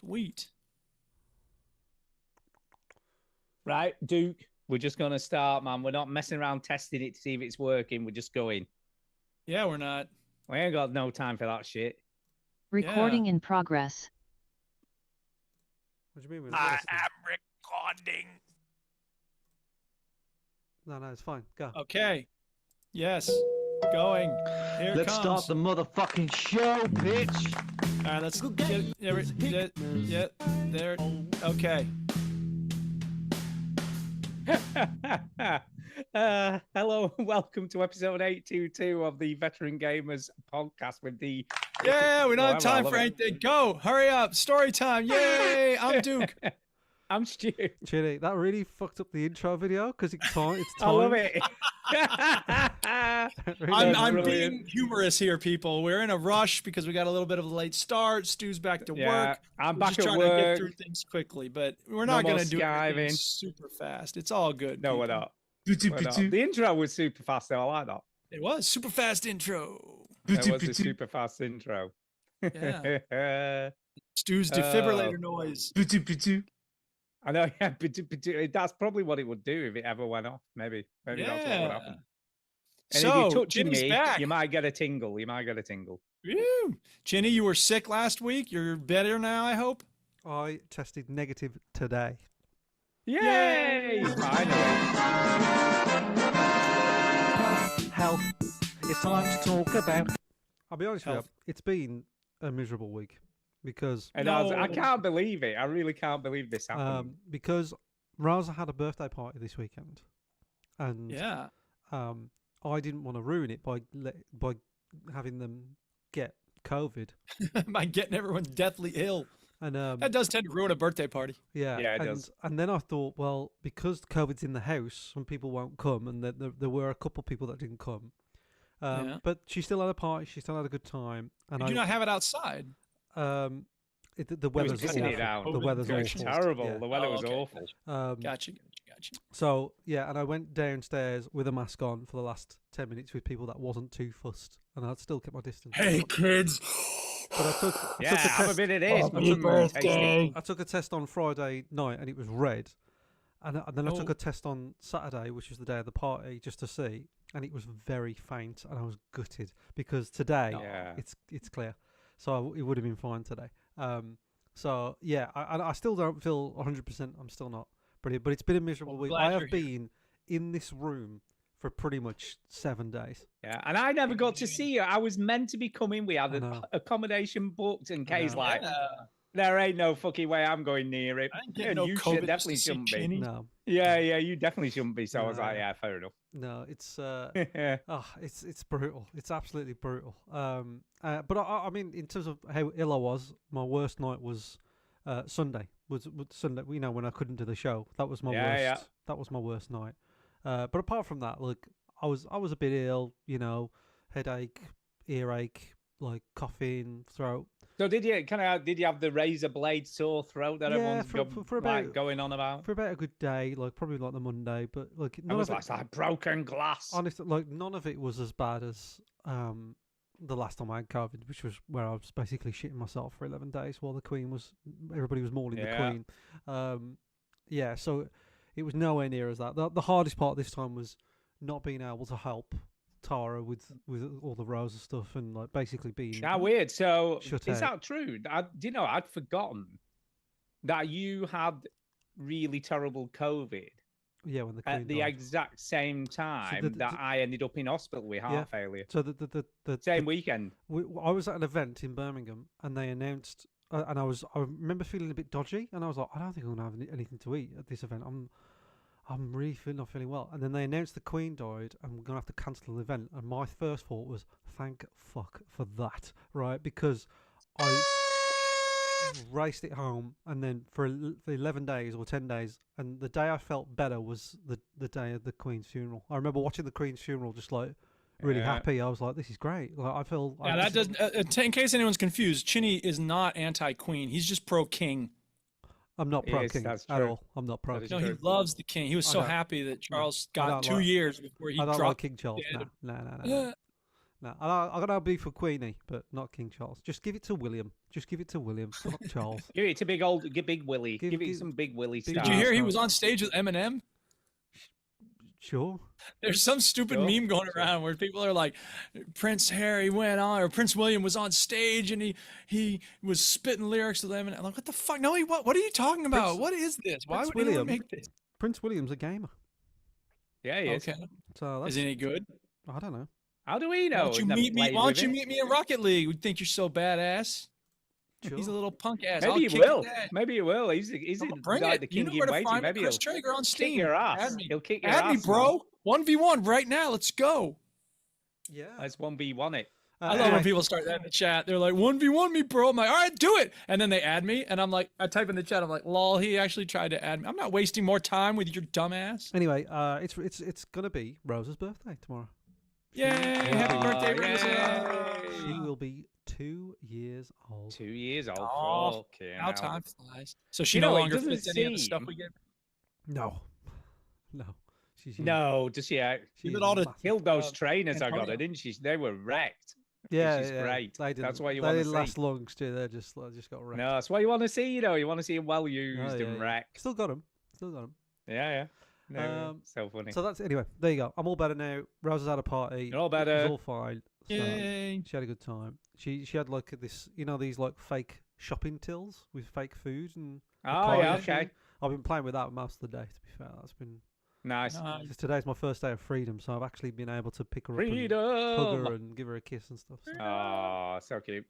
Sweet. Right, Duke, we're just going to start, man. We're not messing around testing it to see if it's working. We're just going. Yeah, we're not. We ain't got no time for that shit. Recording in progress. What do you mean? I am recording. No, it's fine. Go. Okay. Yes. Going. Here Let's it comes. start the motherfucking show, bitch. All right, let's get there. Okay. Hello and welcome to episode 822 of the Veteran Gamers podcast with the... Yeah, we don't have time for anything. Go. Hurry up. Story time. Yay. I'm Duke. I'm Stu. Chitty, that really fucked up the intro video because it's time. I love it. I'm being humorous here, people. We're in a rush because we got a little bit of a late start. Stu's back to work. I'm We're back just at trying to get work. through things quickly, but we're not going to do skiving. it super fast. It's all good. No, we're not. The intro was super fast, though. I like that. It was super fast intro. It was a super fast intro. Yeah. Stu's defibrillator noise. I know, yeah, that's probably what it would do if it ever went off. Maybe that's what would happen. And So, if you touch Ginny's me, back. you might get a tingle. Woo. Ginny, you were sick last week. You're better now, I hope. I tested negative today. Yay! Finally. Health. It's time to talk about. I'll be honest with you, it's been a miserable week because I can't believe it. I really can't believe this happened. because Rosa had a birthday party this weekend, and I didn't want to ruin it by having them get COVID. By getting everyone deathly ill. And that does tend to ruin a birthday party. Yeah, it does. And then I thought, well, because COVID's in the house, some people won't come, and there were a couple of people that didn't come. But she still had a party. She still had a good time. And Did you not have it outside? The weather's awful. The weather's awful. Terrible. Yeah. The weather was awful. Gotcha. So yeah, and I went downstairs with a mask on for the last 10 minutes with people that wasn't too fussed, and I'd still kept my distance. Hey kids. But I took a have a bit of this. I took a test on Friday night and it was red, and then I took a test on Saturday, which was the day of the party, just to see, and it was very faint, and I was gutted because today it's clear, so it would have been fine today. So yeah, I still don't feel 100%. I'm still not brilliant, but it's been a miserable week. I have been in this room for pretty much 7 days. Yeah, and I never got to see you. I was meant to be coming. We had accommodation booked, and Kay's like, there ain't no fucking way I'm going near it. You definitely shouldn't be. No. Yeah, you definitely shouldn't be. So I was like, yeah, fair enough. No, it's it's brutal. It's absolutely brutal. But I mean, in terms of how ill I was, my worst night was Sunday. Was Sunday? You know, when I couldn't do the show, that was my worst. Yeah. That was my worst night. But apart from that, look, I was a bit ill, you know, headache, earache, like coughing, throat. So did you have the razor blade sore throat that everyone's going on about? For about a good day, like probably like the Monday, but like it was like broken glass. Honestly, like none of it was as bad as the last time I had COVID, which was where I was basically shitting myself for 11 days while everybody was mourning the Queen. So it was nowhere near as that. The hardest part this time was not being able to help Tara with all the Rosa stuff and like basically being weird. So shut is out. that true? I'd forgotten that you had really terrible COVID. Yeah, when the Queen at the died. Exact same time that I ended up in hospital with heart failure. So the same weekend. I was at an event in Birmingham and they announced, and I remember feeling a bit dodgy, and I was like, I don't think I'm gonna have anything to eat at this event. I'm really not feeling well. And then they announced the Queen died and we're going to have to cancel the event. And my first thought was, thank fuck for that, right? Because I raced it home and then for 11 days or 10 days. And the day I felt better was the day of the Queen's funeral. I remember watching the Queen's funeral just like really happy. I was like, this is great. Like I feel... that doesn't... in case anyone's confused, Chinny is not anti-Queen. He's just pro-King. I'm not pro-King at all. I'm not pro-King. No, he loves the king. He was so happy that Charles got 2 years before he dropped. I don't like King Charles. No. No, I got to be for Queenie, but not King Charles. Just give it to William. Just give it to William, not Charles. Give it to Big Willie. Give it some Big Willie stuff. Did you hear he was on stage with Eminem? Sure. There's some stupid meme going around where people are like, Prince Harry went on, or Prince William was on stage and he was spitting lyrics with Eminem. I'm like, what the fuck? No, what are you talking about? What is this? Why would anyone make this? Prince William's a gamer. Yeah, he is. Okay. So Isn't he good? I don't know. How do we know? Why don't you meet me in Rocket League? We think you're so badass. Sure. He's a little punk ass. Maybe he will. Maybe he will. He's bring like it. the You king know in where to waiting. find Maybe Chris he'll Traeger on Steam. kick your ass. He'll kick your ass. Add me, bro. 1v1 right now. Let's go. Yeah. Let's 1v1 it. I love when people start that in the chat. They're like, 1v1 me, bro. I'm like, all right, do it. And then they add me. And I'm like, I type in the chat. I'm like, lol, he actually tried to add me. I'm not wasting more time with your dumb ass. Anyway, it's going to be Rosa's birthday tomorrow. Yay. Happy birthday, Rosa. She will be 2 years old. 2 years old. Oh, okay, how time flies. So she You no know, it longer doesn't fits any of the stuff seem- we get. No. She's No, just She's it all to- killed those trainers I got Antonio. her, didn't she? They were wrecked. Yeah, Which is great. They didn't, That's what you they want to didn't see. last long, Stu. They just got wrecked. No, that's what you want to see. You know, you want to see them well used and wrecked. Still got them. Still got them. Yeah. No, so funny. So that's anyway. There you go. I'm all better now. Rosa's had a party. You're all It better. was all fine. So Yay. she had a good time. She had like this, these like fake shopping tills with fake food and. the Oh, card yeah, machine. okay. I've been playing with that most of the day. To be fair, that's been. Nice. Because today's my first day of freedom, so I've actually been able to pick her up Freedom. and hug her and give her a kiss and stuff. So. Oh, so cute.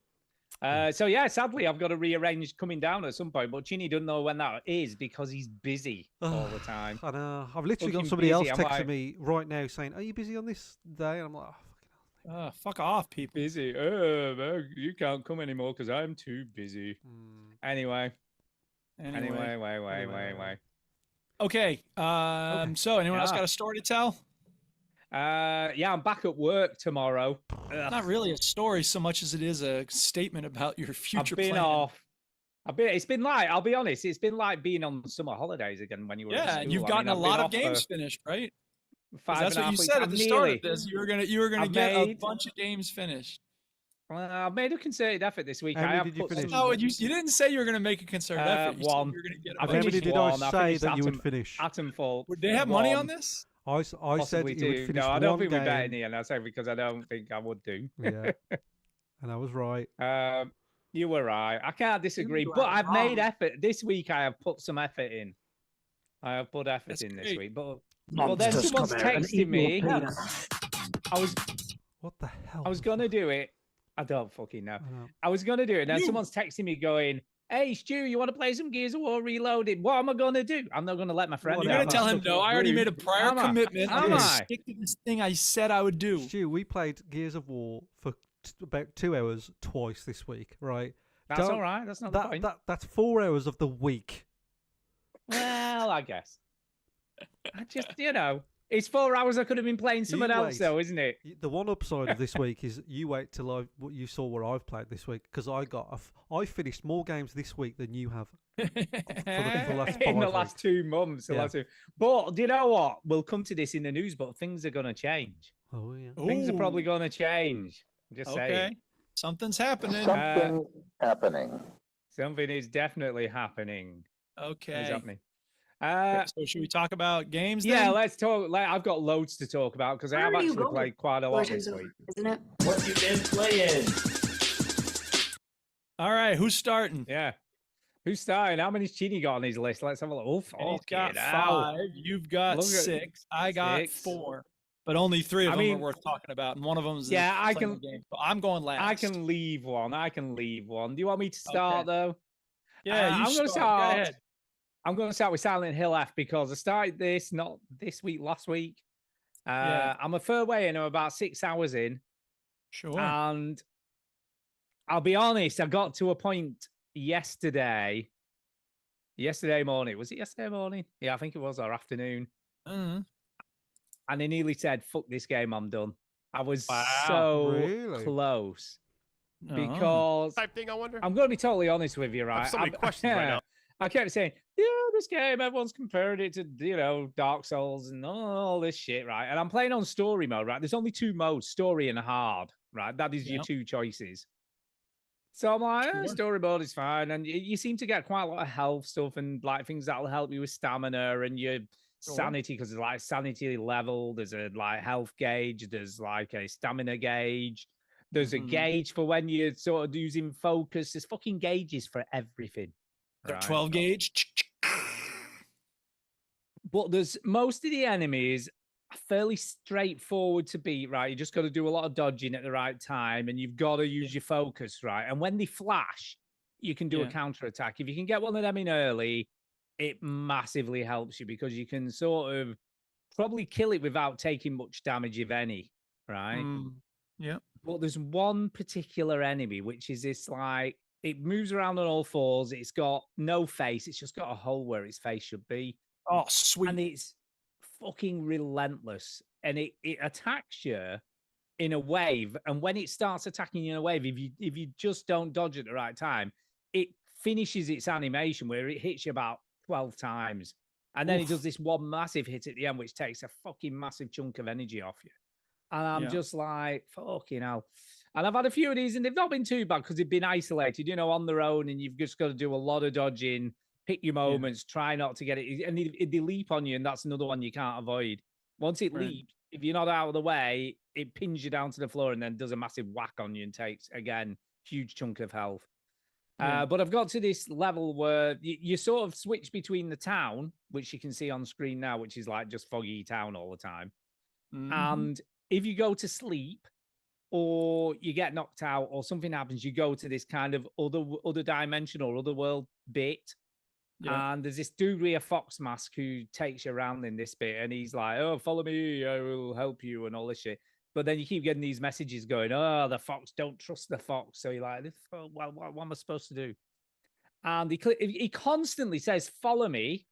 So yeah, sadly I've got to rearrange coming down at some point, but Chinny doesn't know when that is because he's busy all the time. I know. I've literally got Fucking somebody else busy, I'm texting like- me right now saying, "Are you busy on this day?" And I'm like, "Oh, fucking hell." Fuck off, people. Busy. You can't come anymore because I'm too busy. Anyway. Anyway. Okay. So anyone else Yeah. got a story to tell? Yeah, I'm back at work tomorrow. Not really a story so much as it is a statement about your future I've been plan. off. It's been like, I'll be honest, it's been like being on summer holidays again when you were at Yeah, school. and you've I gotten mean, a I've been lot of off for games finished, right? 'Cause 5 that's and a what half you weeks. said at I've the start nearly- of this. You were gonna I've get a made- bunch of games finished. Well, I've made a concerted effort this week. How I many have did you put finish? some- No, you didn't say you were gonna make a concerted effort. You said one. you were gonna get a I How bunch many finished did one. I I say finished that you would Atom- finish? Atomfall. Would they have money on one. this? I said Possibly you would do. finish No, I don't one think game. we bet in the end. I say because I don't think I would do. Yeah, and I was right. You were right. I can't disagree. were But I've made wrong. effort this week. I have put some effort in. I have put effort That's in this great. week. But then Monsters someone's come out and texting eat me. your penis. What the hell? I was gonna do it. I don't fucking know. I know. I was gonna do it. And then You- someone's texting me going, "Hey Stu, you want to play some Gears of War Reloaded? What am I gonna do? I'm not gonna let my friend. Well, You're down. gonna tell him That's no. I already made a prior Am I? commitment. I'm Am gonna I? stick to this thing I said I would do. Stu, we played Gears of War for about 2 hours twice this week, right? That's Don't- all right. That's not the point. That's 4 hours of the week. Well, I guess. I just, it's 4 hours. I could have been playing something else, wait. though, isn't it? The one upside of this week is you wait till you saw what I've played this week because I finished more games this week than you have for the last 5 In the weeks. last 2 months. Yeah. But do you know what? We'll come to this in the news, but things are going to change. Oh yeah. Things are Ooh, probably going to change. I'm just okay. saying. Something's happening. Something happening. Something is definitely happening. What is Okay. happening? So should we talk about games? Yeah, then? let's talk. I've got loads to talk about because I Where have are you actually going? played quite a lot Legends this of- week. Isn't it? What you been playing? All right, who's starting? Yeah. Who's starting? How many's Chini got on his list? Let's have a look. Oh, And he's got fucking hell. 5. You've got Look at- 6. I got 6. 4. But only 3 of I them mean- are worth talking about, and one of them is Yeah, I playing can- the game. So I'm going last. I can leave one. Do you want me to start though? Yeah, you I'm gonna Go start. ahead. I'm going to start with Silent Hill F because I started this not this week, last week. Yeah. I'm a fair way in. I'm about 6 hours in, Sure. and I'll be honest. I got to a point yesterday morning. Was it yesterday morning? Yeah, I think it was, or afternoon. Mhm. And I nearly said, "Fuck this game, I'm done." I was Wow. so Really? close Oh. because Type thing, I wonder. I'm going to be totally honest with you, I right? have so many questions right now. I kept saying, this game, everyone's compared it to, Dark Souls and all this shit, right? And I'm playing on story mode, right? There's only 2 modes, story and hard. right? That is your Yep. two choices. So I'm like, Sure. storyboard is fine. And you seem to get quite a lot of health stuff and like things that'll help you with stamina and your sanity, because there's like sanity level, there's a like health gauge, there's like a stamina gauge, there's a gauge for when you're sort of using focus. There's fucking gauges for everything. Got 12 gauge. But there's most of the enemies are fairly straightforward to beat, right? You just got to do a lot of dodging at the right time, and you've got to use your focus, right? And when they flash, you can do a counter attack. If you can get one of them in early, it massively helps you, because you can sort of probably kill it without taking much damage, if any, right? Yeah. But there's one particular enemy, which is this like, it moves around on all fours. It's got no face. It's just got a hole where its face should be. Oh, sweet. And it's fucking relentless. And it attacks you in a wave. And when it starts attacking you in a wave, if you just don't dodge at the right time, it finishes its animation where it hits you about 12 times. And then it does this one massive hit at the end, which takes a fucking massive chunk of energy off you. And I'm just like, fucking hell. And I've had a few of these, and they've not been too bad because they've been isolated, you know, on their own, and you've just got to do a lot of dodging, pick your moments, try not to get it. And they leap on you, and that's another one you can't avoid. Once it leaps, if you're not out of the way, it pins you down to the floor and then does a massive whack on you and takes, again, huge chunk of health. But I've got to this level where you sort of switch between the town, which you can see on screen now, which is like just foggy town all the time. And if you go to sleep or you get knocked out or something happens, you go to this kind of other dimension or other world bit. And there's this dude with a fox mask who takes you around in this bit, and he's like, oh, follow me, I will help you, and all this shit. But then you keep getting these messages going, oh, the fox, don't trust the fox. So you're like, well, what am I supposed to do? And he constantly says, follow me,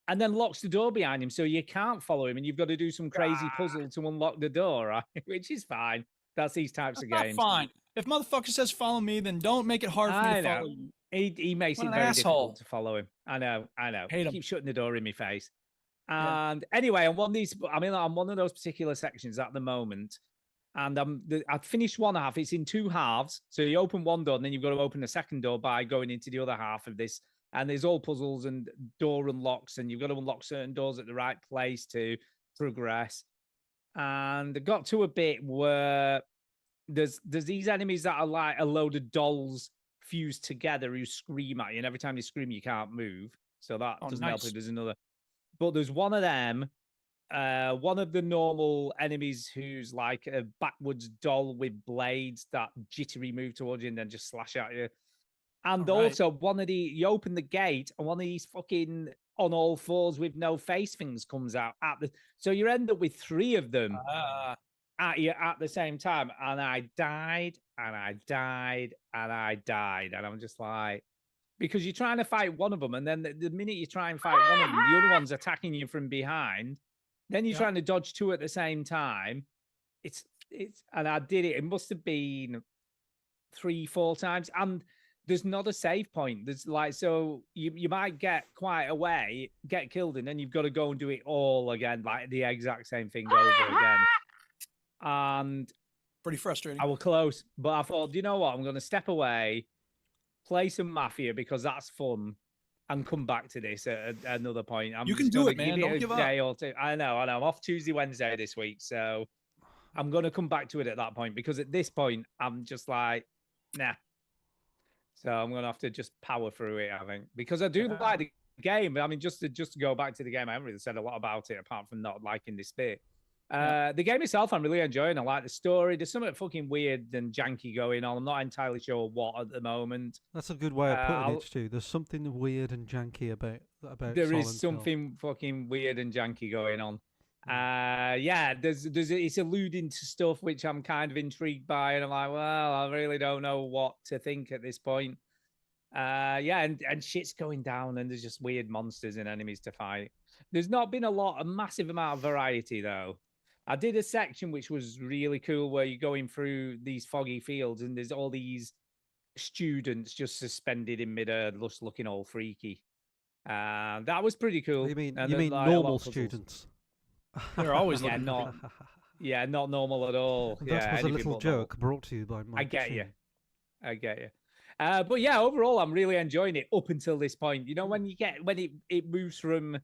and then locks the door behind him, so you can't follow him, and you've got to do some crazy puzzle to unlock the door, right? Which is fine. That's these types of games. Fine. If motherfucker says follow me, then don't make it hard for me to follow you. He makes it very difficult to follow him. I know. Hate him. Keep shutting the door in my face. And anyway, I'm one of those particular sections at the moment, and I've finished one half. It's in two halves, so you open one door, and then you've got to open the second door by going into the other half of this. And there's all puzzles and door unlocks, and you've got to unlock certain doors at the right place to progress. And I got to a bit where there's these enemies that are like a load of dolls fused together who scream at you, and every time you scream, you can't move. So that doesn't help if there's another. But there's one of them, one of the normal enemies who's like a backwards doll with blades that jittery move towards you and then just slash at you. And also one of you open the gate and one of these fucking on all fours with no face things comes out so you end up with three of them at you at the same time. And I died and I died and I died. And I'm just like, because you're trying to fight one of them, and then the minute you try and fight one of them, the other one's attacking you from behind. Then you're trying to dodge two at the same time. It's and I did it. It must have been 3-4 times. And there's not a save point. There's like, so you might get quite a way, get killed, and then you've got to go and do it all again, like the exact same thing over again. And pretty frustrating. I was close, but I thought, you know what? I'm going to step away, play some Mafia because that's fun, and come back to this at another point. You can do it, man. Don't give up. Or two. I know. I'm off Tuesday, Wednesday this week, so I'm going to come back to it at that point, because at this point, I'm just like, nah. So I'm going to have to just power through it, I think, because I do like the game. I mean, just to go back to the game, I haven't really said a lot about it apart from not liking this bit. The game itself, I'm really enjoying. I like the story. There's something fucking weird and janky going on. I'm not entirely sure what at the moment. That's a good way of putting it, Stu. There's something weird and janky about there Silent is something fucking weird and janky going on. It's alluding to stuff which I'm kind of intrigued by, and I'm like, well, I really don't know what to think at this point. And shit's going down, and there's just weird monsters and enemies to fight. There's not been a massive amount of variety though. I did a section which was really cool where you're going through these foggy fields, and there's all these students just suspended in midair, just looking all freaky. That was pretty cool. You mean normal students? They're always looking. Yeah, not normal at all. That yeah, was a anything little but normal. joke brought to you by Mike. I get you. Sheen. I get you. But yeah, overall, I'm really enjoying it up until this point. You know, when it moves from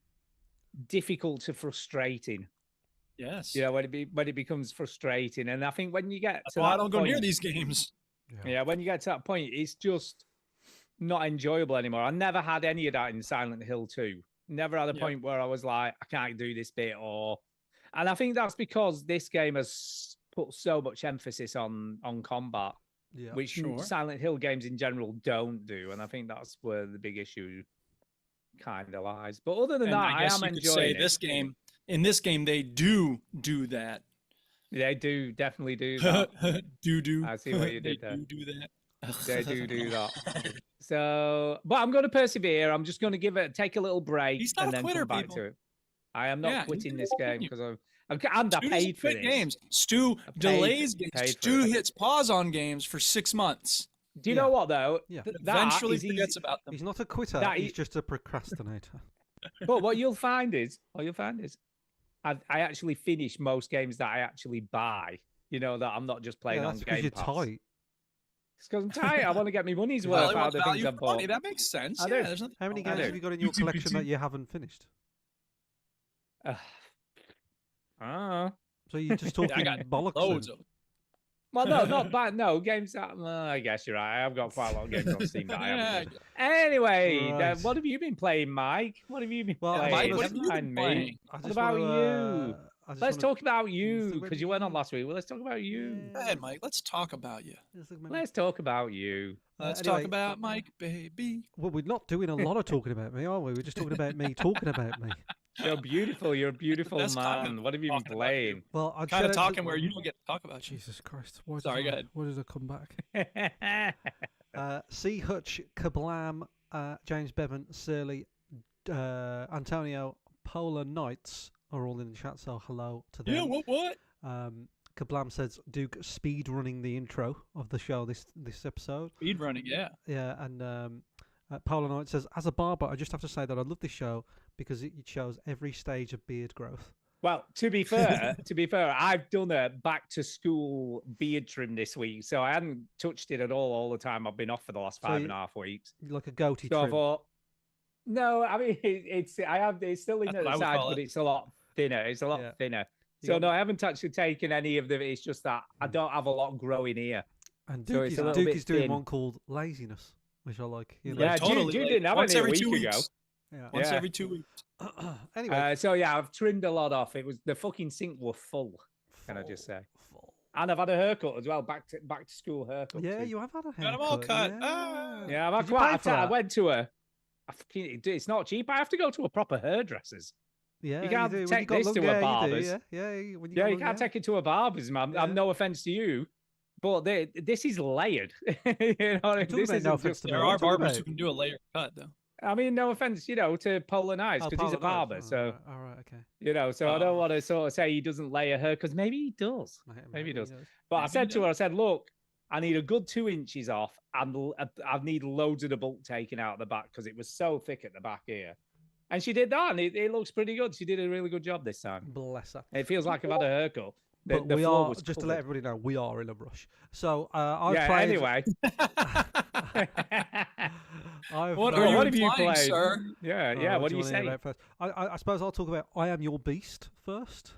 difficult to frustrating. Yes. You know, when it becomes frustrating, and I think when you get That's to why that I don't go near point- these games. Yeah, when you get to that point, it's just not enjoyable anymore. I never had any of that in Silent Hill 2. Never had a Yep. point where I was like, I can't do this bit, and I think that's because this game has put so much emphasis on combat, Yeah. which Sure. Silent Hill games in general don't do, and I think that's where the big issue kind of lies. But other than And that, I guess am you could say enjoying it. in this game, they do that. They do definitely do that. do. I see what you did there. They do that. They do that. So, but I'm going to persevere. I'm just going to take a little break He's not and a then quitter, come back people. to it. I am not Yeah, he's quitting gonna this game continue. because and I Stu doesn't paid for quit this. games. Stu I delays paid games. for Stu it. hits pause on games for 6 months. Do you Yeah. know what though? Yeah. That Eventually is forgets easy- about them. He's not a quitter. That He's is- just a procrastinator. But what you'll find is, I actually finish most games that I actually buy. You know that I'm not just playing Yeah, on that's because Game you're Pass. tight. It's because I'm tight. I want to get my money's Well, worth I out want of the things value I've for money. bought. That makes sense. I Yeah, do. there's nothing How many wrong with games that. have you got in your collection that you haven't finished? Ah. So you're just talking I got bollocks. Loads then? of them. Well, no, not bad. No, games that. I guess you're right. I've got quite a lot of games on Steam that I haven't. Anyway, Right. what have you been playing, Mike? What have you been Well, playing? Mike, what Never have you been mind me. playing? I What just about wanna, you? I just Let's wanna- talk about you so because you went on you- last week. Well, let's talk about you. Go ahead, Mike. Let's talk about you. Let's talk about you. Let's anyway, talk about Mike, baby. Well, we're not doing a lot of talking about me, are we? We're just talking about me talking about me. You're beautiful. You're a beautiful That's kind of man. What have you been talking about you. playing? Well, I'd Kind of shout out to- talking where you don't get to talk about you. Jesus Christ! Why Sorry, did go ahead. Why did I come back? C. Hutch, Kablam, James Bevan, Surly, Antonio, Polar Knights are all in the chat, so hello to them. Yeah, what? Kablam says Duke speed running the intro of the show this episode. Speed running, yeah. Yeah, and Polar Knight says, as a barber, I just have to say that I love this show because it shows every stage of beard growth. Well, to be fair, I've done a back to school beard trim this week, so I hadn't touched it at all the time I've been off for the last So 5.5 weeks. Like a goatee So I trim. thought, no, I mean it's still in That's at what I the would side, call but it. it's a lot thinner. It's a lot Yeah. thinner. You So got- no, I haven't actually taken any of them. It's just that I don't have a lot growing here. And so Duke, it's is, a little Duke bit is doing thin. one called laziness, which I like. You know? Yeah, totally. Jude like, didn't have once any a every week 2 ago. weeks. Yeah. Once Yeah. every 2 weeks. Anyway, So yeah, I've trimmed a lot off. It was the fucking sink were full. Can I just say? full. And I've had a haircut as well. Back to school haircut. Yeah, too. you have had a haircut. Got 'em all cut. Yeah. Ah. Yeah, I've had Did you quite pay a for time. I that? went to it's not cheap. I have to go to a proper hairdresser's. Yeah, can't do. When take you got this long to a hair, you do, barber's. Yeah, yeah. When Yeah, got you long can't hair. take it to a barber's, man. Yeah. I'm no offense to you, but this is layered. You know, what I mean? talking This about isn't no offense just. to There me. are What are you talking barbers about? who can do a layer cut, though. I mean, no offense, to Polar Knights Oh, because he's a Polar Knight. barber. Oh, So all right, okay. so I Oh. don't want to sort of say he doesn't lay a hair because maybe he does. Maybe he does. But I Maybe said he to her, I said, look, I need a good 2 inches off, and I need loads of the bulk taken out of the back because it was so thick at the back here. And she did that, and it looks pretty good. She did a really good job this time. Bless her. It feels like I've had a haircut. But The we floor are, was just to let covered. everybody know, we are in a rush. So I've Yeah. played. Anyway. I've, What Well, are you what have you implying, played? sir? Yeah. Oh, Yeah. What do do you wanna hear say? about first? I suppose I'll talk about I Am Your Beast first.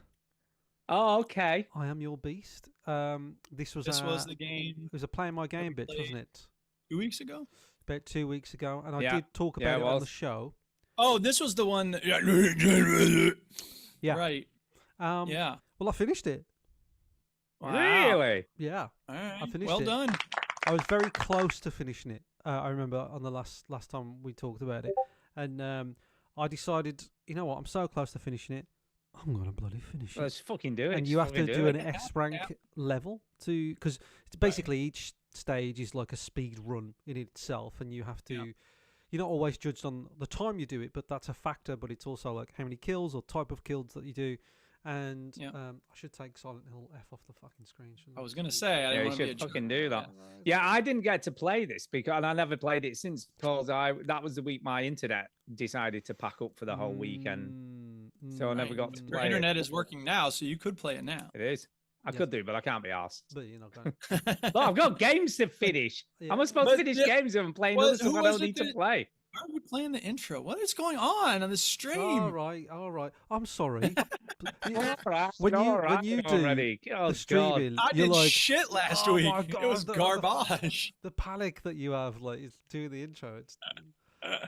Oh, okay. I Am Your Beast. This was the game it was a Play My Game bitch, wasn't played. it? 2 weeks ago. About 2 weeks ago, and I Yeah. did talk Yeah, about it it on the was. show. Oh, this was the one. Yeah. Right. Yeah. Well, I finished it. Wow. Really? Yeah. All right. finished well it. done. I was very close to finishing it. I remember on the last time we talked about it, and I decided, you know what? I'm so close to finishing it. I'm gonna bloody finish it. Let's fucking do it. And Just you have to fucking do it. an S rank level to because it's basically each stage is like a speed run in itself, and you have to. Yeah. You're not always judged on the time you do it, but that's a factor. But it's also like how many kills or type of kills that you do. And Yeah. I should take Silent Hill F off the fucking screen. shouldn't I was gonna say. I Yeah, didn't you want to be a should jerk. fucking do that. Yeah, I didn't get to play this because and I never played it since because that was the week my internet decided to pack up for the whole weekend. So I never got to Mm, Your play internet is working now, so you could play it now. it. It is. I Yes. could do, but I can't be asked. But you're not going. Look, I've got games to finish. Yeah. Am I supposed to But finish yeah, games if I'm playing what- other stuff who I was don't it need to that- play? Why are we playing the intro? What is going on the stream? All right, all right. I'm sorry. All right, when all you right do already. the Oh, God. streaming, I you're did like shit last "Oh week. my It was God, garbage. the panic that you have, like, is doing the intro. It's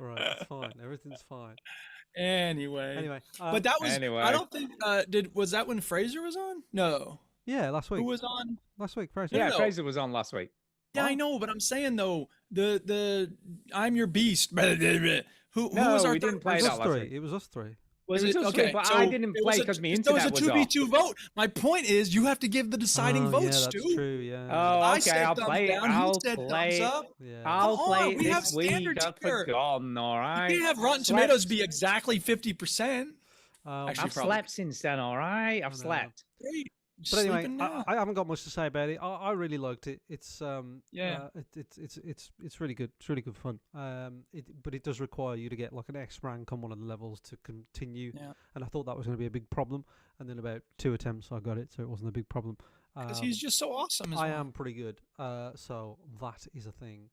right. It's fine. Everything's fine. Anyway. Anyway, But that was Anyway. I don't think was that when Fraser was on? No. yeah, last week. Who was on? Last week, Fraser. Yeah, no. Fraser was on last week. Yeah, I What? know, but I'm saying though, the I'm your beast. Who No, was our we didn't third play It was that us last three. week. It was us three. Was It was it us three, okay? but so I didn't it play was a- 'cause my so internet it was was a off. 2v2 vote. My point is, you have to give the deciding Oh, vote, yeah, that's Stu. true. Yeah. Oh, I okay, said I'll thumbs play it. down. He I'll said play thumbs it. up. yeah. I'll Come play on, it we have this week. standards I've here. forgotten, all right? You can't have Rotten Slept. Tomatoes be exactly 50%. Um, Actually, I've probably. slept since then, all right? I've know. slept. Great. But anyway, Sleeping now. I haven't got much to say about it. I really liked it. It's Yeah. it's really good. It's really good fun. But it does require you to get like an X rank on one of the levels to continue. Yeah. And I thought that was going to be a big problem. And then about 2 attempts I got it, so it wasn't a big problem. Because he's just so awesome. As I well. am pretty good. So that is a thing.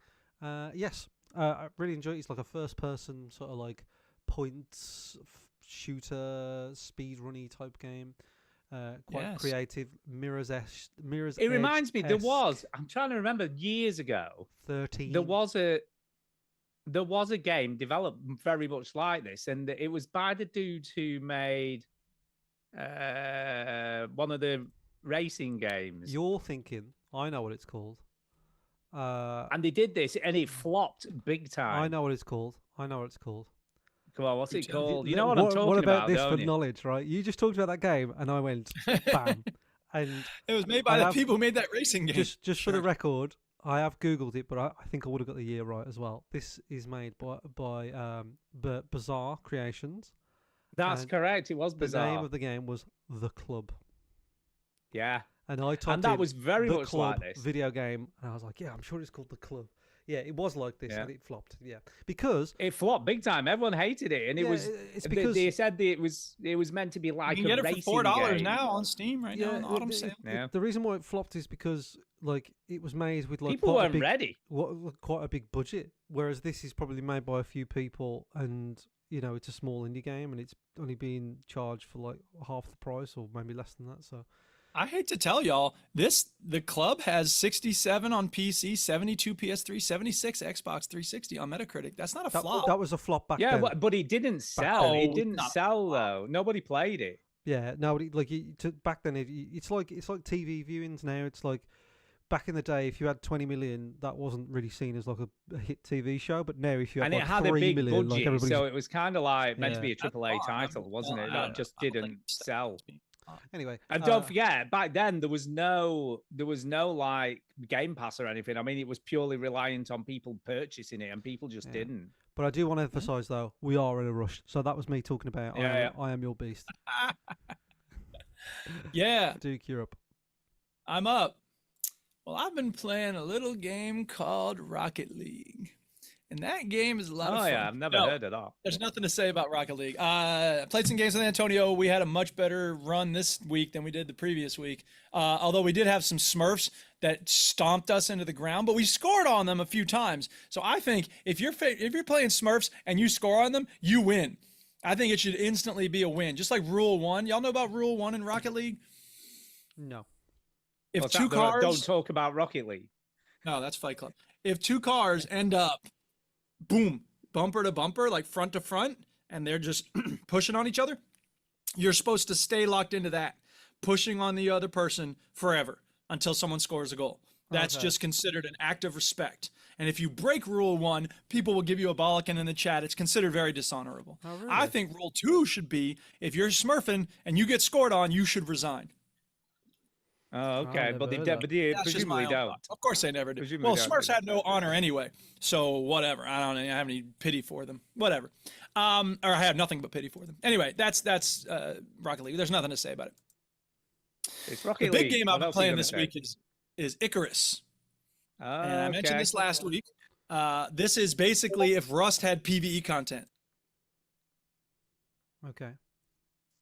Yes, I really enjoy it. It's like a first-person sort of like points shooter, speedrunny type game. Quite Yes. creative. Mirror's It reminds me, I'm trying to remember years ago, 13. there was a game developed very much like this, and it was by the dude who made one of the racing games. You're thinking, I know what it's called. And they did this, and it flopped big time. I know what it's called. Come on, what's You it tell me. called? You know what I'm talking What about about, this don't for you? knowledge, right? You just talked about that game, and I went, bam. And It was made I by the have- people who made that racing game. just for the Sure. record, I have Googled it, but I think I would have got the year right as well. This is made by Bizarre Creations. That's And correct. It was The bizarre. name of the game was The Club. Yeah. And I typed And that in was very The much Club like this. video game, and I was like, yeah, I'm sure it's called The Club. Yeah, it was like this, Yeah. and it flopped. Yeah, because It flopped big time. Everyone hated it, and it yeah, was. it's They, because they said that it was meant to be like You can a get it racing for $4 game. now on Steam right now in the autumn the, sale. Yeah. the reason why it flopped is because like it was made with like People quite a weren't big, ready. quite a big budget, whereas this is probably made by a few people, and you know it's a small indie game, and it's only being charged for like half the price or maybe less than that. So I hate to tell y'all, the club has 67 on PC, 72 PS3, 76 Xbox 360 on Metacritic. That's not a flop. that was a flop back Yeah, then. but it didn't sell. Oh, It didn't not a sell though. Nobody played it. Yeah, no, back then it's like TV viewings now. It's like back in the day, if you had 20 million, that wasn't really seen as like a hit TV show. But now, if you had And like it had 3 a big million, budget, like everybody's so it was kind of like meant to Yeah. be a AAA That's fine. title, wasn't it? I That just don't think didn't it's- sell. anyway. And don't forget, back then there was no like Game Pass or anything. I mean, it was purely reliant on people purchasing it, and people just Yeah. didn't. But I do want to emphasise though, we are in a rush. So that was me talking about Yeah, I am your beast. Yeah, Duke Europe. I'm up. Well, I've been playing a little game called Rocket League. And that game is a lot of Oh fun. yeah, I've never No, heard of that. There's nothing to say about Rocket League. I played some games with Antonio. We had a much better run this week than we did the previous week. Although we did have some Smurfs that stomped us into the ground, but we scored on them a few times. So I think if you're playing Smurfs and you score on them, you win. I think it should instantly be a win. Just like Rule 1. Y'all know about Rule 1 in Rocket League? No. If What's two that? cars... Don't talk about Rocket League. No, that's Fight Club. If two cars end up, boom, bumper to bumper, like front to front, and they're just pushing on each other, you're supposed to stay locked into that, pushing on the other person forever until someone scores a goal. That's Okay. just considered an act of respect. And if you break Rule 1, people will give you a bollocking in the chat. It's considered very dishonorable. Oh, really? I think Rule 2 should be, if you're smurfing and you get scored on, you should resign. Oh, okay, never but they, heard do- that. but they That's just my presumably own don't. thoughts. Of course they never do. Presumably Well, don't, Smurfs do had they? no honor anyway, so whatever. I don't have any pity for them. Whatever. Or I have nothing but pity for them. Anyway, that's Rocket League. There's nothing to say about it. It's The Rocket big League. game What I've been else are you playing gonna this say? week is Icarus. Oh, And I mentioned okay. this last week. This is basically if Rust had PvE content. Okay.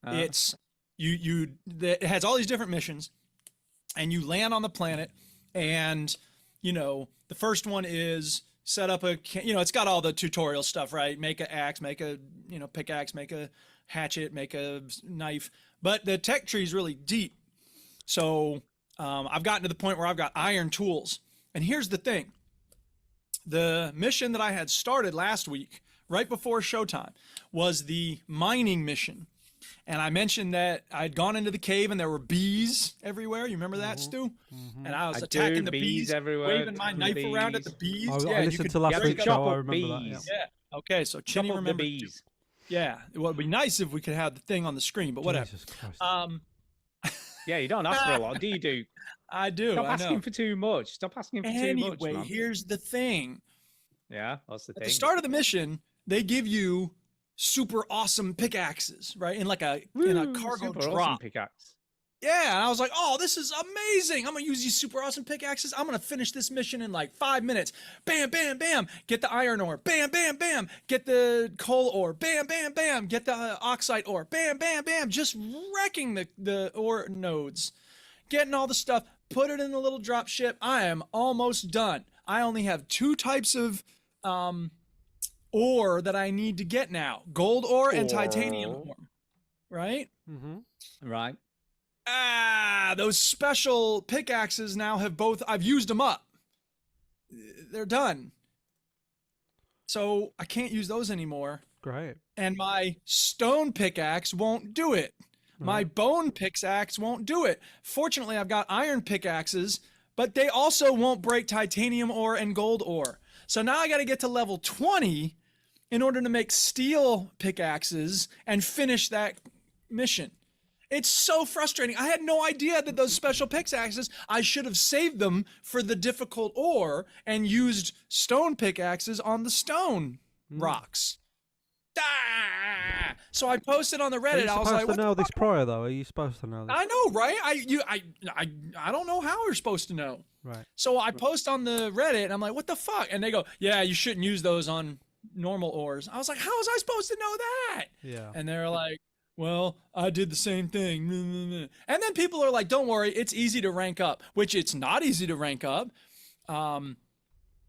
It's it has all these different missions, and you land on the planet, and the first one is set up it's got all the tutorial stuff, right? Make an axe, make a pickaxe, make a hatchet, make a knife, but the tech tree is really deep. So I've gotten to the point where I've got iron tools, and here's the thing: the mission that I had started last week, right before showtime, was the mining mission. And I mentioned that I'd gone into the cave and there were bees everywhere. You remember that, Stu? And I was attacking the bees everywhere, waving my knife around at the bees. I listened to last week's show. I remember that. Yeah. Okay, so Chinny remembered the bees. Yeah, it would be nice if we could have the thing on the screen, but whatever. Jesus Christ. Yeah, you don't ask for a lot, do you? Do I do? Stop I asking know. for too much. Stop asking for too much. Anyway, Man. here's the thing. Yeah, what's the thing? At the start of the mission, they give you super awesome pickaxes, right? In a cargo super drop. awesome pickaxe. Yeah, and I was like, oh, this is amazing. I'm going to use these super awesome pickaxes. I'm going to finish this mission in like 5 minutes. Bam, bam, bam. Get the iron ore. Bam, bam, bam. Get the coal ore. Bam, bam, bam. Get the oxide ore. Bam, bam, bam. Just wrecking the ore nodes. Getting all the stuff. Put it in the little drop ship. I am almost done. I only have 2 types of ore that I need to get now. Gold ore and titanium ore. Right? Mm-hmm. Right. Those special pickaxes now have both, I've used them up. They're done. So I can't use those anymore. Great. And my stone pickaxe won't do it. My bone pickaxe won't do it. Fortunately, I've got iron pickaxes, but they also won't break titanium ore and gold ore. So now I got to get to level 20 in order to make steel pickaxes and finish that mission. It's so frustrating. I had no idea that those special pickaxes, I should have saved them for the difficult ore and used stone pickaxes on the stone rocks. So I posted on the Reddit. I was like, "Supposed to know this prior, though? Are you supposed to know this?" I know, right? I don't know how we're supposed to know. Right. So I post on the Reddit, and I'm like, "What the fuck?" And they go, "Yeah, you shouldn't use those on normal ores." I was like, "How was I supposed to know that?" Yeah. And they're like, "Well, I did the same thing." And then people are like, "Don't worry, it's easy to rank up," which it's not easy to rank up.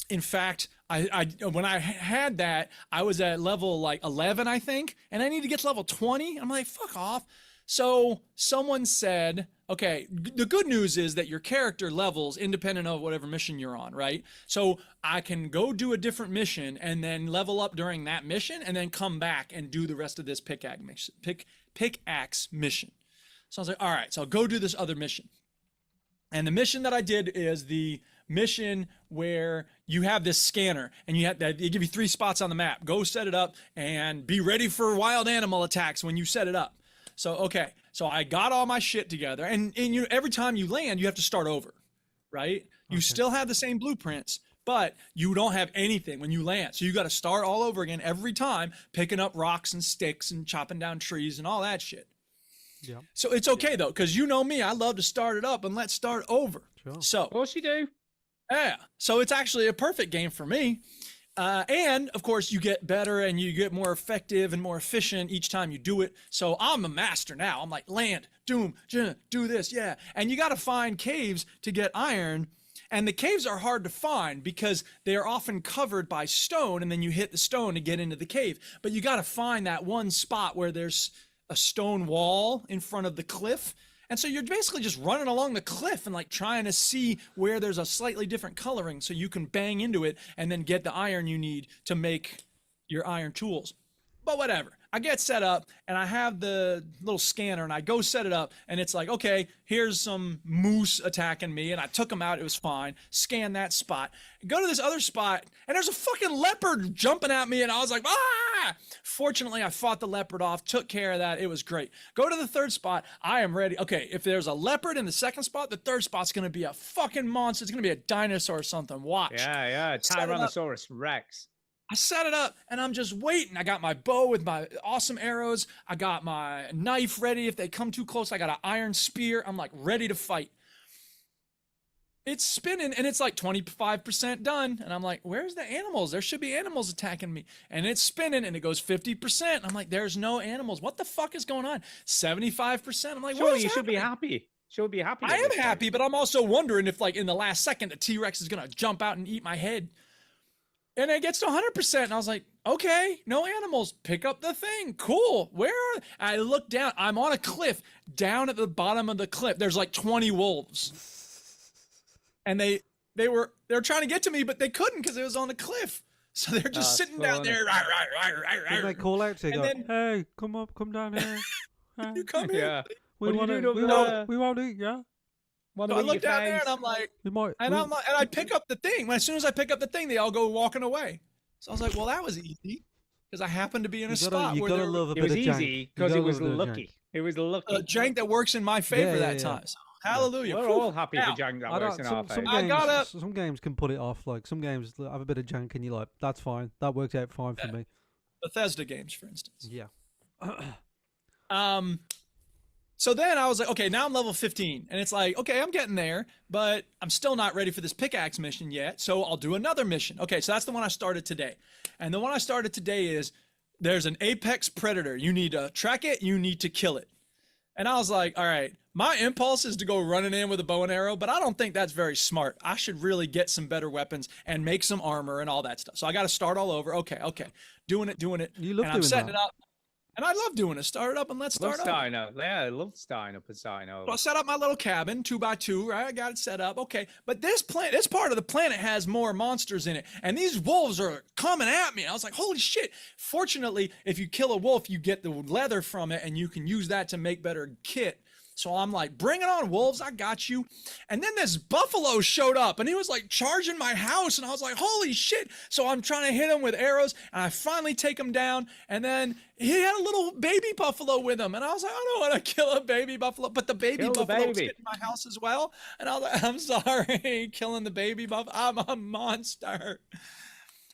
In fact, I when I had that, I was at level like 11, I think, and I need to get to level 20. I'm like, fuck off. So someone said, okay, the good news is that your character levels independent of whatever mission you're on, right? So I can go do a different mission and then level up during that mission and then come back and do the rest of this pickaxe mission. So I was like, all right, so I'll go do this other mission. And the mission that I did is the mission where you have this scanner and they give you 3 spots on the map. Go set it up and be ready for wild animal attacks when you set it up. So, okay. So I got all my shit together and every time you land, you have to start over, right? You still have the same blueprints, but you don't have anything when you land. So you got to start all over again every time, picking up rocks and sticks and chopping down trees and all that shit. Yeah. So it's okay though, because you know me, I love to start it up and let's start over. Sure. So, Of course you do. yeah. So it's actually a perfect game for me. And of course you get better and you get more effective and more efficient each time you do it. So I'm a master now. I'm like, land, do this. Yeah. And you got to find caves to get iron. And the caves are hard to find because they are often covered by stone. And then you hit the stone to get into the cave. But you got to find that one spot where there's a stone wall in front of the cliff. And so you're basically just running along the cliff and like trying to see where there's a slightly different coloring so you can bang into it and then get the iron you need to make your iron tools. But whatever. I get set up and I have the little scanner and I go set it up and it's like, okay, here's some moose attacking me and I took them out. It was fine. Scan that spot. Go to this other spot and there's a fucking leopard jumping at me and I was like, ah! Fortunately, I fought the leopard off, took care of that. It was great. Go to the third spot. I am ready. Okay, if there's a leopard in the second spot, the third spot's going to be a fucking monster. It's going to be a dinosaur or something. Watch. Yeah. Tyrannosaurus Rex. I set it up and I'm just waiting. I got my bow with my awesome arrows. I got my knife ready. If they come too close, I got an iron spear. I'm like ready to fight. it's spinning and it's like 25% done. And I'm like, where's the animals? There should be animals attacking me. And it's spinning and it goes 50%. I'm like, there's no animals. What the fuck is going on? 75%. I'm like, what Surely is you should be happening? happy. Should be happy. I am happy, but I'm also wondering if, like, in the last second, the T-Rex is gonna jump out and eat my head. And it gets to 100%, and I was like, okay, no animals. Pick up the thing. Cool. Where are? I look down. I'm on a cliff. Down at the bottom of the cliff, there's like 20 wolves, and they're trying to get to me, but they couldn't because it was on the cliff. So they're just sitting down there. Did they call out to you? And Go, then- hey, come down here. You come here. Yeah. We What are you want doing to. over there? We won't eat. Yeah. Wanna So I eat look your down there face? and I'm like, We might. and I'm like, and I pick up the thing. As soon as I pick up the thing, they all go walking away. So I was like, well, that was easy because I happened to be in a You spot gotta where there love a It bit was of jank. easy You because it gotta was love a bit of jank. lucky. It was lucky. a jank that works in my favor Yeah, that yeah, time. So hallelujah. We're Whew. all happy Now, for jank that I works don't, in our some favor. I games, gotta- some games can put it off. Like some games have a bit of jank, and you're like, that's fine. That works out fine for me. Bethesda games, for instance. Yeah. So then I was like, okay, now I'm level 15. And it's like, okay, I'm getting there, but I'm still not ready for this pickaxe mission yet. So I'll do another mission. Okay, so that's the one I started today. And the one I started today is there's an apex predator. You need to track it, you need to kill it. And I was like, all right, my impulse is to go running in with a bow and arrow, but I don't think that's very smart. I should really get some better weapons and make some armor and all that stuff. So I got to start all over. Okay. Doing it. You love And I'm doing setting that. it up. And I love doing it. Start it up and let's Love start over. starting up. Yeah, I love starting up and starting So I over. set up my little cabin 2x2, right? I got it set up. Okay. But this part of the planet has more monsters in it. And these wolves are coming at me. I was like, holy shit. Fortunately, if you kill a wolf, you get the leather from it and you can use that to make better kit. So I'm like, bring it on, wolves. I got you. And then this buffalo showed up and he was like charging my house. And I was like, holy shit. So I'm trying to hit him with arrows and I finally take him down. And then he had a little baby buffalo with him. And I was like, I don't want to kill a baby buffalo. But the baby Kill the buffalo was baby. hitting my house as well. And I was like, I'm sorry, killing the baby buffalo. I'm a monster.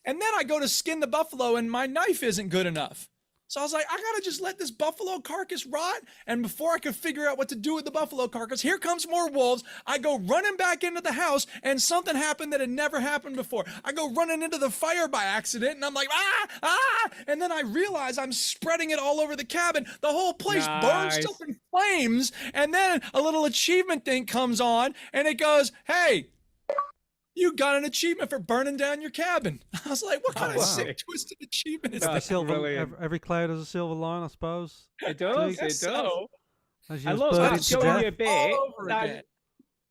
And then I go to skin the buffalo and my knife isn't good enough. So I was like, I gotta just let this buffalo carcass rot. And before I could figure out what to do with the buffalo carcass, here comes more wolves. I go running back into the house and something happened that had never happened before. I go running into the fire by accident and I'm like, ah. And then I realize I'm spreading it all over the cabin. The whole place burns Nice. up in flames. And then a little achievement thing comes on and it goes, hey, you got an achievement for burning down your cabin. I was like, what kind of wow. sick, twisted achievement is That's that? Silver, brilliant. every cloud has a silver line, I suppose. It does. It Guess does. so. As you I just love burn that. it That's to showing you death. a bit. All over that- again.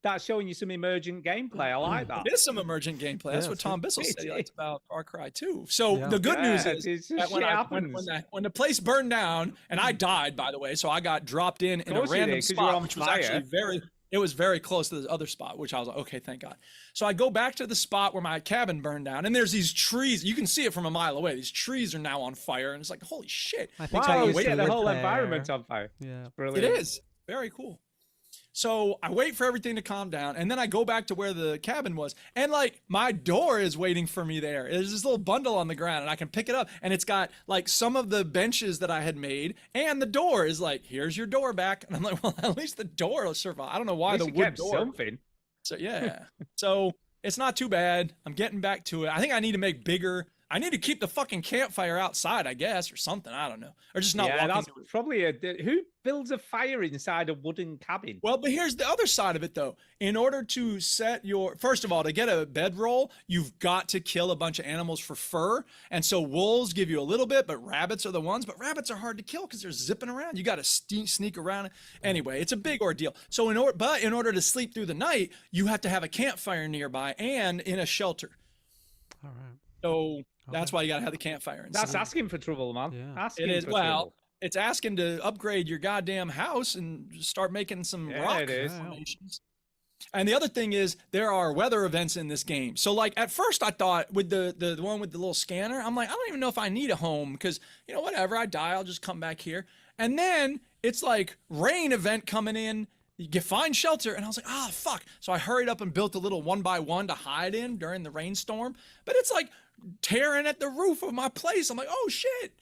That's showing you some emergent gameplay. I like that. It is some emergent gameplay. That's Yeah, what Tom Bissell it said he is. likes about Far Cry 2. So Yeah. the good news Yeah, is it's that just when, shit when, happens. when the place burned down, and I died, by the way, so I got dropped in a course you did, random 'cause you were spot, on which was fire. actually it was very close to the other spot, which I was like, okay, thank God. So I go back to the spot where my cabin burned down, and there's these trees. You can see it from a mile away. These trees are now on fire, and it's like, holy shit. I think Wow, I you used wait set to the live whole there. environment on fire. Yeah. Brilliant. It is very cool. So I wait for everything to calm down, and then I go back to where the cabin was, and like my door is waiting for me there. There's this little bundle on the ground, and I can pick it up, and it's got like some of the benches that I had made, and the door is like, here's your door back. And I'm like, well, at least the door will survive. I don't know why At the least you wood kept door. something. So yeah, so it's not too bad. I'm getting back to it. I think I need to make bigger. I need to keep the fucking campfire outside, I guess, or something. I don't know, or just not Yeah, walking that's through it. probably who builds a fire inside a wooden cabin? Well, but here's the other side of it, though. In order to set your, first of all, to get a bedroll, you've got to kill a bunch of animals for fur. And so wolves give you a little bit, but rabbits are the ones. But rabbits are hard to kill because they're zipping around. You got to sneak around. Anyway, it's a big ordeal. So in order to sleep through the night, you have to have a campfire nearby and in a shelter. All right. So that's Okay. why you got to have the campfire. That's inside. asking for trouble, man. Yeah. Asking It is. for Well, trouble. it's asking to upgrade your goddamn house and start making some Yeah, rock it is. formations. And the other thing is there are weather events in this game. So like at first I thought with the one with the little scanner, I'm like, I don't even know if I need a home because, you know, whatever, I die, I'll just come back here. And then it's like rain event coming in. You find shelter, and I was like, ah, fuck. So I hurried up and built a little 1x1 to hide in during the rainstorm. But it's like tearing at the roof of my place. I'm like, oh shit.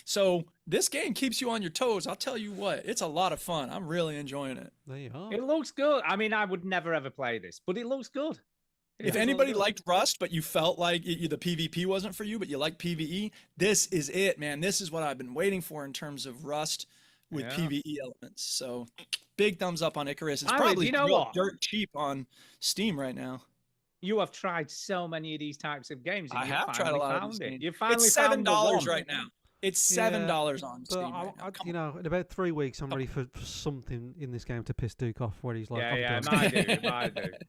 So this game keeps you on your toes. I'll tell you what, it's a lot of fun. I'm really enjoying it. There you are. It looks good. I mean, I would never ever play this, but it looks good. It If does look anybody good. liked Rust, but you felt like the PvP wasn't for you, but you like PvE, this is it, man. This is what I've been waiting for in terms of Rust with Yeah. PvE elements. So big thumbs up on Icarus. It's Finally, do probably you know real what? dirt cheap on Steam right now. You have tried so many of these types of games. And I you have tried a finally lot of found these it. games. You finally It's found the $7 one. right now. It's Yeah, $7 on But Steam right now. Come you know, in about 3 weeks, I'm ready for something in this game to piss Duke off, where he's like, Yeah, I'm yeah, it done. might do. It might do. It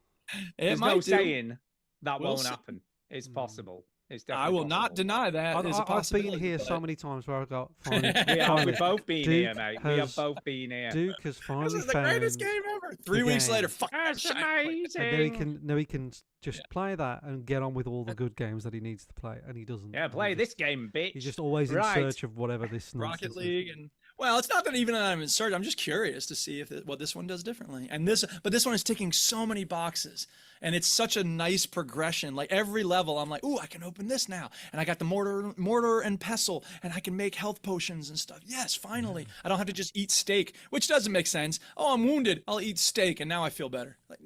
There's might no do. saying that We'll won't see. happen. It's Mm. possible. It's I definitely will not possible. deny that. is a I've been possibility, here but so many times where I got finally, We have, finally, we've both been Duke here, mate. We have has- both been here. Duke has This finally is the found, greatest game ever. 3 weeks later, game. fuck that That's shit. amazing. and now he can just play that and get on with all the good games that he needs to play, and he doesn't. Yeah, and play he this game, bitch. He's just always Right. in search of whatever this Rocket nonsense is. League and well, it's not that even I'm in search. I'm just curious to see if what this one does differently. And this one is ticking so many boxes, and it's such a nice progression. Like every level, I'm like, ooh, I can open this now, and I got the mortar and pestle, and I can make health potions and stuff. Yes, finally, I don't have to just eat steak, which doesn't make sense. Oh, I'm wounded. I'll eat steak, and now I feel better. Like,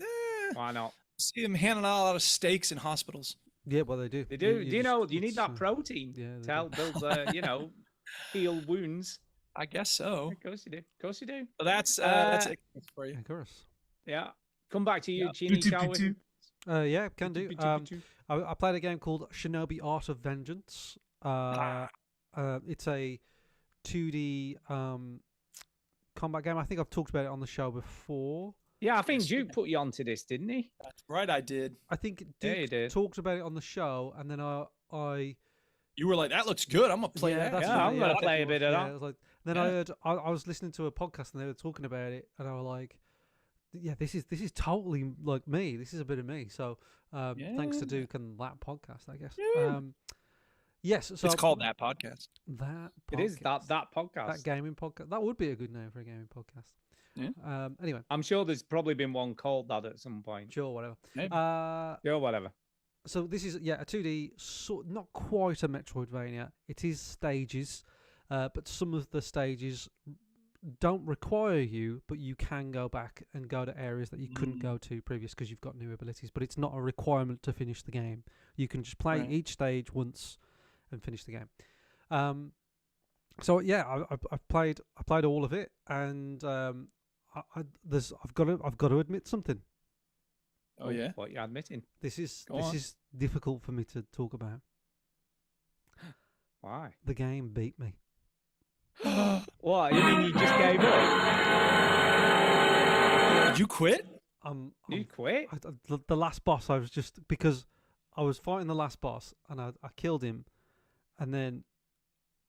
Why not? see them handing out a lot of steaks in hospitals. Yeah, well, they do. They do. Do you know? just- You need it's, that protein yeah, they to help build, heal wounds. I guess so. Of course you do. Of course you do. So that's Uh, it for you. Icarus. Yeah. Come back to you, Yeah. Chini, shall we? Yeah, can do. I played a game called Shinobi Art of Vengeance. It's a 2D combat game. I think I've talked about it on the show before. Yeah, I think Yes, you Duke put you onto this, didn't he? That's right, I did. I think Yeah, you Duke did. talked about it on the show, and then I You were like, that looks good. I'm gonna play yeah, that. that's Yeah, what- I'm gonna that's play a what- bit of yeah, that. it was like, then I heard I was listening to a podcast and they were talking about it, and I was like, yeah, this is totally like me. This is a bit of me. So thanks to Yeah. Duke and that podcast, I guess. Yeah. Yes, so It's called that podcast. that. It is podcast, that podcast. that gaming podcast. That would be a good name for a gaming podcast. Yeah. Anyway, I'm sure there's probably been one called that at some point. sure, whatever. Maybe. Yeah, whatever. So this is a 2D, not quite a Metroidvania. It is stages, but some of the stages don't require you, but you can go back and go to areas that you couldn't go to previous because you've got new abilities. But it's not a requirement to finish the game. You can just play Right. each stage once and finish the game. So yeah, I've played all of it, and I've got to admit something. Oh yeah. What you're admitting? This is Go on. difficult for me to talk about. Why? The game beat me. What? You mean you just gave up? Did you quit? You quit? The last boss, I was just because I was fighting the last boss and I killed him, and then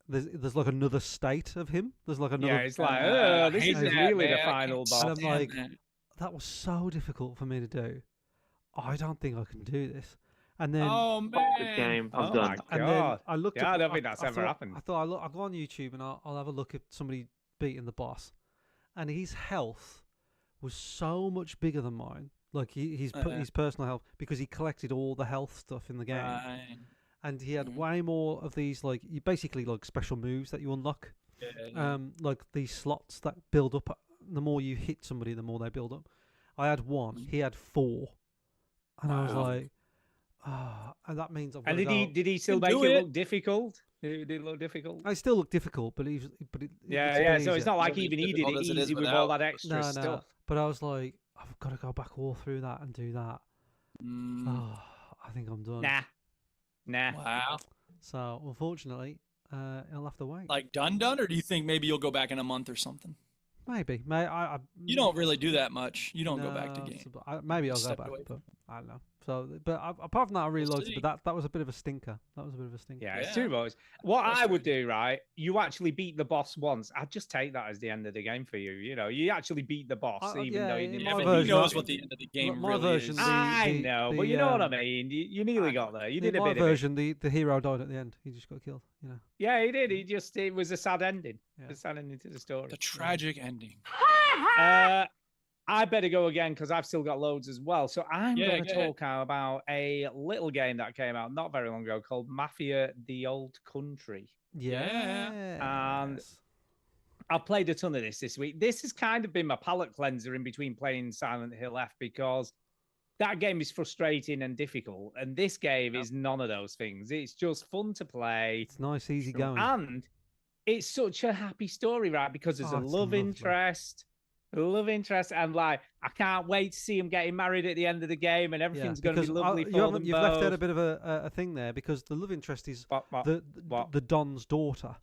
there's like another state of him. There's like another. Yeah, it's like, I this hate is that, really the man. I final can't boss. And I'm stand like, that. that was so difficult for me to do. I don't think I can do this. And then Oh man. game. I'm Oh done. my and then god. I looked. Yeah, up, I don't think that's ever thought- happened. I thought I'll go on YouTube and I'll have a look at somebody beating the boss, and his health was so much bigger than mine. Like his personal health, because he collected all the health stuff in the game, Right. and he had Mhm. way more of these like basically like special moves that you unlock. Yeah. Like these slots that build up. The more you hit somebody, the more they build up. I had one. Mhm. He had 4, and I was Wow. like, and that means I've got And to did he still can make do it it. look difficult? Did it look difficult? I still look difficult, but it Yeah, it's yeah. been So it's easier. not like Doesn't even as he did difficult it as it is easy with all without. that extra stuff. But I was like, I've got to go back all through that and do that. Mm. Oh, I think I'm done. Nah. Wow. So unfortunately, I'll have to wait. Like done, or do you think maybe you'll go back in a month or something? Maybe. You don't really do that much. You don't go back to No, game. maybe I'll go Stepped back, away but I don't know. So, but apart from that, I really We'll liked it. see. But that was a bit of a stinker. That was a bit of a stinker. Yeah, it's Yeah. too much. What I would Frustrating. do, right? You actually beat the boss once. I'd just take that as the end of the game for you. You know, you actually beat the boss, even yeah, though you in didn't. my Yeah, but version, he knows I- what the end of the game my really version, is. the- I know, but you know what I um, mean. You nearly got there. You did In a my bit of it. version, the hero died at the end. He just got killed. You know. Yeah, he did. It was a sad ending. Yeah. A sad ending to the story. The tragic ending. I better go again because I've still got loads as well. So I'm Yeah, going go to ahead. talk about a little game that came out not very long ago called Mafia: The Old Country. Yeah. And I've played a ton of this week. This has kind of been my palate cleanser in between playing Silent Hill F because that game is frustrating and difficult. And this game is none of those things. It's just fun to play. It's nice, easy going. And it's such a happy story, right? Because there's a it's love lovely. interest. And like, I can't wait to see him getting married at the end of the game, and everything's going to be because, lovely for them you've left out a both. bit of a thing there because the love interest is What? the Don's daughter,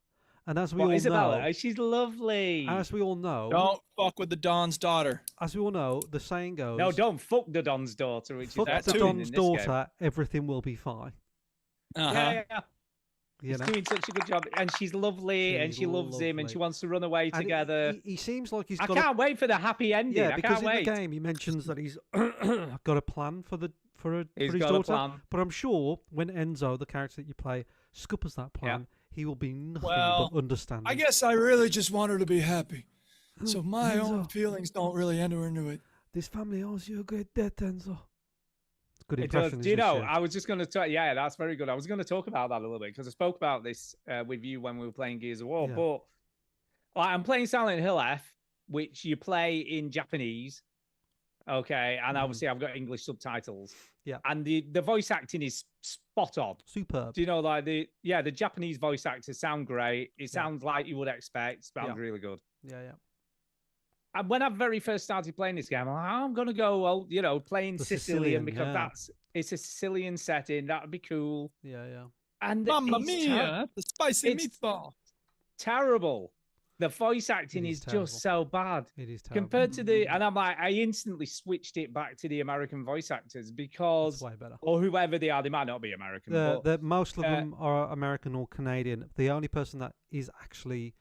and as we What, all Isabella? know, She's lovely. as we all know, Don't fuck with the Don's daughter. as we all know, the saying goes, No, don't fuck the Don's daughter, which fuck is the too Don's in this game. daughter, everything will be fine. Uh-huh. Yeah. You He's know? doing such a good job, and she's lovely, and She's she loves him, and lovely. she wants to run away And together. he seems like he's I got. can't wait for the happy ending. Yeah, I because can't in wait. the game he mentions that he's got a plan for He's his got a daughter. plan. But I'm sure when Enzo, the character that you play, scuppers that plan, he will be nothing Well, but understanding. I guess I really just want her to be happy. So my Enzo, own feelings don't really enter into it. this family owes you a great debt, Enzo. Good It does. impression. Do you isn't it, know? Stu? I was just going to talk. Yeah, that's very good. I was going to talk about that a little bit because I spoke about this with you when we were playing Gears of War. Yeah. But like, I'm playing Silent Hill F, which you play in Japanese. Okay, and obviously I've got English subtitles. Yeah. And the voice acting is spot on. Superb. Do you know, like the Japanese voice actors sound great. It sounds like you would expect. Sounds really good. Yeah. And when I very first started playing this game, I'm like, I'm gonna go, well, playing The Sicilian Sicilian, because it's a Sicilian setting. That would be cool. Yeah. And Mamma it's mia, the spicy it's- meatball. terrible. The voice acting It is is terrible. just so bad It is terrible. compared to and I'm like, I instantly switched it back to the American voice actors It's because, way better. or whoever they are, they might not be American. but Most of them are American or Canadian. The only person that is actually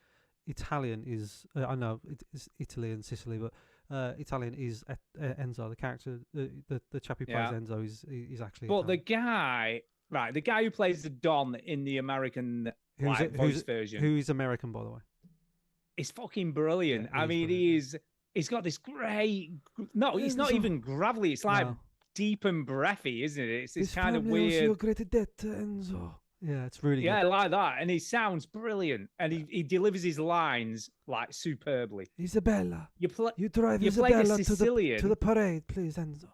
Italian is I know it's Italy and Sicily, but Italian is Enzo. The character, the chap who plays Yeah. Enzo is actually. But the Italian. the guy who plays the Don in the American voice version, who is American, by the way. is fucking brilliant. Yeah, I mean, he's got this great. No, it's not Enzo. even gravelly. It's like No. deep and breathy, isn't it? It's this This kind of family owes you a weird. great debt, Enzo. Yeah, it's really Yeah, good. like that, and he sounds brilliant, and he delivers his lines like superbly. Isabella, You play. you drive You play the Isabella to Sicilian. the parade, please, Enzo.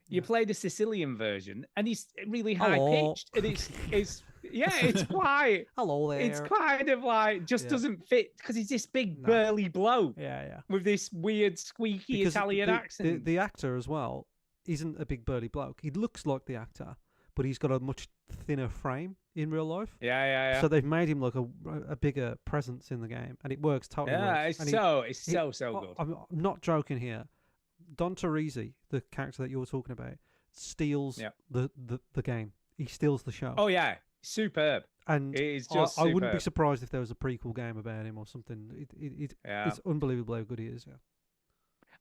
You play the Sicilian version, and he's really high Hello. pitched, and it's quite. Hello there. It's kind of like just Yeah. doesn't fit because he's this big No. burly bloke Yeah. with this weird squeaky Because Italian the, accent. The actor as well isn't a big burly bloke. He looks like the actor, but he's got a much thinner frame in real life. yeah. So they've made him look a bigger presence in the game, and it works totally. Yeah, works. it's And so good. I'm not joking here. Don Teresi, the character that you're talking about, steals Yeah. the game. He steals the show. Oh yeah, superb. and It is just. I wouldn't be superb. surprised if there was a prequel game about him or something. Yeah. It's unbelievable how good he is. Yeah.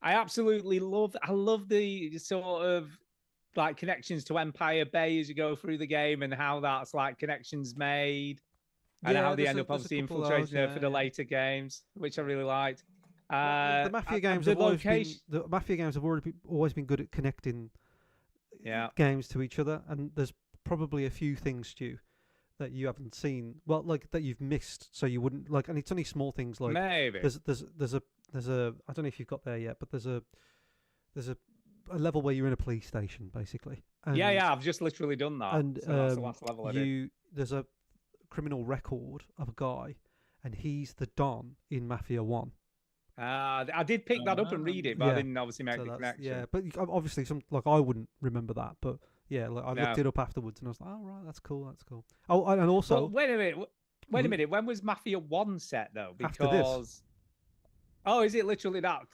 I absolutely love. I love the sort of like connections to Empire Bay as you go through the game, and how that's like connections made, and Yeah, how they there's end a- up there's a obviously couple of infiltrating those, her for the yeah. later games, which I really liked. The Mafia games the have always been, location. the Mafia games have always been good at connecting Yeah. games to each other, and there's probably a few things, Stu, that you haven't seen. Well, like that you've missed, so you wouldn't like. And it's only small things like Maybe. there's a I don't know if you've got there yet, but there's a level where you're in a police station basically. And, Yeah. I've just literally done that. And so that's the last level I did. there's a criminal record of a guy, and he's the Don in Mafia 1. I did pick that up and read it, but Yeah. I didn't obviously make So the that's- connection. Yeah, but obviously, I wouldn't remember that, but yeah, like, I looked No. it up afterwards, and I was like, "Oh right, that's cool." Oh, and also, But wait a minute. Wait a Mm. minute. When was Mafia 1 set though? After this. Because oh, is it literally that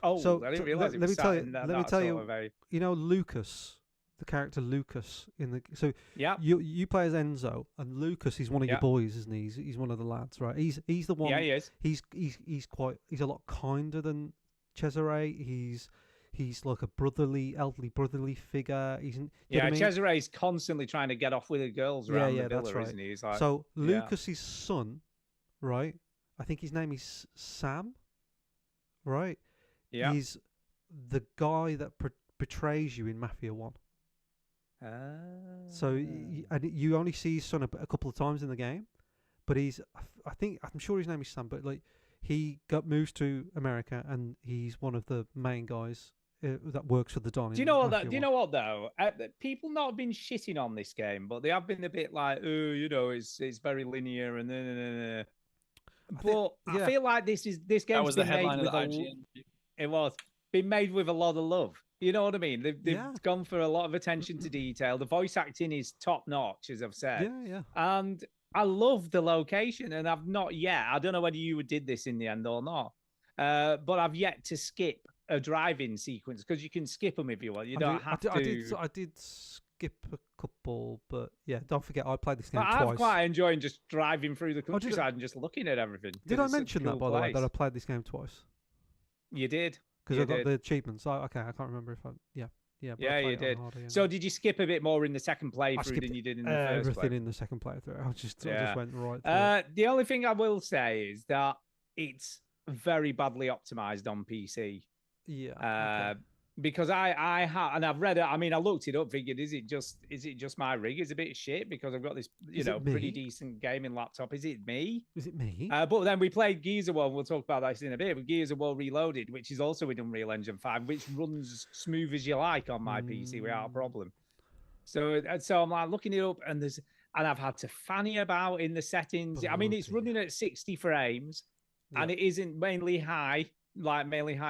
old? So, I didn't so realize let- it let was me set tell you- in that, let me that tell sort you- of very... you know, Lucas, the character Lucas in the Yeah. you play as Enzo, and Lucas is one of your Yeah. boys, isn't he? He's one of the lads, right? He's the one. Yeah, he is. He's a lot kinder than Cesare. He's like a elderly brotherly figure. Do you know Yeah, what I mean? Cesare's constantly trying to get off with the girls Yeah, around yeah, the that's villa, right. isn't he? He's like, So yeah. Lucas's son, right? I think his name is Sam, right? yeah. He's the guy that betrays you in Mafia 1. So and you only see his son a couple of times in the game, but I'm sure his name is Sam, but like he moves to America and he's one of the main guys that works for the Don. Do you know what? Do you know what though? People not been shitting on this game, but they have been a bit like, oh, you know, it's very linear and I feel like this game's That was the been made headline of with the a IGN. it was been made with a lot of love. You know what I mean? They've Yeah. gone for a lot of attention to detail. The voice acting is top notch, as I've said. Yeah. And I love the location, and I've not yet. I don't know whether you did this in the end or not, but I've yet to skip a driving sequence because you can skip them if you want. You don't have to. I did skip a couple, but yeah, don't forget I played this game But twice. I'm quite enjoying just driving through the did I- countryside and just looking at everything. Did 'cause I it's such a mention that, cool by the way, that I place. played this game twice? You did. Because You I got did. the achievements. Okay, I can't remember if I. Yeah. But I Yeah, played you it on did. hard again. So did you skip a bit more in the second playthrough skipped than you did in the first everything play? in the second playthrough. I just Yeah. went right through. The only thing I will say is that it's very badly optimized on PC. Yeah. Okay. Because I have, and I've read it. I mean, I looked it up, figured, is it just my rig is a bit shit because I've got this, Is it pretty me? decent gaming laptop. Is it me? Is it me? But then we played Gears of War. We'll talk about that in a bit. But Gears of War Reloaded, which is also with Unreal Engine 5, which runs smooth as you like on my PC without a problem. So I'm like looking it up, and I've had to fanny about in the settings. I mean, it's Bloody running at 60 frames, and Yeah. it isn't mainly high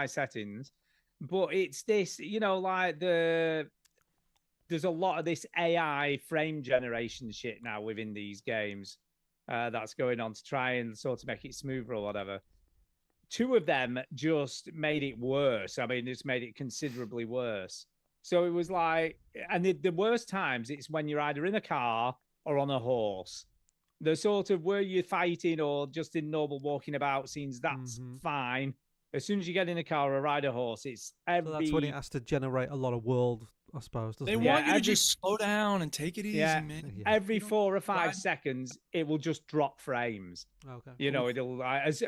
settings. But it's this, like there's a lot of this AI frame generation shit now within these games that's going on to try and sort of make it smoother or whatever. Two of them just made it worse. I mean, it's made it considerably worse. So it was like, and the worst times, it's when you're either in a car or on a horse. The sort of where you're fighting or just in normal walking about scenes, that's fine. As soon as you get in a car or ride a horse, it's every. So that's when it has to generate a lot of world, I suppose. Doesn't They it? want you to every- just slow down and take it easy, Yeah. man. Yeah. Every You don't 4 or 5 ride- seconds, it will just drop frames. Okay. It'll as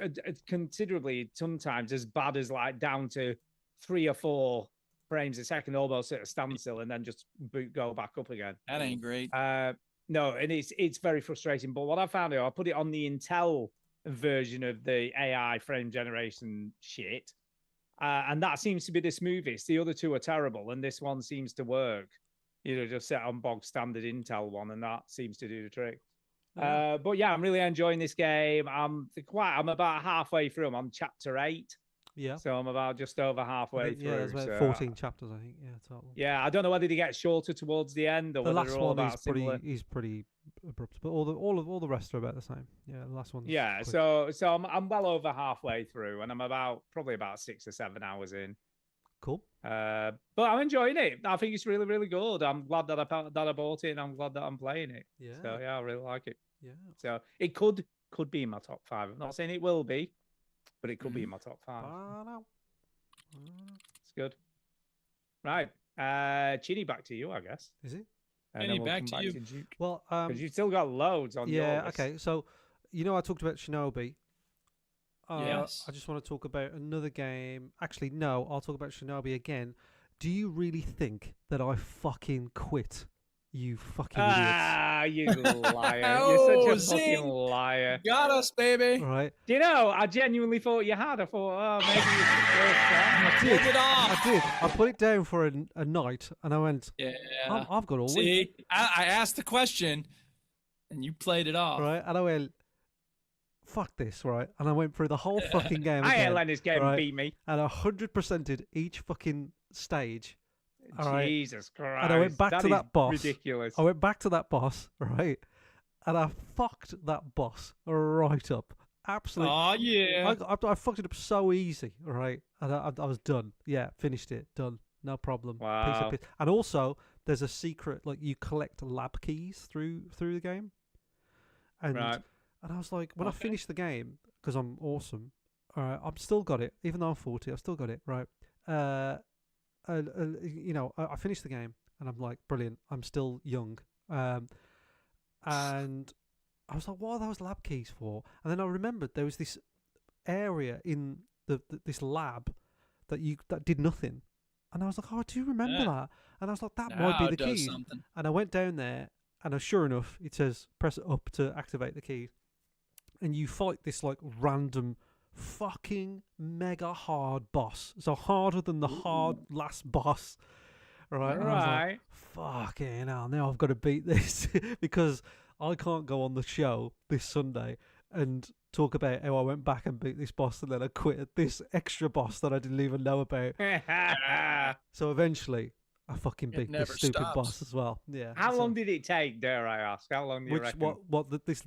considerably sometimes as bad as like down to 3 or 4 frames a second, almost at a standstill, and then just go back up again. That ain't great. No, and it's very frustrating. But what I found out, I put it on the Intel version of the AI frame generation shit, and that seems to be the smoothest. The other two are terrible, and this one seems to work. Just set on bog standard Intel one, and that seems to do the trick. But yeah, I'm really enjoying this game. I'm about halfway through. I'm on chapter 8. Yeah. So I'm about just over halfway through. Yeah, there's about so, 14 chapters, I think. Yeah, total. Yeah, I don't know whether they get shorter towards the end or The whether last they're all one about is similar. pretty abrupt, but all the rest are about the same. Yeah, the last one. Yeah, so I'm well over halfway through, and I'm probably about 6 or 7 hours in. Cool. But I'm enjoying it. I think it's really, really good. I'm glad that I bought it, and I'm glad that I'm playing it. Yeah. So yeah, I really like it. Yeah. So it could be in my top 5. I'm not saying it will be, but it could be in my top 5. It's good. Right. Chidi, back to you, I guess. Is it? And Chidi, then back come to you. Duke. Well, Because you've still got loads on your yeah. list. Okay. So, I talked about Shinobi. Yes. I just want to talk about another game. Actually, no. I'll talk about Shinobi again. Do you really think that I fucking quit? You fucking idiots. Ah, you liar. You're such a fucking zing. liar. Got us, baby. All right. Do you know, I genuinely thought you had. I thought, maybe you I should did. Pulled it off. I did. I put it down for a night, and I went. Yeah. I've got all week. See, I asked the question, and you played it off. Right, and I went, fuck this, right? And I went through the whole fucking game I ain't again, letting this game right? beat me. and 100%ed each fucking stage. All right. Jesus Christ. And I went back to is that boss. Ridiculous. I went back to that boss, right? And I fucked that boss right up. Absolutely. Oh yeah. I fucked it up so easy, right? And I was done. Yeah, finished it. Done. No problem. Wow. And also, there's a secret, like you collect lab keys through the game. And Right. and I was like, when I Okay. finished the game, because I'm awesome, all right, I've still got it, even though I'm 40, I've still got it, right? I finished the game, and I'm like, brilliant, I'm still young. And I was like, what are those lab keys for? And then I remembered there was this area in this lab that did nothing. And I was like, oh, I do remember Yeah. that. And I was like, that Now might be it the does key. something. And I went down there, and sure enough, it says press it up to activate the key. and you fight this like random fucking mega hard boss. So harder than the hard last boss. Right. And I was like, Right. fucking hell, now I've got to beat this because I can't go on the show this Sunday and talk about how I went back and beat this boss and then I quit at this extra boss that I didn't even know about. So eventually I fucking It beat this never stupid stops. boss as well. Yeah. How so- long did it take, dare I ask? How long do you Which reckon? this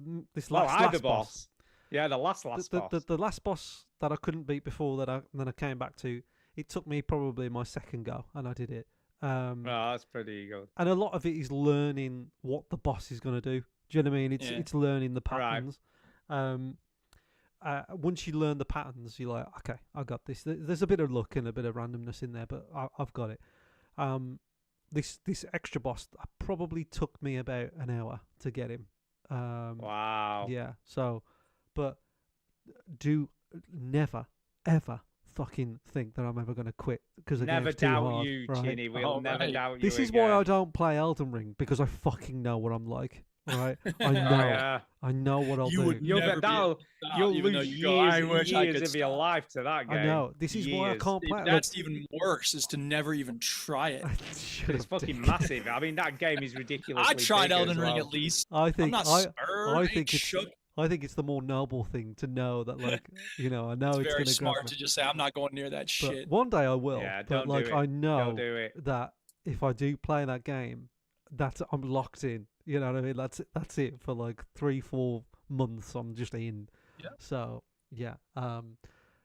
well, last either boss. Yeah, the last The, boss. the last boss that I couldn't beat before then I came back to, it took me probably my second go and I did it. Oh, that's pretty good. And a lot of it is learning what the boss is going to do. Do you know what I mean? Yeah. It's learning the Right. patterns. Once you learn the patterns, you're like, okay, I got this. There's a bit of luck and a bit of randomness in there, but I've got it. This extra boss probably took me about an hour to get him. Wow. Yeah. So, but do never ever fucking think that I'm ever going to quit because the Never game's too doubt hard, you, right? Chinny. We'll Oh, never right. doubt you. This is again. why I don't play Elden Ring because I fucking know what I'm like. Right? I Oh, know. yeah. I know what I'll You do. would You'll, never be that'll, able to stop, you'll even though lose you go, I years wish and I years could of your stop. life to that game. I know. This is why I Years. can't See, play. that's even worse, is to never even try it. It's fucking massive. I mean, that game is ridiculous. I tried Elden Ring at least. I I'm think not I spurred. think it's shook. I think it's the more noble thing to know that, like, I know It's it's very going to smart grab to me. just say I'm not going near that But shit. one day I will. Yeah, but don't like do it. I know Don't do it. that if I do play that game, that I'm locked in. You know what I mean? That's it for like 3-4 months. I'm just in. Yeah. So yeah.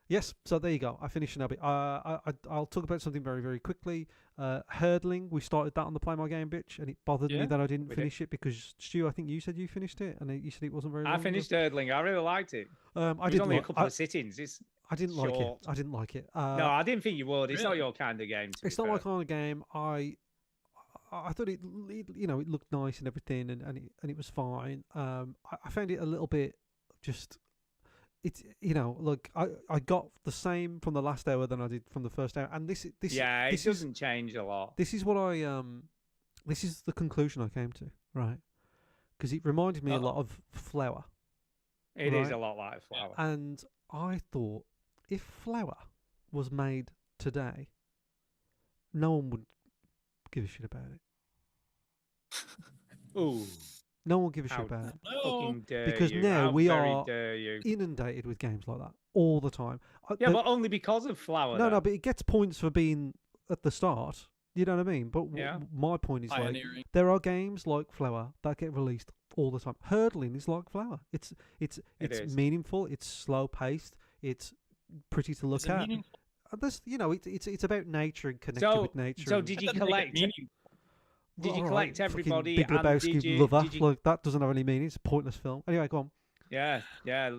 Yes. So there you go. I finished Shinobi. I'll talk about something very very quickly. Hurdling. We started that on the Play My Game bitch, and it bothered me Yeah, that I didn't we did. finish it because Stu, I think you said you finished it, and you said it wasn't very. I long ago. finished Erdling. I really liked it. I It was didn't. only a Like, couple of sittings. I didn't like it. short. I didn't like it. No, I didn't think you would. It's not Really? your kind of game. To It's be not my fair. kind of game. I thought it it looked nice and everything, and it was fine. I found it a little bit just. It's look, I got the same from the last hour than I did from the first hour, and this Yeah, it this is doesn't change a lot. this is what this is the conclusion I came to, right? Because it reminded me a lot of Flower, It is right. a lot like Flower. and I thought if Flower was made today, no one would give a shit about it. Ooh, No one will give a shit How about it. No. fucking dare Because you. now How we very are dare you. Inundated with games like that all the time. Yeah, but only because of Flower. no, though. but it gets points for being at the start. You know what I mean? But Yeah. my point is like Pioneering. there are games like Flower that get released all the time. Hurdling is like Flower. It's It is. meaningful. It's slow paced. It's pretty to look Is it at. meaningful? And there's it's about nature and connecting with nature. So and- did That you doesn't make it collect? meaningful. Did you All collect fucking everybody? Big and Lebowski did you, lover. did you- Like that doesn't have any meaning. It's a pointless film. Anyway, go on. Yeah, yeah.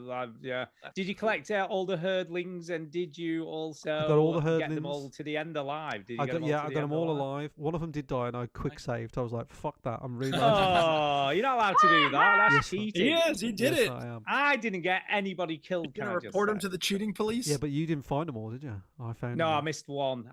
Did you collect all the herdlings, and did you also all the get them herdlings. all to the end alive? Did you I get got them all yeah, to I the got end them all alive? alive. One of them did die, and I quick saved. I was like, "Fuck that! I'm really." Oh, you're not allowed to do that. That's Yes, I- cheating. Yes, he did it. I am. I didn't get anybody killed. You Can gonna I just report him say? to the cheating police? Yeah, but you didn't find them all, did you? I found. No, them I all. missed one.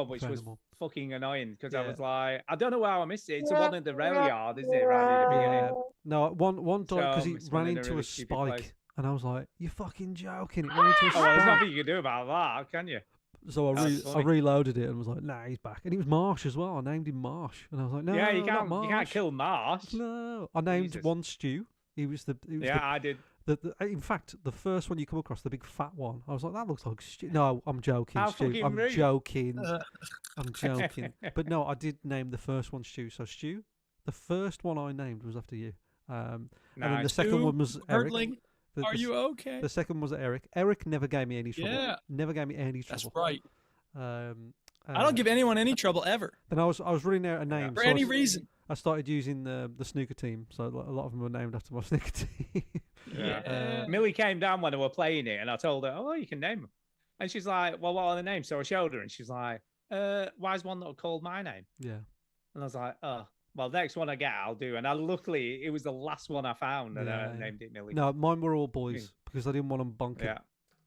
which found was them all. fucking annoying because I Yeah. was like, I don't know how I missed it. It's the one at the rail yard, isn't it? Right at the beginning. Yeah. No, one died because So, he it's ran one in a into really a stupid spike, place. and I was like, "You're fucking joking!" It ran into a Oh, well, there's spike. nothing you can do about that, can you? So I That's funny. reloaded it and was like, "Nah, he's back." And it was Marsh as well. I named him Marsh, and I was like, "No, yeah, you not can't. Marsh. You can't kill Marsh. No, I named Jesus. one Stew. He was the. He was Yeah, I did. in fact, the first one you come across, the big fat one, I was like, that looks like Stu. No, I'm joking, How Stu. fucking I'm rude. joking. I'm joking. But no, I did name the first one Stu. So Stu, the first one I named was after you. And then the Nice. second Stu one was Eric. Hurdling, The, are the, you okay? The second was Eric. Eric never gave me any trouble. Yeah. Never gave me any That's trouble. right. I I don't give anyone any trouble ever Then I was running out of names. for so I any s- reason. I started using the snooker team. So a lot of them were named after my snooker team. Yeah. Millie came down when we were playing it, and I told her, "Oh, you can name them." And she's like, "Well, what are the names?" So I showed her, and she's like, "Why is one not called my name?" Yeah. And I was like, "Oh, well, next one I get, I'll do." And luckily, it was the last one I found, and I Yeah. named it Millie. No, mine were all boys because I didn't want them bonking. Yeah.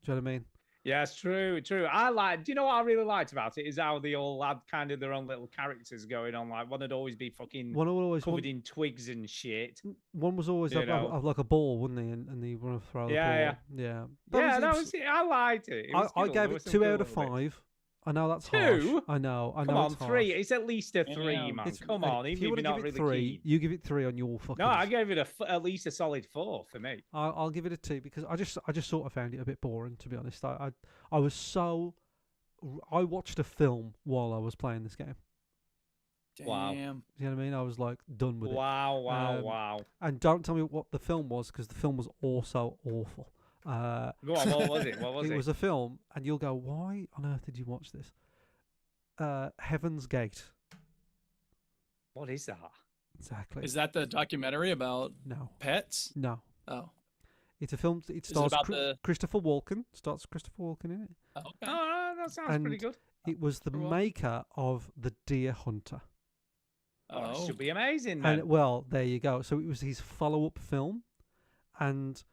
Do you know what I mean? Yeah, it's true, true. Do you know what I really liked about it? Is how they all had kind of their own little characters going on. Like one would always be fucking One will always covered in twigs and shit. one was always You have know. like a ball, wouldn't he? And he want to throw the ball. Yeah, Yeah. Yeah, that it was it. I liked it. It was I cool. gave There it was some 2 cool out of little bits. 5. I know that's harsh. 2? I know. Come on, it's 3. harsh. It's at least a 3, Damn. man. Come Hey, on, if even you if want you're to give not it really 3, keen. you give it 3 on your fucking. No, I gave it at least a solid 4 for me. I'll give it a 2 because I just sort of found it a bit boring, to be honest. I was so. I watched a film while I was playing this game. Wow. Damn. You know what I mean? I was like done with it. Wow, wow, Um, wow. And don't tell me what the film was because the film was also awful. Go on, what was it? What was it? It was a film, and you'll go, "Why on earth did you watch this?" Heaven's Gate. What is that? Exactly. Is that the documentary about No, pets? no. Oh. It's a film. It it stars about the- Christopher Walken. Starts Christopher Walken in it. Okay. Oh, that sounds pretty And good. It was the Well- maker of The Deer Hunter. Oh, it Oh. should be amazing then. And well, there you go. So it was his follow-up film, and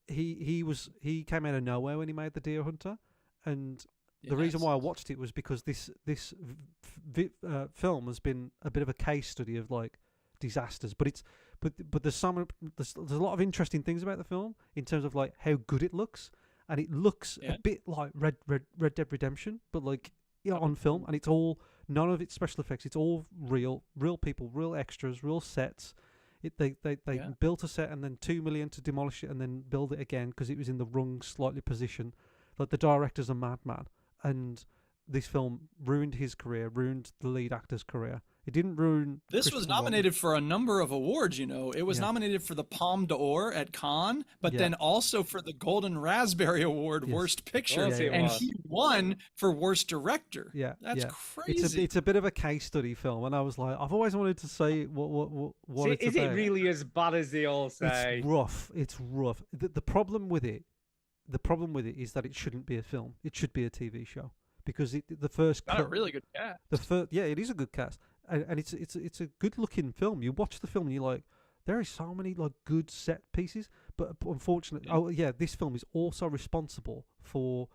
he came out of nowhere when he made The Deer Hunter, and the reason Yes. why I watched it was because this film has been a bit of a case study of like disasters, but there's a lot of interesting things about the film in terms of like how good it looks, and it looks Yeah. a bit like Red Dead Redemption, but like on film, and it's all none of it's special effects. It's all real people, real extras, real sets. They Yeah. built a set and then 2 million to demolish it and then build it again because it was in the wrong slightly position. Like the director's a madman, and this film ruined his career, ruined the lead actor's career. It didn't ruin. This was Christopher Walken. nominated for a number of awards, you know. It was Yeah. nominated for the Palme d'Or at Cannes, but Yeah. then also for the Golden Raspberry Award, Yes. Worst Picture, course it and was. he won for Worst Director. Yeah, That's yeah. crazy. It's a bit of a case study film, and I was like, I've always wanted to say what See, it's is it about. really as bad as they all say? It's rough. It's rough. The problem with it is that it shouldn't be a film. It should be a TV show because the first Got a cut, really good cast. the first it is a good cast, and it's a good looking film. You watch the film and you're like, there is so many like good set pieces, but unfortunately, this film is also responsible for,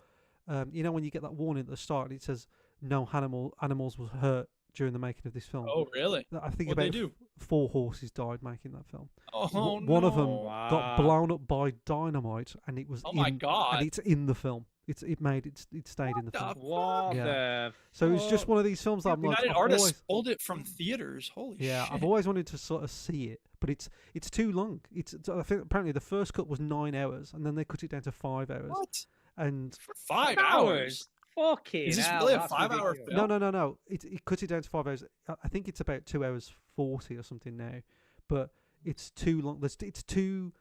you know, when you get that warning at the start and it says no animals was hurt during the making of this film. Oh, really? I think What'd they about do? 4 horses died making that film. Oh, One of them no. got blown up by dynamite, and it was Oh my God. and it's in the film. It stayed in the the film. What Yeah. the? So it's just fuck? one of these films that I'm like, United I've Artists always, pulled it from theaters. Holy yeah, shit. I've always wanted to sort of see it, but it's too long. I think apparently the first cut was 9 hours, and then they cut it down to 5 hours. What? And For 5 hours? Fucking Is this hell, really a that's 5-hour ridiculous. film? no, it cut it down to 5 hours. I think it's about 2 hours 40 or something now, but it's too long. It's too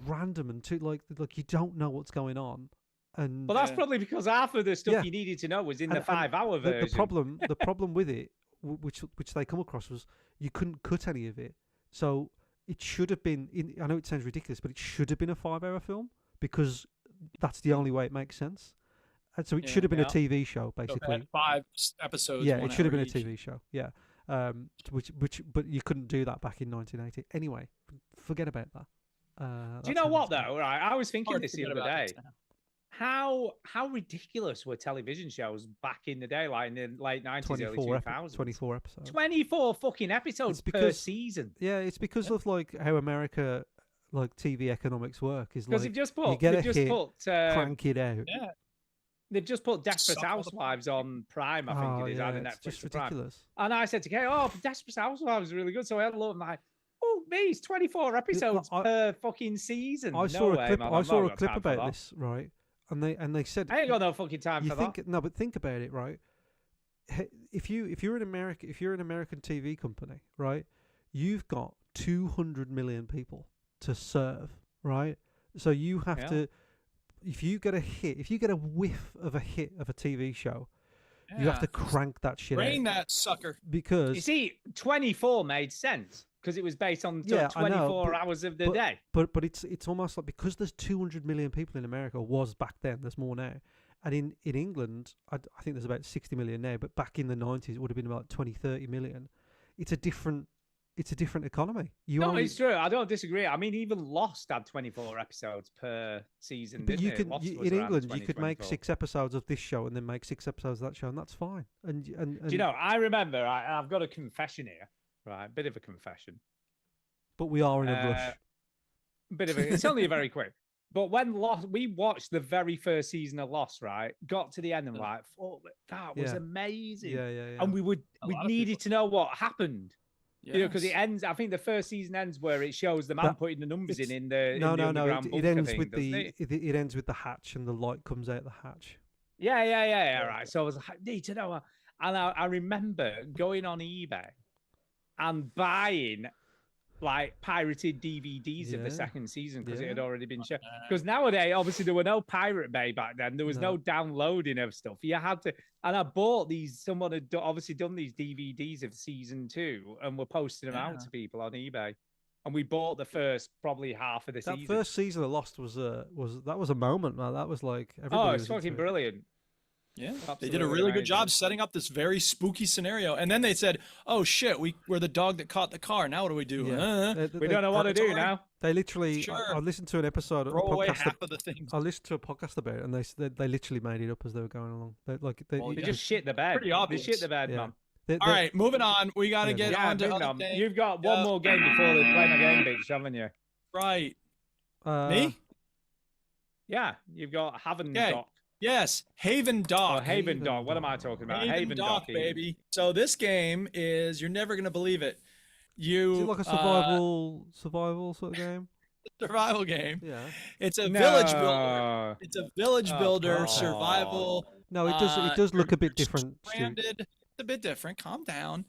random and too like you don't know what's going on. And But that's Yeah. probably because half of the stuff Yeah. you needed to know was in And- the and 5-hour version. the problem with it, which they come across, was you couldn't cut any of it. So it should have been. I know it sounds ridiculous, but it should have been a 5-hour film because that's the only way it makes sense. And so it Yeah. should have been Yeah. a TV show, So it basically. had 5 episodes. Yeah, 1 it should have hour been a each. TV show. Yeah, but you couldn't do that back in 1980. Anyway, forget about that. Do you That's know how what it's done. though? Right, I was thinking Hard this to the forget other about day. this now. How ridiculous were television shows back in the day, like in the late 90s, early 2000s? 24 episodes. 24 fucking episodes It's per because- season. Yeah, it's because of like how America, like TV economics work. Is Because like they've just you put, get a they've just hit, put, crank it out. Yeah. they've just put Desperate Suck all the Housewives on Prime. I think Oh, it is yeah, either it's Netflix just or Prime. ridiculous. And I said to Kate, "Oh, Desperate Housewives is really good." So I had a look. I'm like, "Oh, me, it's 24 episodes per fucking season." I saw no a way, clip. man, I I've saw not a got clip time for about that. this, right? And they said I ain't got no fucking time you for think that. no, but think about it, right? If you're an American TV company, right? You've got 200 million people to serve, right? So you have Yeah. to. If you get a hit, if you get a whiff of a hit of a TV show, you have to crank that shit Rain out that sucker. because You see, 24 made sense because it was based on Yeah, I know, 24 but- hours of the but- day. But it's almost like because there's 200 million people in America, was back then, there's more now. And in England, I think there's about 60 million now, but back in the 90s, it would have been about 20, 30 million. It's a different it's a different economy. You No, only, it's true. I don't disagree. I mean, even Lost had 24 episodes per season. but didn't you it? can Lost you, was in around England 20, you could make 24. 6 episodes of this show and then make 6 episodes of that show, and that's fine. And Do you know? I remember. I've got a confession here. Right, bit of a confession. but we are in a rush. Bit of a. It's only a very quick. But when Lost, we watched the very first season of Lost. Right, got to the end and like, oh, that was Yeah. amazing. Yeah, yeah, yeah. And we lot of needed people- to know what happened. You know, because it Yes. ends. I think the first season ends where it shows the man That- putting the numbers it's- in the no, in the no, no. underground It bunker ends thing, with doesn't the it? it ends with the hatch, and the light comes out the hatch. Yeah. Right. So I was like, I need to know. And I remember going on eBay and buying like pirated DVDs of the Yeah. second season because it had Yeah. already been shown. Because nowadays, obviously, there were no Pirate Bay back then. There was no No. downloading of stuff. You had to, and I bought these. Someone had obviously done these DVDs of season 2 and were posting them out Yeah. to people on eBay. And we bought the first probably half of the That season. first season of Lost was a moment, man. That was like Oh, everybody it's was into fucking it. brilliant. Yeah, they did a Absolutely really good job amazing. setting up this very spooky scenario. And then they said, "Oh shit, we're the dog that caught the car. Now what do we do?" Yeah. We don't know what to do Purgatory? now. They literally. Sure. I listened to an episode of a Throw away podcast. half of the things. I listened to a podcast about it, and they literally made it up as they were going along. They Well, They yeah. just shit the bed. Pretty They obvious. shit the bed, Yeah. man. All right, moving on. We got to Yeah, get Yeah, on to moving other on. things. You've got one Yeah. more game before they play my game, bitch, haven't you? Right. Uh, Me? Yeah, you've got Haven Okay. Dock. Yes. Haven Or Dog. Haven Haven Dock. What am I Dock. talking about? Haven Dog, Ian. baby. So this game is, you're never going to believe it. You Is it like a survival sort of game? survival game. Yeah. It's a village builder. No. It's a village Oh, builder come survival. No, it does. It does look a bit you're different. Stu. Stranded. It's a bit different. Calm down.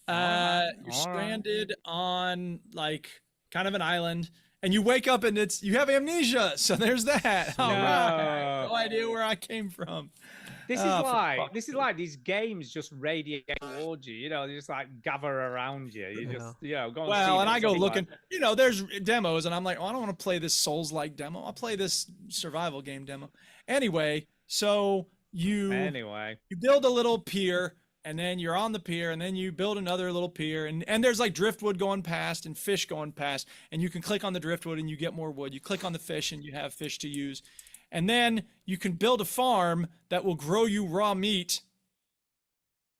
Alright, You're alright. stranded on like kind of an island, and you wake up and you have amnesia. So there's that. All right. No. No idea where I came from. This is Oh, for like fuck's these games just radiate towards you. You know, they just like gather around you. You just go and Well, see and I go something like- looking, there's demos, and I'm like, oh, I don't want to play this Souls-like demo. I'll play this survival game demo. Anyway, so you Anyway, build a little pier, and then you're on the pier, and then you build another little pier, and there's like driftwood going past and fish going past, and you can click on the driftwood and you get more wood. You click on the fish and you have fish to use. And then you can build a farm that will grow you raw meat.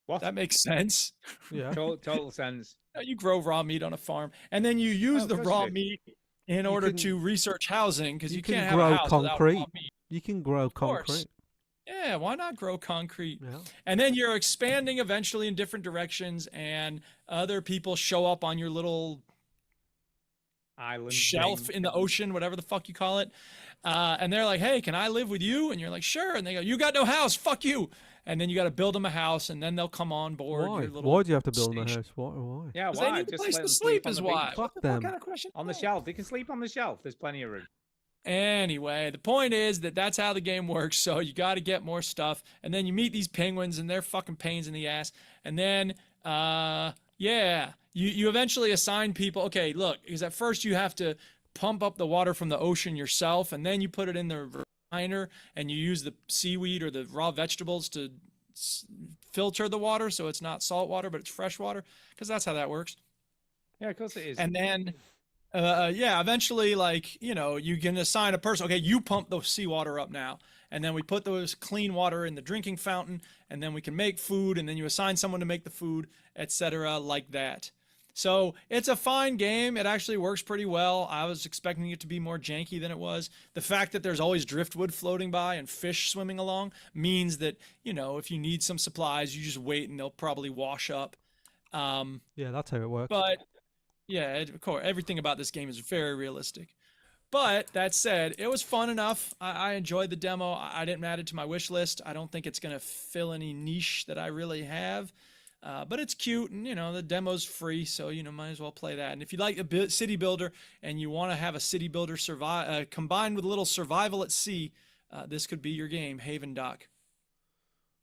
what? That makes sense. Yeah. Total sense. You grow raw meat on a farm, and then you use Oh, the of course raw you do. meat in You order can- to research housing, because you you can can't have grow a house without raw concrete. meat. You can grow course. concrete. Yeah, why not grow concrete? Yeah. And then you're expanding eventually in different directions, and other people show up on your little Island shelf thing. in the ocean, whatever the fuck you call it. And they're like, hey, can I live with you? And you're like, sure. And they go, you got no house, fuck you. And then you got to build them a house, and then they'll come on board. Why? Your little Why do you have to build them a station. house? Why? Yeah, 'Cause why? they need a Just place let to them sleep on is the why. beach. Fuck What them. kind of question? On the is that? shelf. They can sleep on the shelf. There's plenty of room. Anyway, the point is that that's how the game works. So you got to get more stuff, and then you meet these penguins, and they're fucking pains in the ass. And then, you eventually assign people. Okay, look, because at first you have to pump up the water from the ocean yourself, and then you put it in the refiner, and you use the seaweed or the raw vegetables to filter the water, so it's not salt water, but it's fresh water, because that's how that works. Yeah, of course it is. And then, eventually, like, you can assign a person, okay, you pump the seawater up now. And then we put those clean water in the drinking fountain, and then we can make food, and then you assign someone to make the food, etc., like that. So it's a fine game. It actually works pretty well. I was expecting it to be more janky than it was. The fact that there's always driftwood floating by and fish swimming along means that, if you need some supplies, you just wait and they'll probably wash up. Yeah, that's how it works. But yeah, of course, everything about this game is very realistic. But that said, it was fun enough. I enjoyed the demo. I didn't add it to my wish list. I don't think it's going to fill any niche that I really have. But it's cute, and the demo's free, so might as well play that. And if you like a city builder and you want to have a city builder combined with a little survival at sea, this could be your game, Haven Dock.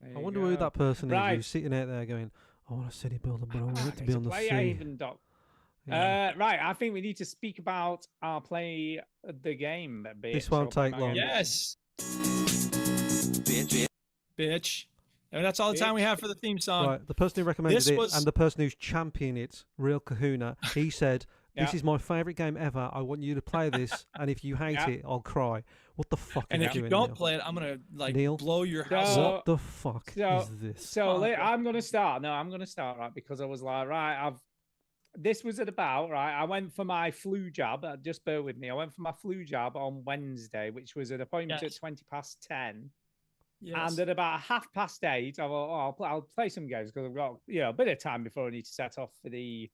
There I you wonder who go. that person is Right. who's sitting out there going, I want a city builder, but I want it to It's be a on the play sea. Haven Dock. Yeah. Right, I think we need to speak about our play the game. Bitch. This won't Or play take my long. game. Yes. Bitch. And that's all the time we have for the theme song. Right, the person who recommended this it was- and the person who's championing it, Real Kahuna, he said, "This Yeah. is my favourite game ever. I want you to play this, and if you hate Yeah. it, I'll cry." What the fuck And are if you you doing, don't Neil? play it, I'm gonna like Neil? blow your house So- up. What the fuck so- is this? So Oh, I'm gonna start. No, I'm gonna start right because I was like, right, this was at about right. I went for my flu jab. Just bear with me. I went for my flu jab on Wednesday, which was an appointment Yes. at 10:20. Yes. And at about 8:30, I thought, I'll play some games because I've got a bit of time before I need to set off for the,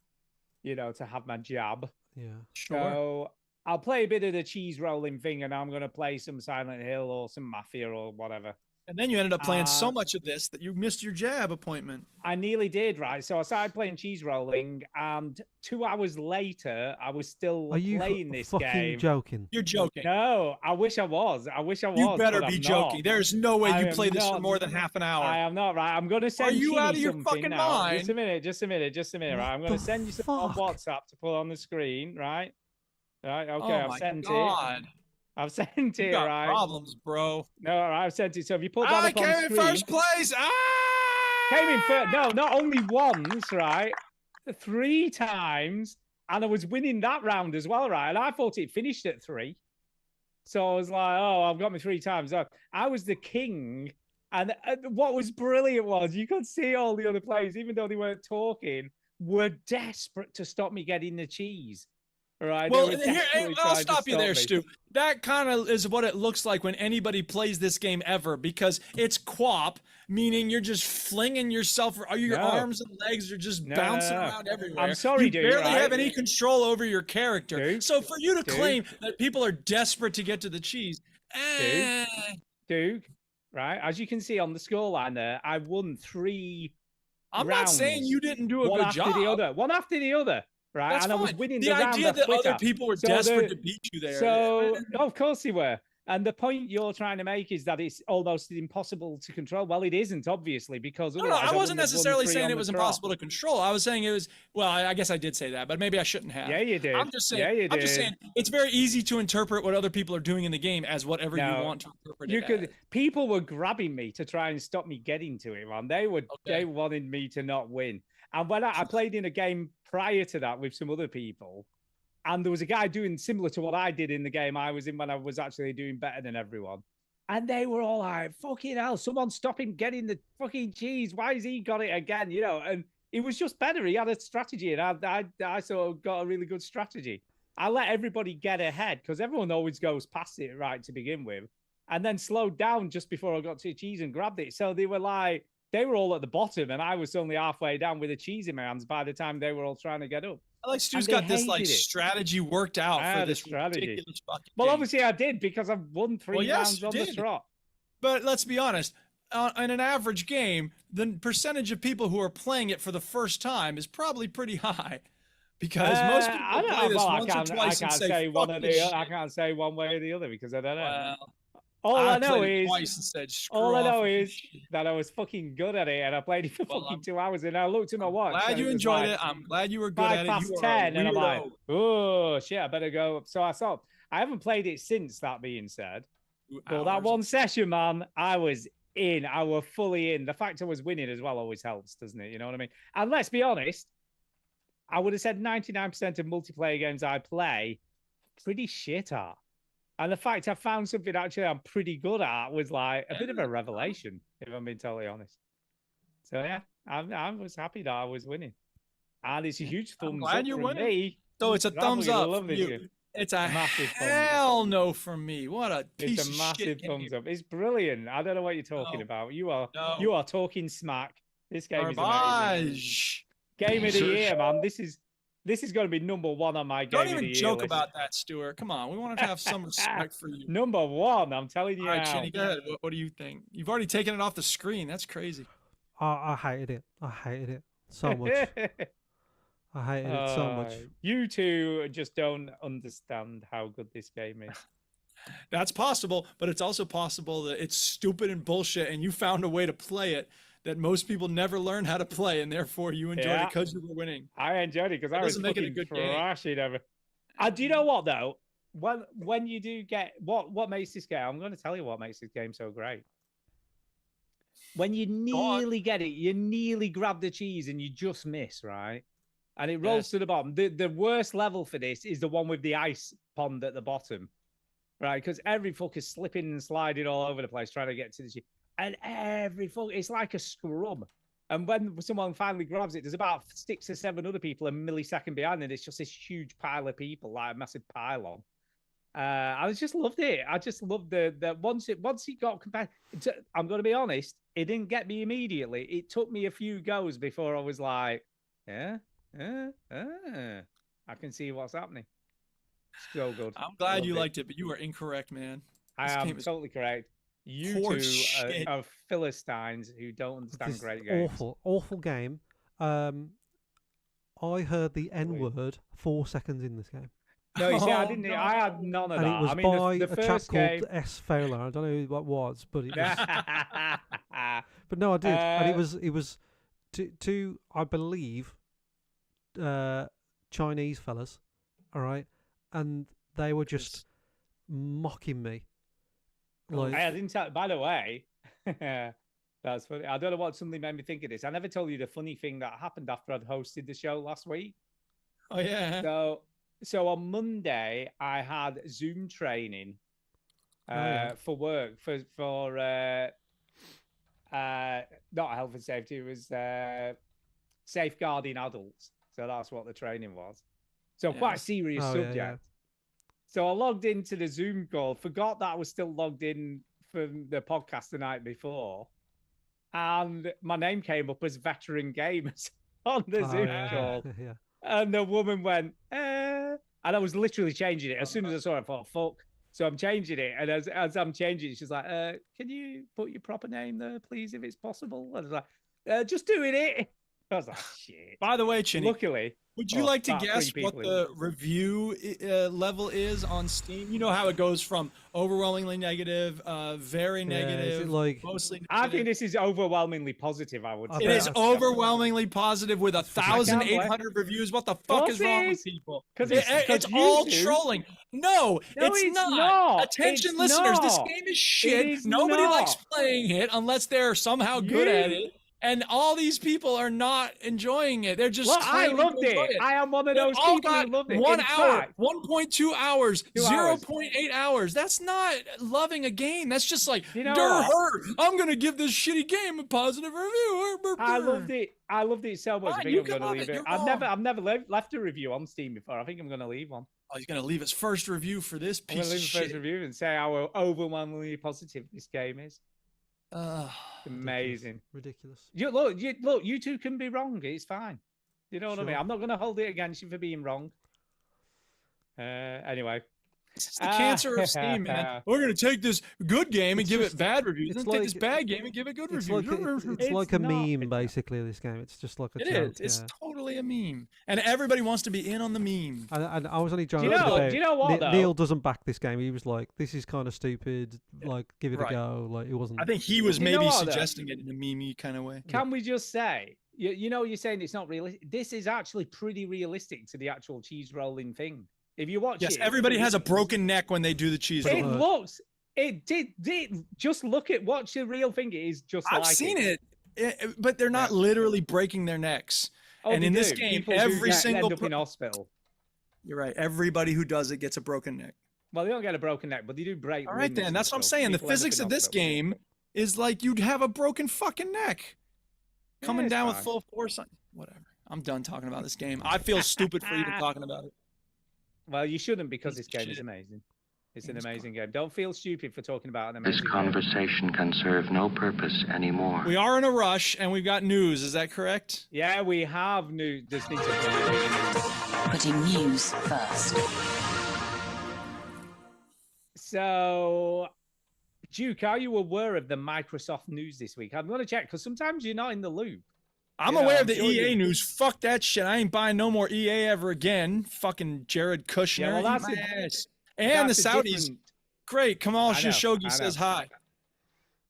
to have my jab. Yeah. Sure. So I'll play a bit of the cheese rolling thing, and I'm gonna play some Silent Hill or some Mafia or whatever. And then you ended up playing so Uh, much of this that you missed your jab appointment. I nearly did, right? So I started playing cheese rolling, and 2 hours later, I was still Are you playing this fucking game. joking? You're joking. No, I wish I was. You better but be I'm joking. not. There's no way I you am play this for not. more than half an hour. I am not, right? I'm going to send you Chini out of your something fucking now. mind? Just a minute, right? I'm going What to the send you something on fuck? WhatsApp to put on the screen, right? Right, okay, oh I've my sent it. God. I've sent You it, got right? problems, bro. No, all right, I've sent it. So if you put that I up on came screen, in first place. came in first. No, not only once, right? 3 times, and I was winning that round as well, right? And I thought it finished at 3, so I was like, "Oh, I've got me 3 times." So I was the king, and what was brilliant was you could see all the other players, even though they weren't talking, were desperate to stop me getting the cheese. Right? They Well, were here, desperately I'll trying to stop you there, me. Stu. That kind of is what it looks like when anybody plays this game ever, because it's quap, meaning you're just flinging yourself, or your No. arms and legs are just No, bouncing no, no. around everywhere. I'm sorry, you dude, barely have right? any control over your character. Dude, So for you to dude. claim that people are desperate to get to the cheese, Duke, right? As you can see on the scoreline there, I won 3 I'm not saying rounds, you didn't do a one good after job. the other, one after the other, right? That's and fine. I was winning the the round idea I that quit other at. people were So desperate the- to beat you there. So, of course they were. And the point you're trying to make is that it's almost impossible to control. Well, it isn't, obviously, because No, otherwise I wasn't wouldn't have won necessarily 3 saying on it the was trot. impossible to control. I was saying it was, well, I guess I did say that, but maybe I shouldn't have. Yeah, you did. I'm just saying, Yeah, you I'm just did. saying it's very easy to interpret what other people are doing in the game as whatever No, you want to interpret You it could. as. People were grabbing me to try and stop me getting to it, man. They wanted me to not win. And when I played in a game prior to that with some other people, and there was a guy doing similar to what I did in the game I was in when I was actually doing better than everyone. And they were all like, "Fucking hell, someone stop him getting the fucking cheese. Why has he got it again?" And it was just better. He had a strategy, and I sort of got a really good strategy. I let everybody get ahead because everyone always goes past it right to begin with, and then slowed down just before I got to the cheese and grabbed it. So they were all at the bottom, and I was only halfway down with a cheese in my hands by the time they were all trying to get up. I like Stu's they got this like hated it. strategy worked out I for had a this strategy. ridiculous fucking Well, game. obviously I did because I've won 3 Well, yes, rounds you on the did. trot. But let's be honest. In an average game, the percentage of people who are playing it for the first time is probably pretty high, because most people I don't play know. this Well, once or twice and say, one "Fuck or this the shit." I can't say one way or the other because I don't know. Well, all I know played it is twice and said, "Screw all I off know with is this shit." that I was fucking good at it, and I played it for Well, fucking I'm 2 hours, and I looked at my watch. Glad and you it was enjoyed like it. I'm glad you were good 5 at it. past You are a 10, and I'm like, weirdo. oh shit, I better go. So I stopped. I haven't played it since. That being said, 2 but that hours. one session, man, I was in. I was fully in. The fact I was winning as well always helps, doesn't it? You know what I mean? And let's be honest, I would have said 99% of multiplayer games I play pretty shit at. And the fact I found something actually I'm pretty good at was like a bit of a revelation, if I'm being totally honest. So yeah, I was happy that I was winning. And it's a huge thumbs glad up you're from winning. me. So it's a I'm thumbs gonna up love from this you. game. It's a Massive thumbs up. hell no from me. What a piece It's a of massive shit game. thumbs up. It's brilliant. I don't know what you're talking No. about. You are No. talking smack. This game is amazing. Garbage. Game of the year, man. This is going to be number 1 on my game Don't of the even year joke list. about that, Stuart. Come on, we want to have some respect for you. Number 1. I'm telling you All right, now. Chinny, go ahead. What do you think? You've already taken it off the screen. That's crazy. I hated it. I hated it so much. I hated it so much. You two just don't understand how good this game is. That's possible, but it's also possible that it's stupid and bullshit, and you found a way to play it that most people never learn how to play, and therefore you enjoyed it Yeah. because you were winning. I enjoyed it because That I was doesn't make it a fucking good game. thrashing over. Do you know what though? When you do get what makes this game, I'm going to tell you what makes this game so great. when you on. nearly get it, you nearly grab the cheese and you just miss, right? And it rolls Yes. to the bottom. The worst level for this is the one with the ice pond at the bottom, right? Because every fuck is slipping and sliding all over the place trying to get to the cheese. And every fuck, it's like a scrum. And when someone finally grabs it, there's about 6 or 7 other people a millisecond behind, and it's just this huge pile of people, like a massive pylon. I just loved it. I just loved the once it got compared. I'm going to be honest, it didn't get me immediately. It took me a few goes before I was like, I can see what's happening. So good. I'm glad Loved you it. liked it, but you were incorrect, man. I This am game is totally correct. You horse two shit. are Philistines who don't understand This great games. awful game. I heard the N word 4 seconds in this game, No, you see, I Oh, didn't. no. I had none of and that. it was I mean, by the a chap first game. called S. Fowler. I don't know who that was, but it was. But no, I did, and it was two I believe, Chinese fellas, all right, and they were just mocking me. Like, Hey, I didn't tell. By the way, that's funny. I don't know what something made me think of this. I never told you the funny thing that happened after I'd hosted the show last week. Oh yeah. So on Monday I had Zoom training yeah. for work for not health and safety. It was safeguarding adults. So that's what the training was. So quite a serious Oh, yeah, subject. yeah. So I logged into the Zoom call, forgot that I was still logged in from the podcast the night before. And my name came up as Veteran Gamers on the Oh, Zoom yeah, call. yeah. And the woman went, and I was literally changing it. As soon as I saw it, I thought, fuck. So I'm changing it. And as I'm changing it, she's like, can you put your proper name there, please, if it's possible? And I was like, just doing it. I was like, shit. By the way, Chinny, Luckily. would you like to about guess 3 what people. the review level is on Steam? You know how it goes from overwhelmingly negative, very Yeah, is it negative, like- mostly negative. I think this is overwhelmingly positive, I would I say. It bet is that's- overwhelmingly positive with 1,800 reviews. What the fuck course is wrong it with is. people? 'Cause It's you all two- trolling. No, it's not. Attention, It's listeners, this not. game is shit. is Nobody likes not. playing it unless they're somehow good at You- it. And all these people are not enjoying it. They're just Look, I claiming to loved enjoy it. I am one of They those all people got who loved it. 1 In hour, fact, 1.2 hours, 2 hours. 0.8 hours. That's not loving a game. That's just like, You know "Durr, what? her. I'm going to give this shitty game a positive review. I loved it. I loved it so much. Fine, I think you I'm can going to love leave it. it. You're I've never left a review on Steam before. I think I'm going to leave one. Oh, he's going to leave his first review for this I'm going piece to of leave a first shit. review and say how overwhelmingly positive this game is. Ugh. Amazing. Ridiculous. Look, you two can be wrong. It's fine. You know what I mean? Sure. I'm not going to hold it against you for being wrong. Anyway. This is the cancer of Steam, man. We're going to take this good game and It's give just- it bad reviews. it's And take this like- bad game and give it good It's reviews. like it's It's like a not- meme, basically. This game. It's just like a It joke. is. It's yeah. totally a meme. And everybody wants to be in on the meme. And I was only joking you know- about. do you know what, though? Neil doesn't back this game. He was like, "This is kind of stupid. Like, give it Right. a go." Like, it wasn't. I think he was You know maybe what, though? suggesting it in a meme kind of way. Can we just say, you know, you're saying it's not realistic. This is actually pretty realistic to the actual cheese rolling thing. If you watch Yes, it, everybody has a broken neck when they do the cheese It roll. looks. It did. Just look at watch the real thing. It is just. I've like seen it, but they're not literally breaking their necks. Oh, and they in this do. game, People who every end single up in hospital. You're right. Everybody who does it gets a broken neck. Well, they don't get a broken neck, but they do break. All right, limbs then. and That's what I'm stuff. saying. The People end up physics in of this hospital. game is like you'd have a broken fucking neck coming it's down with fine. full force. Whatever. I'm done talking about this game. I feel stupid for even talking about it. Well, you shouldn't because Piece this of game is shit. amazing. It's an Game's amazing game. Don't feel stupid for talking about an This amazing game. conversation can serve no purpose anymore. We are in a rush and we've got news. Is that correct? Yeah, we have new. Just need to. Putting news first. So, Duke, are you aware of the Microsoft news this week? I'm going to check because sometimes you're not in the loop. I'm Yeah, aware of I'm the sure EA you- news. Fuck that shit. I ain't buying no more EA ever again. Fucking Jared Kushner. Yeah, well, eat that's my a- ass. And the That's a Saudis. different- Great. Kamal I know, Khashoggi I says know. hi.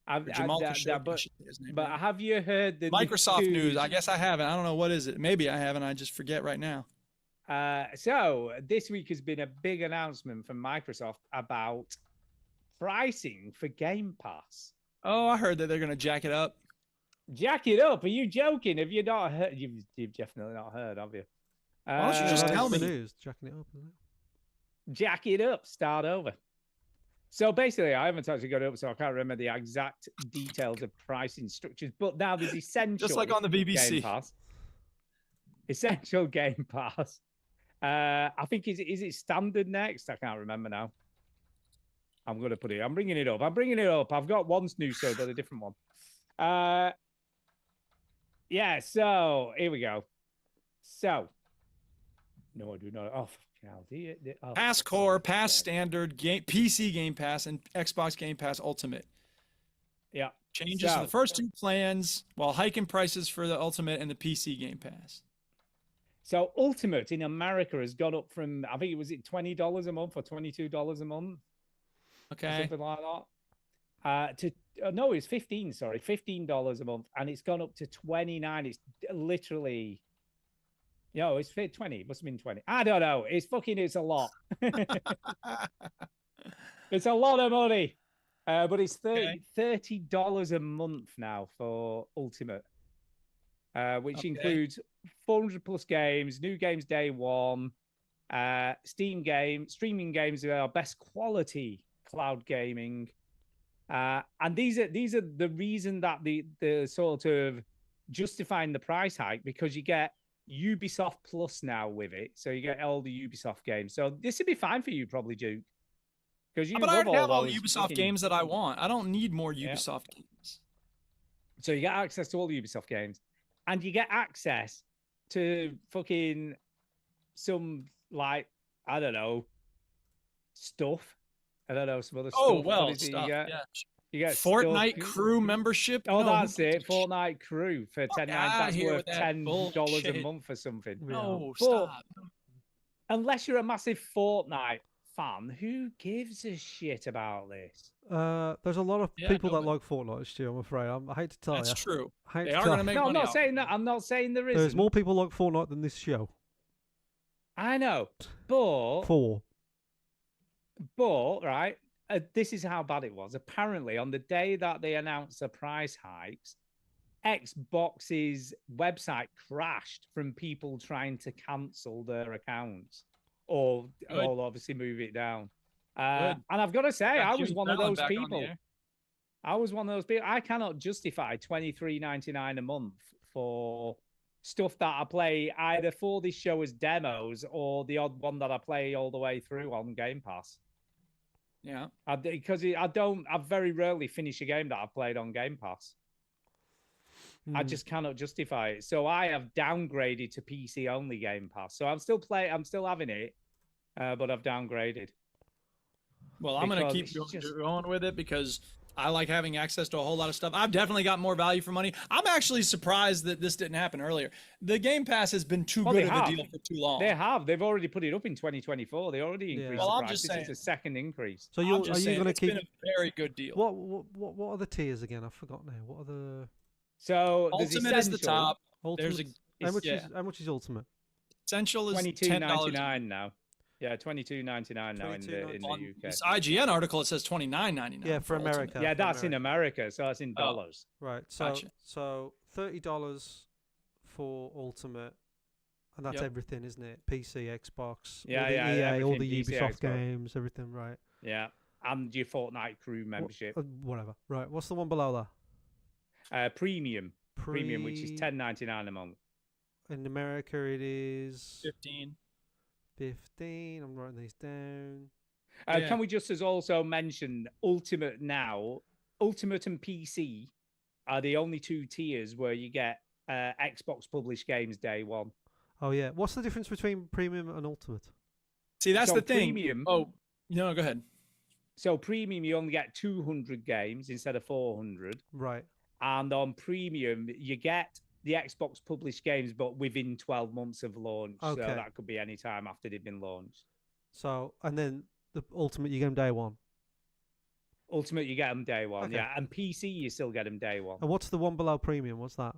I've- Or Jamal I- Khashoggi, I but, should say his name, but right? have you heard the Microsoft news. I guess I haven't. I don't know. What is it? Maybe I haven't. I just forget right now. So this week has been a big announcement from Microsoft about pricing for Game Pass. Oh, I heard that they're gonna jack it up. Jack it up. Are you joking? Have you not heard? You've definitely not heard, have you? Why don't you just That is tell the me? news, jacking it up, isn't it? Jack it up. Start over. So basically, I haven't actually got it up, so I can't remember the exact details of pricing structures. But now there's essential, Just like on the BBC. Game Pass. Essential Game Pass. I think is it standard next? I can't remember now. I'm gonna put it. I'm bringing it up. I've got one new show, but a different one. Yeah. So here we go. So no, I do not. Oh, Pass Core, Pass Standard, PC Game Pass, and Xbox Game Pass Ultimate. Yeah. Changes to the first two plans while hiking prices for the Ultimate and the PC Game Pass. So Ultimate in America has gone up from, I think it was $20 a month or $22 a month. Okay. Something like that. No, it's $15 a month. And it's gone up to 29. It's literally, it's 20. It must have been 20. I don't know. It's a lot. It's a lot of money. But it's $30 a month now for Ultimate. Which includes 400 plus games, new games day one, streaming games that are best quality cloud gaming, and these are the reason that the sort of justifying the price hike, because you get Ubisoft Plus now with it, so you get all the Ubisoft games. So this would be fine for you, probably, Duke, because you. But I already have all the those Ubisoft games that I want. I don't need more Yeah. Ubisoft games. So you get access to all the Ubisoft games. And you get access to fucking some, like, I don't know, stuff. I don't know, some other stuff. Oh, What well, is it stuff. you get? Yeah. You get Fortnite stuff. Crew membership. Oh, No, that's it. Fortnite Crew for $10. outta That's here worth with that $10 a bullshit. month or something. No, But stop. unless you're a massive Fortnite fan, who gives a shit about this? There's a lot of Yeah, people that nobody. like Fortnite, Stu. I'm afraid. I hate to tell That's you. true. I hate They to are tell going to you. make No, I'm money. not off saying it. that. I'm not saying there isn't. There's more people like Fortnite than this show. I know, but 4. right, this is how bad it was. Apparently, on the day that they announced the price hikes, Xbox's website crashed from people trying to cancel their accounts or Good. obviously move it down. Good. And I've got to say, Got I was Jimmy one of Fallon those back on the people. air. I was one of those people. I cannot justify $23.99 a month for stuff that I play either for this show as demos or the odd one that I play all the way through on Game Pass. Yeah. Because I very rarely finish a game that I've played on Game Pass. I just cannot justify it. So I have downgraded to PC only Game Pass. So I'm still having it, but I've downgraded. Well, I'm going to Because keep it's just- going with it because I like having access to a whole lot of stuff. I've definitely got more value for money. I'm actually surprised that this didn't happen earlier. The Game Pass has been too Well, good they of a have. deal for too long. They have. They've already put it up in 2024. They already Yeah. increased Well, the I'm price. just This saying- is a second increase. So I'm you're, just are you saying, going to it's keep? been a very good deal. What are the tiers again? I forgot now. What are the So there's Ultimate is the Essential, top. ultimate? There's a how much yeah. is Ultimate? Essential is $22.99 now. Yeah, $22.99 now in the On UK. this IGN article, it says $29.99. Yeah, for Ultimate. America. Yeah, for that's in America, so that's in Oh. dollars. Right. So Gotcha. so $30 for Ultimate, and that's Yep. everything, isn't it? PC, Xbox, Yeah, all the yeah, EA, all everything, the PC, Ubisoft Xbox. games, everything. Right. Yeah, and your Fortnite Crew membership, Whatever. Right. What's the one below that? premium, which is $10.99 a month. In America, it is 15. 15. I'm writing these down. Yeah. Can we just as also mention Ultimate now? Ultimate and PC are the only two tiers where you get Xbox published games day one. Oh yeah. What's the difference between Premium and Ultimate? See, that's So the thing. Premium, Oh, no, go ahead. so premium you only get 200 games instead of 400, Right. and on premium you get the Xbox published games, but within 12 months of launch. Okay. So that could be any time after they've been launched. So and then the Ultimate, you get them day one. Ultimate, you get them day one, Okay. yeah, and PC you still get them day one. And what's the one below Premium? What's that?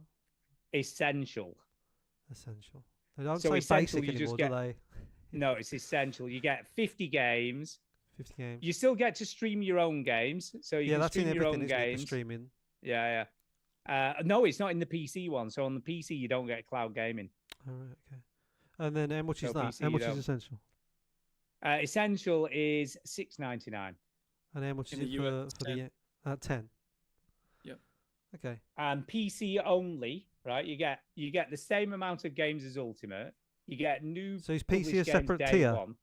Essential. Essential. They don't So say Essential, basic you just anymore, get- do they? No, it's essential. You get 50 games, 50 games. You still get to stream your own games, so you Yeah, can that's in stream your everything, own isn't it? The games. streaming. Yeah, yeah. No, it's not in the PC one. So on the PC, you don't get cloud gaming. All right, okay. And then how much is So that? PC How you much is don't. essential? Essential is $6.99, And how much is In it the US, for the 10? Yep. Okay. and PC only. Right, you get the same amount of games as Ultimate. You get new. So is PC a published games separate day tier? one.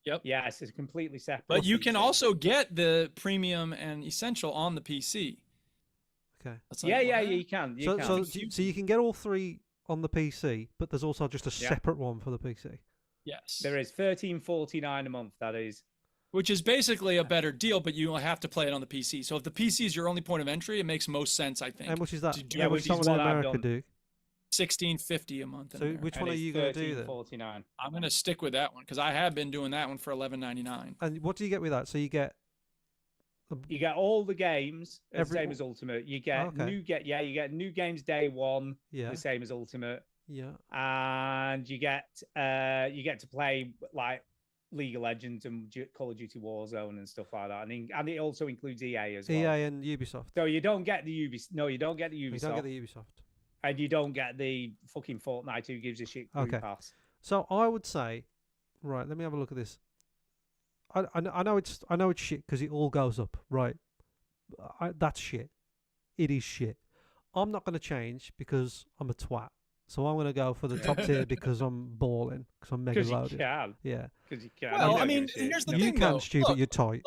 Yep. Yes, it's completely separate. But you can PC. also get the premium and essential on the PC. Okay. That's Yeah, like, yeah, what? you can. You So can. so you can get all three on the PC, but there's also just a Yeah. separate one for the PC. Yes. There is $13.49 a month. That is. Which is basically a better deal, but you have to play it on the PC. So if the PC is your only point of entry, it makes most sense, I think. How much is that? to do Yeah, How much which is someone in what I've America done. do? $16.50 a month. in So America. which And one are it's you going to do then? $13.49. I'm gonna stick with that one because I have been doing that one for $11.99. And what do you get with that? So you get You get all the games the Every- same as Ultimate. You get Okay. you get new games day one, yeah, the same as Ultimate, yeah. and you get to play like League of Legends and Call of Duty Warzone and stuff like that, and it also includes EA as well. EA and Ubisoft. So you don't get the Ubisoft. No, you don't get the You Ubisoft, don't get the Ubisoft. and you don't get the fucking Fortnite. Who gives a shit? Game Okay. Pass. So I would say, right. Let me have a look at this. I know it's shit because it all goes up, right? That's shit. It is shit. I'm not going to change because I'm a twat. So I'm going to go for the top tier because I'm balling because I'm mega Because you loaded. can. Yeah, Because you can. Well, You I don't mean, give a shit. here's the No. you thing, can, though. Stu, but you're tight.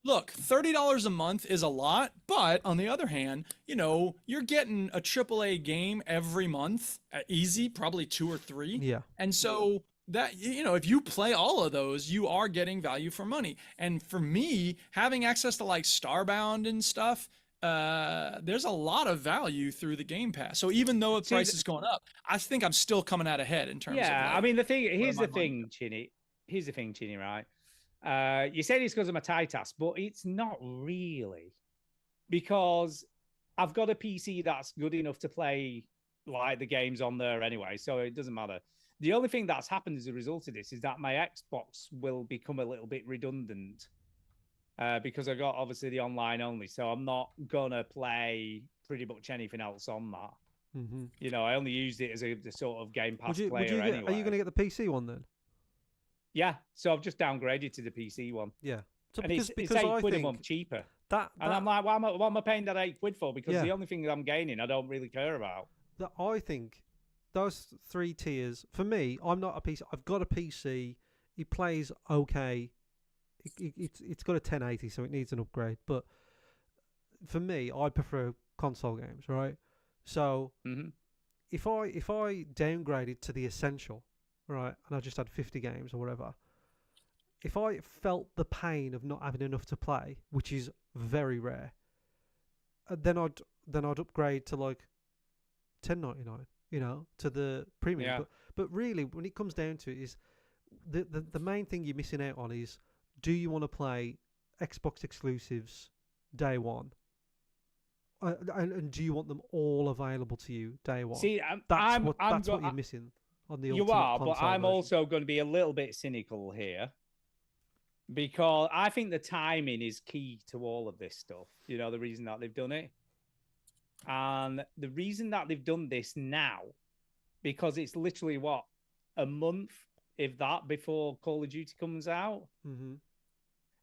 Look, $30 a month is a lot, but on the other hand, you're getting a AAA game every month, easy, probably 2 or 3. Yeah, And so that, if you play all of those, you are getting value for money. And for me, having access to like Starbound and stuff, there's a lot of value through the Game Pass. So even though the See, price is going up, I think I'm still coming out ahead in terms of. Yeah, I like, mean, here's my the money thing, Chinny. Here's the thing, Chinny, right? You said it's because I'm a tight ass, but it's not really. Because I've got a PC that's good enough to play like the games on there anyway, so it doesn't matter. The only thing that's happened as a result of this is that my Xbox will become a little bit redundant. Because I got obviously the online only, so I'm not gonna play pretty much anything else on that. mm-hmm. I only used it as a sort of Game Pass player get, anyway. Are you going to get the PC one then? Yeah, so I've just downgraded to the PC one, Yeah. So and because it's I £8 a think month cheaper. that And I'm like, what am I paying that £8 for? Because Yeah. the only thing that I'm gaining, I don't really care about. that I think those three tiers for me. I'm not a PC. I've got a PC. It plays okay. It's got a 1080, so it needs an upgrade. But for me, I prefer console games, right? So hmm if I downgraded to the essential, right, and I just had 50 games or whatever, if I felt the pain of not having enough to play, which is very rare, then I'd upgrade to like $10.99, to the premium. Yeah. But really, when it comes down to it, is the main thing you're missing out on is, do you want to play Xbox exclusives day one? And do you want them all available to you day one? See, that's what you're missing on the you ultimate are, but console I'm version. also going to be a little bit cynical here because I think the timing is key to all of this stuff. The reason that they've done it. And the reason that they've done this now, because it's literally a month, if that, before Call of Duty comes out, Mm-hmm.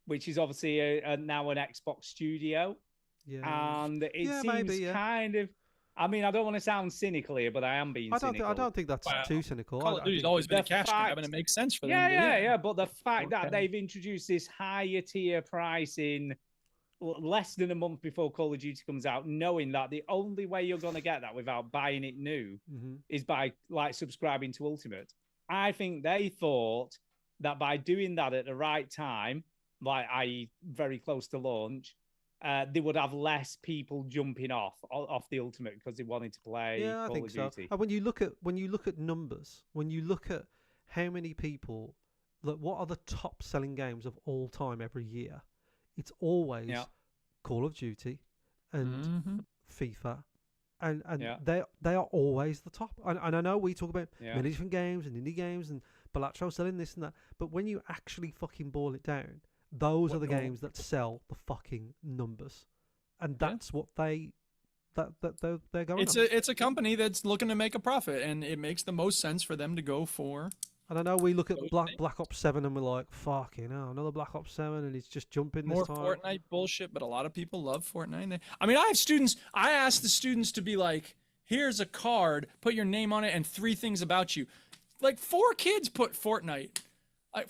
which is obviously now an Xbox Studio. Yeah. And it Yeah, seems maybe, yeah. kind of. I mean, I don't want to sound cynical here, but I am being cynical. I don't think that's Wow. too cynical. Call I of Duty's think always been a the cash grab, and fact- it makes sense for Yeah, them. yeah. But the fact that Okay. they've introduced this higher tier pricing less than a month before Call of Duty comes out, knowing that the only way you're going to get that without buying it new Mm-hmm. is by like subscribing to Ultimate. I think they thought that by doing that at the right time, like i.e. very close to launch, they would have less people jumping off the Ultimate because they wanted to play Yeah, I Call think of so. Duty. And when you look at numbers, when you look at how many people, what are the top selling games of all time every year, it's always Yeah. Call of Duty and Mhm. FIFA, and Yeah. they are always the top. And I know we talk about Yeah. many different games and indie games and Balatro selling this and that, but when you actually fucking boil it down, Those are the Well, games that sell the fucking numbers, and Yeah. that's what they're going It's on. a company that's looking to make a profit, and it makes the most sense for them to go for. And I know we look at those things. Black Ops 7 and we're like, fucking hell, another Black Ops 7, and it's just jumping More this time. Fortnite bullshit, but a lot of people love Fortnite. I mean, I have students. I ask the students to be like, "Here's a card. Put your name on it and 3 things about you." Like 4 kids put Fortnite.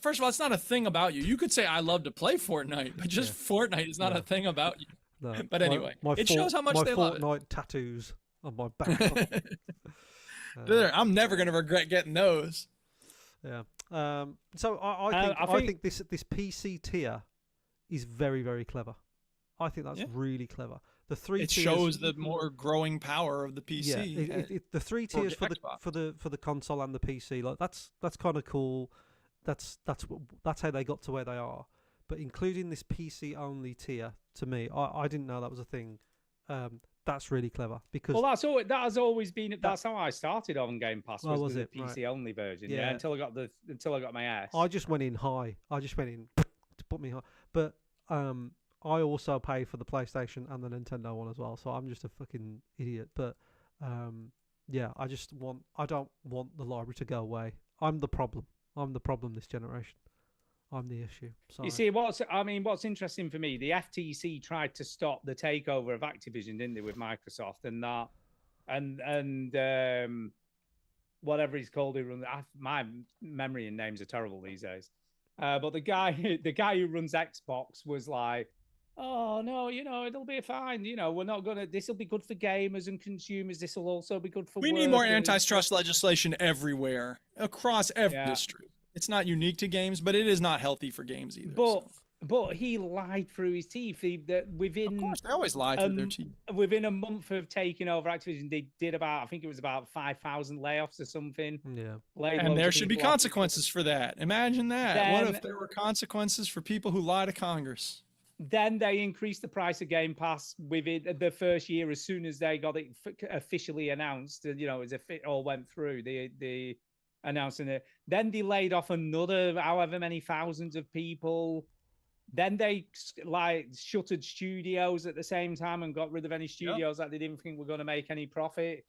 First of all, it's not a thing about you. You could say I love to play Fortnite, but just Fortnite is not a thing about you. No. But anyway, it shows how much my they love it. Fortnite tattoos on my back. I'm never gonna regret getting those. Yeah. So I I think this PC tier is very, very clever. I think that's Yeah. really clever. The 3 It tiers, shows the more growing power of the PC. Yeah, the 3 for tiers the for the Xbox. console and the PC, like that's kind of cool. That's how they got to where they are. But including this PC only tier, to me, I didn't know that was a thing. That's really clever because Well, that has always been. That's how I started on Game Pass. Oh, was the it? PC Right. only version? Yeah. Yeah, until I got my S. I just went in high. I just went in to put me high. But I also pay for the PlayStation and the Nintendo one as well. So I'm just a fucking idiot. But yeah, I don't want the library to go away. I'm the problem. I'm the problem this generation. I'm the issue. So You see, what's interesting for me, the FTC tried to stop the takeover of Activision, didn't they, with Microsoft and that, and whatever he's called, my memory and names are terrible these days. But the guy who runs Xbox was like, "Oh no, it'll be fine. We're not gonna. This will be good for gamers and consumers. This will also be good for. We need more workers." antitrust legislation everywhere, across every Yeah. industry. It's not unique to games, but it is not healthy for games either. But he lied through his teeth. Within of course, they always lie through their teeth. within a month of taking over Activision, they did I think it was about 5,000 layoffs or something. yeah. Laid And loads there of should be people off. consequences for that. Imagine that. What Then- if there were consequences for people who lie to Congress? Then they increased the price of Game Pass within the first year as soon as they got it officially announced. As if it all went through, the announcing it. Then they laid off another however many thousands of people. Then they shuttered studios at the same time and got rid of any studios that they didn't think were going to make any profit.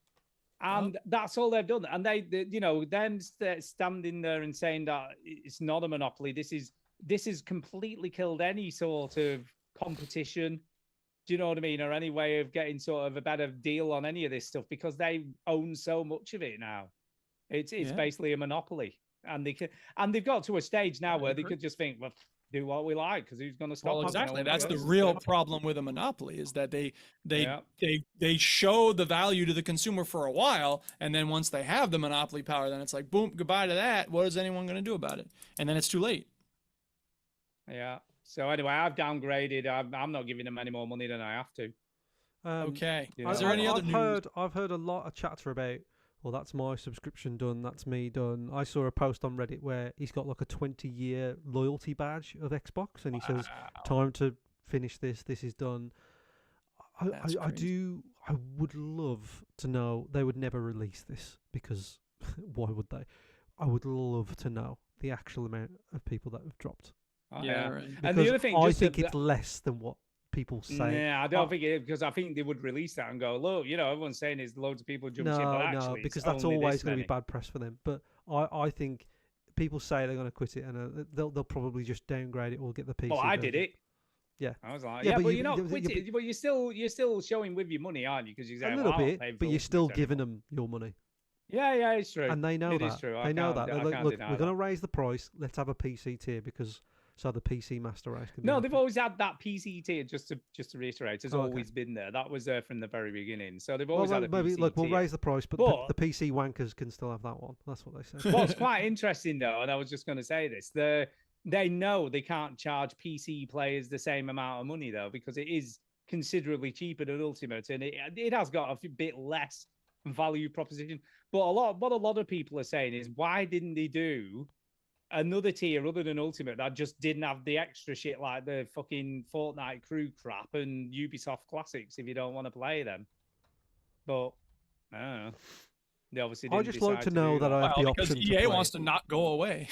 And that's all they've done. And they them standing there and saying that it's not a monopoly. This has completely killed any sort of competition. Do you know what I mean? Or any way of getting sort of a better deal on any of this stuff because they own so much of it now. It's basically a monopoly, and they've got to a stage now where they could just think, well, do what we like because who's going to stop? Well, us? exactly. No one That's the cares. real problem with a monopoly is that they show the value to the consumer for a while, and then once they have the monopoly power, then it's like boom, goodbye to that. What is anyone going to do about it? And then it's too late. Yeah. So anyway, I've downgraded. I'm not giving them any more money than I have to. Okay. Yeah. Is there any other news? I've heard a lot of chatter about. Well, that's my subscription done. That's me done. I saw a post on Reddit where he's got like a 20-year loyalty badge of Xbox, and he says, "Time to finish this. This is done." I would love to know. They would never release this because why would they? I would love to know the actual amount of people that have dropped. Yeah, right. And the Because other thing, I just think that- it's less than what people say. Yeah, I don't think it because I think they would release that and go, look, everyone's saying there's loads of people jumping in, but No, actually, because it's that's only always this going to be many. bad press for them. But I think people say they're going to quit it, and they'll probably just downgrade it or get the PC. Well, I did version. it. Yeah. I was like, Yeah, yeah, but but you- you're not you- quitting. But you're still showing with your money, aren't you? Because you're A saying, little well, I'm not bit, paying but full you're still price giving anymore. them your money, Yeah, it's true. and they know It that. is true. I They know can't- that. I They're like, can't look, deny we're going to that. raise the price. Let's have a PC tier because so the PC master race can. be No, happy. they've always had that PC tier. Just to reiterate, has Oh, okay. always been there. That was there from the very beginning. So they've Well, always had a maybe PC look, we'll tier. raise the price, but But- the PC wankers can still have that one. That's what they say. What's quite interesting though, and I was just going to say this, they know they can't charge PC players the same amount of money though, because it is considerably cheaper than Ultimate, and it has got a bit less value proposition. But what a lot of people are saying is, why didn't they do another tier other than Ultimate that just didn't have the extra shit like the fucking Fortnite crew crap and Ubisoft Classics if you don't want to play them? But I don't know. They obviously I didn't just decide like to know do that I have the Well, because option. EA to wants play to not go away.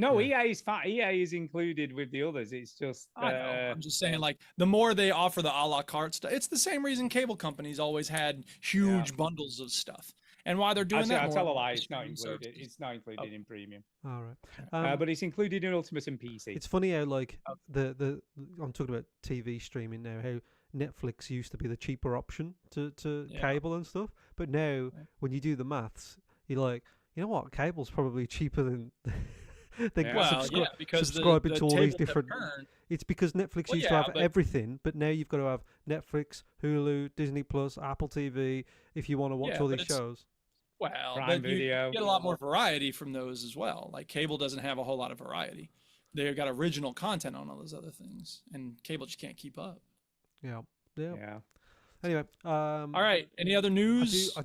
No, Yeah. EA is fat. EA is included with the others. It's just I know. I'm just saying, like, the more they offer the a la carte stuff, it's the same reason cable companies always had huge bundles of stuff, and why they're doing actually, that I more. tell a and more lie. with It's not streaming included. services. It's not included Oh. in premium. All right. But it's included in Ultimate and PC. It's funny how like Oh. the I'm talking about TV streaming now. How Netflix used to be the cheaper option to Yeah. cable and stuff, but now Yeah. when you do the maths, you're like, you know what, cable's probably cheaper than than Yeah. Well, subscri- yeah, because subscribing the to all these tables have different. turned. It's because Netflix Well, used to yeah, have but- everything, but now you've got to have Netflix, Hulu, Disney Plus, Apple TV if you want to watch Yeah, all but these it's- shows. Well, Prime but you Video. get a lot more variety from those as well. Like cable doesn't have a whole lot of variety. They've got original content on all those other things, and cable just can't keep up. Yeah. Yeah. Anyway, All right. Any other news? I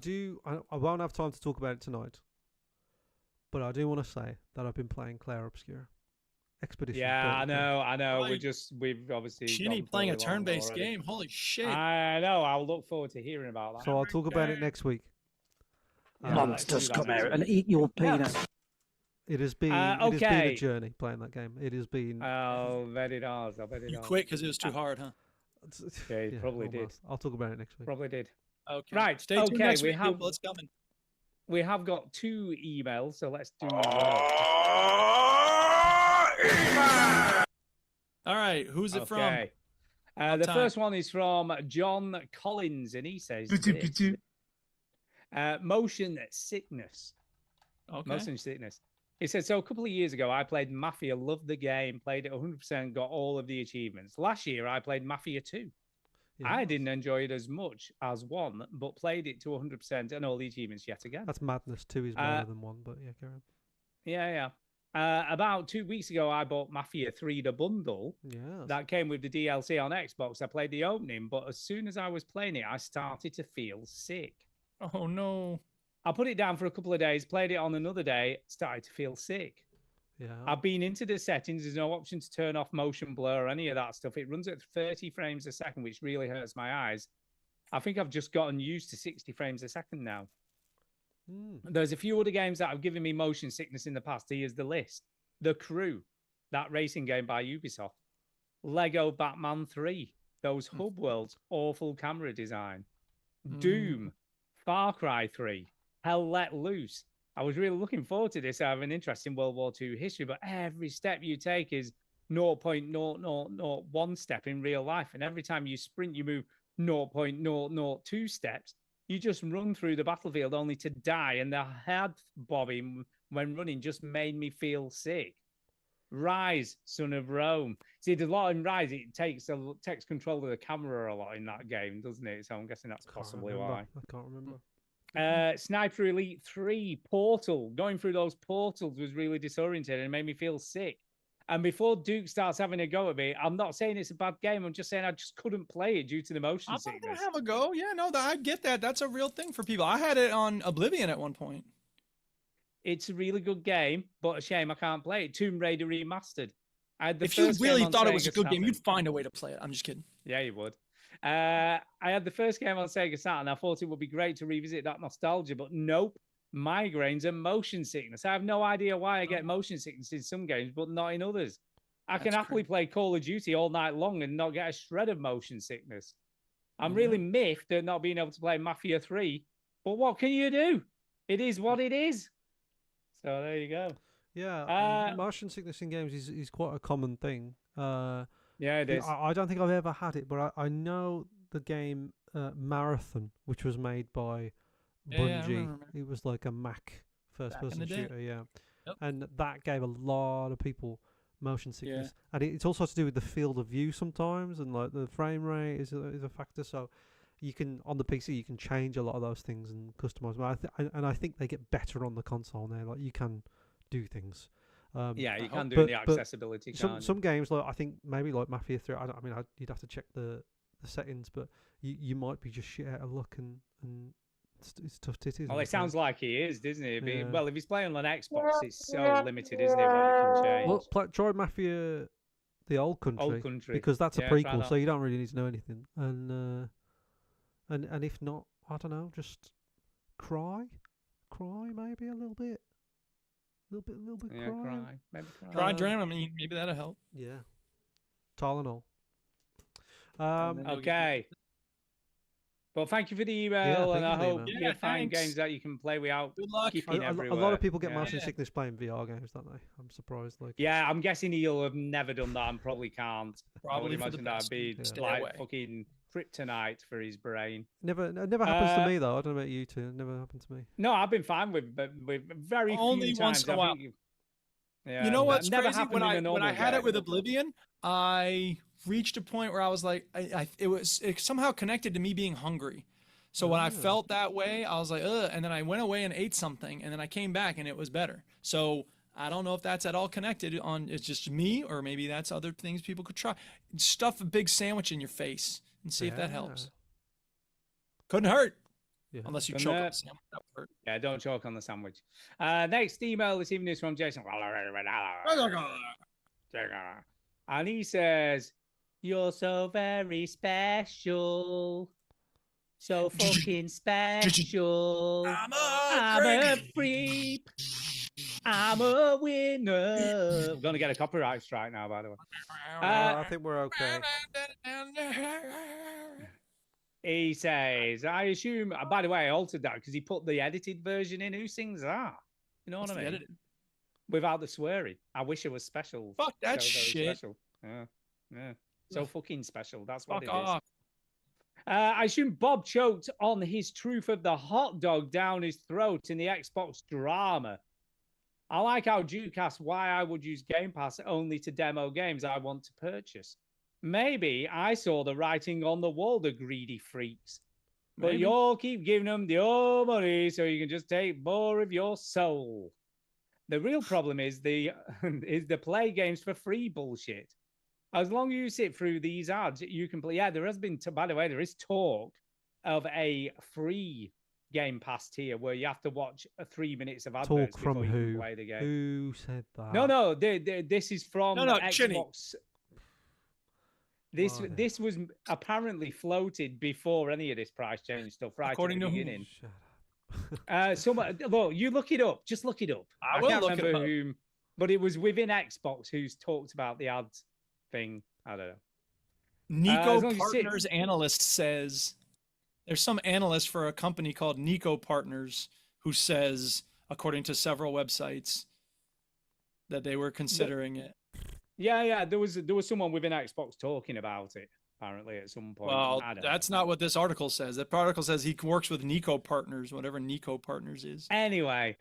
won't have time to talk about it tonight, but I do want to say that I've been playing Clair Obscura Expedition. Yeah, I 33. know. Right. We've obviously. Shinny gone playing a through it long turn-based already. game. Holy shit! I know. I'll look forward to hearing about that. So I'll talk about it next week. Yeah, let's do Monsters that come next out week. and eat your peanut. It has been okay. a journey playing that game. It has been. Oh, bet it does. I bet it You does. quit because it was too hard, huh? Yeah, it probably did. almost. I'll talk about it next week. Probably did. Okay. Right, Stay tuned okay, next we week, have- people. It's coming. We have got 2 emails, so let's do. All right. Who's it from? Okay. The time. first one is from John Collins, and he says this. Motion sickness. Okay. Motion sickness. He said, so a couple of years ago, I played Mafia, loved the game, played it 100%, got all of the achievements. Last year, I played Mafia 2. Yeah, I didn't enjoy it as much as 1, but played it to 100% and all the achievements yet again. That's madness. 2 is better than 1, but yeah, carry on. Yeah. About 2 weeks ago, I bought Mafia 3, the bundle. Yeah. That came with the DLC on Xbox. I played the opening, but as soon as I was playing it, I started to feel sick. Oh no. I put it down for a couple of days, played it on another day, started to feel sick. Yeah. I've been into the settings. There's no option to turn off motion blur or any of that stuff. It runs at 30 frames a second, which really hurts my eyes. I think I've just gotten used to 60 frames a second now. Mm. There's a few other games that have given me motion sickness in the past. Here's the list. The Crew, that racing game by Ubisoft. Lego Batman 3, those hub worlds, awful camera design. Doom, Far Cry 3, Hell Let Loose. I was really looking forward to this. I have an interest in World War II history, but every step you take is 0.0001 step in real life. And every time you sprint, you move 0.002 steps. You just run through the battlefield only to die. And the head bobbing when running just made me feel sick. Rise, Son of Rome. See, there's a lot in Rise. It takes control of the camera a lot in that game, doesn't it? So I'm guessing that's Can't possibly remember. why. I can't remember. Sniper Elite 3 Portal. Going through those portals was really disoriented and made me feel sick. And before Duke starts having a go at me, I'm not saying it's a bad game. I'm just saying I just couldn't play it due to the motion I'm not sickness. gonna have a go. Yeah, no, I get that. That's a real thing for people. I had it on Oblivion at one point. It's a really good game, but a shame I can't play it. Tomb Raider Remastered. I had the If you first game really on thought it was Sega a good game, Saturn. you'd find a way to play it. I'm just kidding. Yeah, you would. I had the first game on Sega Saturn. I thought it would be great to revisit that nostalgia, but nope. Migraines and motion sickness. I have no idea why I get motion sickness in some games, but not in others. I can That's happily crazy. play Call of Duty all night long and not get a shred of motion sickness. I'm Yeah. really miffed at not being able to play Mafia 3, but what can you do? It is what it is. So there you go. Yeah, motion sickness in games is quite a common thing. Yeah, it is. I don't think I've ever had it, but I know the game Marathon, which was made by Yeah, I Bungie. remember. It was like a Mac Back in first-person the day. shooter, yeah. Yep. And that gave a lot of people motion sickness, and it's also to do with the field of view sometimes, and like the frame rate is a factor. So you can on the PC you can change a lot of those things and customize them. And I think they get better on the console now. Like you can do things. Yeah, you can do but- the but accessibility. some games like I think maybe like Mafia 3. You'd have to check the settings, but you might be just shit out of luck and it's tough titties. Well, it sounds like he is, doesn't it? Yeah. Well, if he's playing on Xbox, it's so limited, isn't it? What you can change. Well, try Mafia, the old country, because that's Yeah, a try prequel, that. so you don't really need to know anything. And if not, I don't know, just cry maybe a little bit. little bit Yeah, cry. cry. Maybe cry. Try Um, Dramamine. Maybe that'll help. Yeah. Tylenol. then- Okay. Well, thank you for the email, Yeah, thank and you I for the hope email. you Yeah, find thanks. games that you can play without Good luck. skipping A everywhere. lot of people get yeah. motion Yeah. sickness playing VR games, don't they? I'm surprised. Like, Yeah, I'm guessing he'll have never done that and probably can't. I would Probably for the imagine that'd best. be Yeah. Stay like away. fucking kryptonite for his brain. it never happens Uh, to me though. I don't know about you two. It never happened to me. No, I've been fine with very Only few once times. in a while. Yeah, You know that what's never crazy? happened When in a I normal had it game. with Oblivion, I reached a point where I was like, it somehow connected to me being hungry. So when I Ah. felt that way, I was like, ugh, and then I went away and ate something, and then I came back and it was better. So I don't know if that's at all connected on. It's just me, or maybe that's other things people could try. Stuff a big sandwich in your face and see if that helps. Couldn't hurt Yeah. unless you Couldn't choke on hurt. a sandwich. That would hurt. Yeah, don't choke on the sandwich. Next email this evening is from Jason. And he says, "You're so very special. So fucking special. I'm I'm a creep. I'm a winner." We're going to get a copyright strike now, by the way. I think we're okay. He says, I assume, by the way, I altered that because he put the edited version in. Who sings that? You know what I mean? Without the swearing. I wish it was special. Fuck that So very shit. Special. Yeah. So fucking special. That's what Fuck it is. off. I assume Bob choked on his truth of the hot dog down his throat in the Xbox drama. I like how Duke asked why I would use Game Pass only to demo games I want to purchase. Maybe I saw the writing on the wall, the greedy freaks. But Maybe. you all keep giving them your money so you can just take more of your soul. The real problem is the play games for free bullshit. As long as you sit through these ads, you can play. Yeah, there has been, by the way, there is talk of a free Game Pass tier where you have to watch 3 minutes of adverts Talk from before you can who? play the game. Who said that? No, this is from No, Chinny. Xbox. This was apparently floated before any of this price change stuff, right According at the to who? beginning. Shut up. Look, you look it up. Just look it up. I will can't look it remember up. whom, but it was within Xbox who's talked about the ads thing. I don't know. Nico as long as you sit- Partners analyst says there's some analyst for a company called Nico Partners who says, according to several websites, that they were considering it. Yeah. There was someone within Xbox talking about it apparently at some point. Well, I don't know. that's not what this article says. That article says he works with Nico Partners, whatever Nico Partners is. Anyway,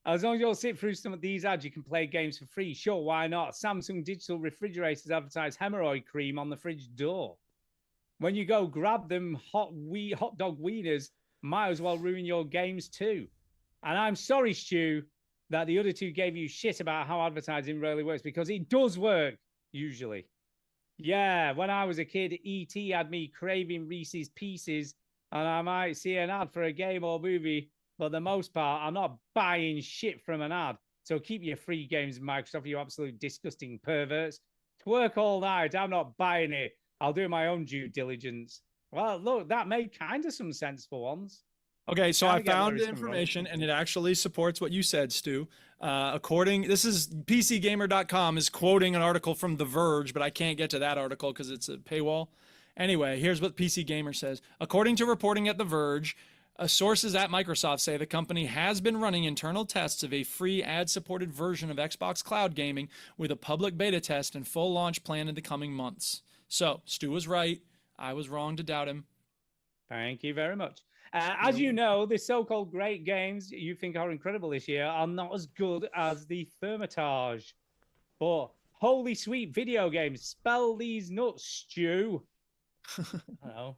as long as you'll sit through some of these ads, you can play games for free. Sure, why not? Samsung Digital Refrigerators advertise hemorrhoid cream on the fridge door. When you go grab them hot dog wieners, might as well ruin your games too. And I'm sorry, Stu, that the other two gave you shit about how advertising really works, because it does work, usually. Yeah, when I was a kid, E.T. had me craving Reese's Pieces, and I might see an ad for a game or movie, but the most part, I'm not buying shit from an ad. So keep your free games, Microsoft, you absolute disgusting perverts. To work all night, I'm not buying it. I'll do my own due diligence. Well, look, that made kind of some sense for once. Okay, so Gotta I get where found he's the coming from. information, and it actually supports what you said, Stu. This is PCGamer.com is quoting an article from The Verge, but I can't get to that article because it's a paywall. Anyway, here's what PC Gamer says. According to reporting at The Verge, sources at Microsoft say the company has been running internal tests of a free ad-supported version of Xbox Cloud Gaming with a public beta test and full launch planned in the coming months. So, Stu was right. I was wrong to doubt him. Thank you very much. As you know, the so-called great games you think are incredible this year are not as good as the Thermitage. But holy sweet video games, spell these nuts, Stu. Hello.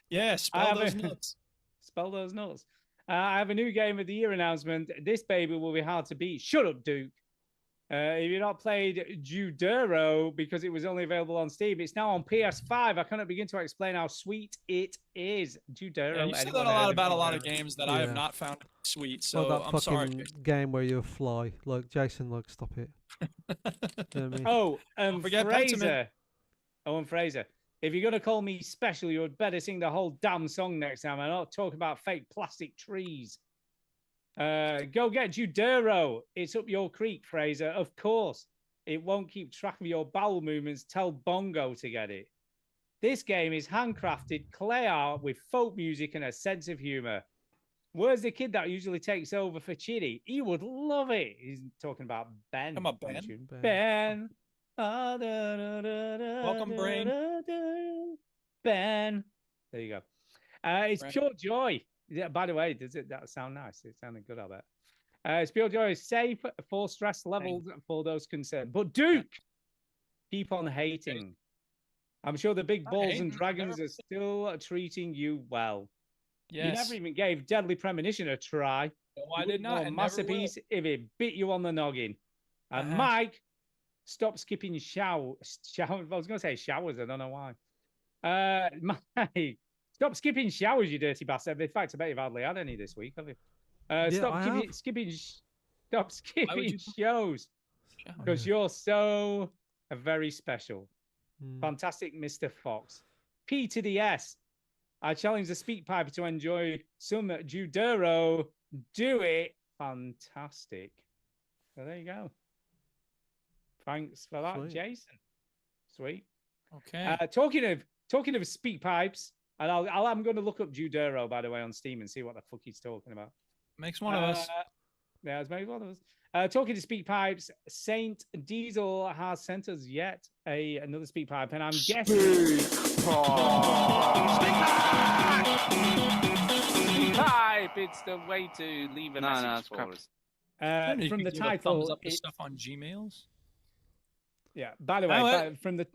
Yeah, spell those nuts. Spell those nuts. I have a new game of the year announcement. This baby will be hard to beat. Shut up, Duke. If you've not played Judero because it was only available on Steam, it's now on PS5. I cannot begin to explain how sweet it is. Judero. Yeah, you said anyone that heard of about a Judero? lot of games that I have Yeah. not found sweet. So Well, that I'm fucking sorry. game where you fly. Look, Jason, look, stop it. You know what I mean? Oh, Don't forget Fraser. Pentiment. Oh, and Fraser. If you're going to call me special, you would better sing the whole damn song next time and not talk about fake plastic trees. Go get Judero. It's up your creek, Fraser. Of course. It won't keep track of your bowel movements. Tell Bongo to get it. This game is handcrafted clay art with folk music and a sense of humor. Where's the kid that usually takes over for Chitty? He would love it. He's talking about Ben. Come on, Ben. aren't you? Ben. Welcome, Brain. Ben. There you go. It's Right. pure joy. Yeah, by the way, does that sound nice? It sounded good, I bet. It's pure joy. Safe for stress levels for those concerned. But Duke, keep on hating. I'm sure the big balls and hating. dragons are still treating you well. Yes. You never even gave Deadly Premonition a try. No, I did not. A and never will. masterpiece if it bit you on the noggin. And Uh-huh. Mike, stop skipping showers. I was going to say showers. I don't know why. Mike, stop skipping showers, you dirty bastard. In fact, I bet you've hardly had any this week, have you? Stop I skipping, have. skipping would you- shows because you're so very special. Mm. Fantastic, Mr. Fox. P to the S. I challenge the speak piper to enjoy some Judero. Do it. Fantastic. So there you go. Thanks for that, Sweet. Jason. Sweet. Okay. Talking of speak pipes, and I'm going to look up Judero, by the way, on Steam and see what the fuck he's talking about. Makes one of us. Yeah, it's maybe one of us. Talking to speak pipes, Saint Diesel has sent us yet another speak pipe, and I'm guessing. Pipe, it's the way to leave a No, no, message it's for crap. us. You From can the give a thumbs title, up to stuff on Gmails. yeah. By the way, Oh, from the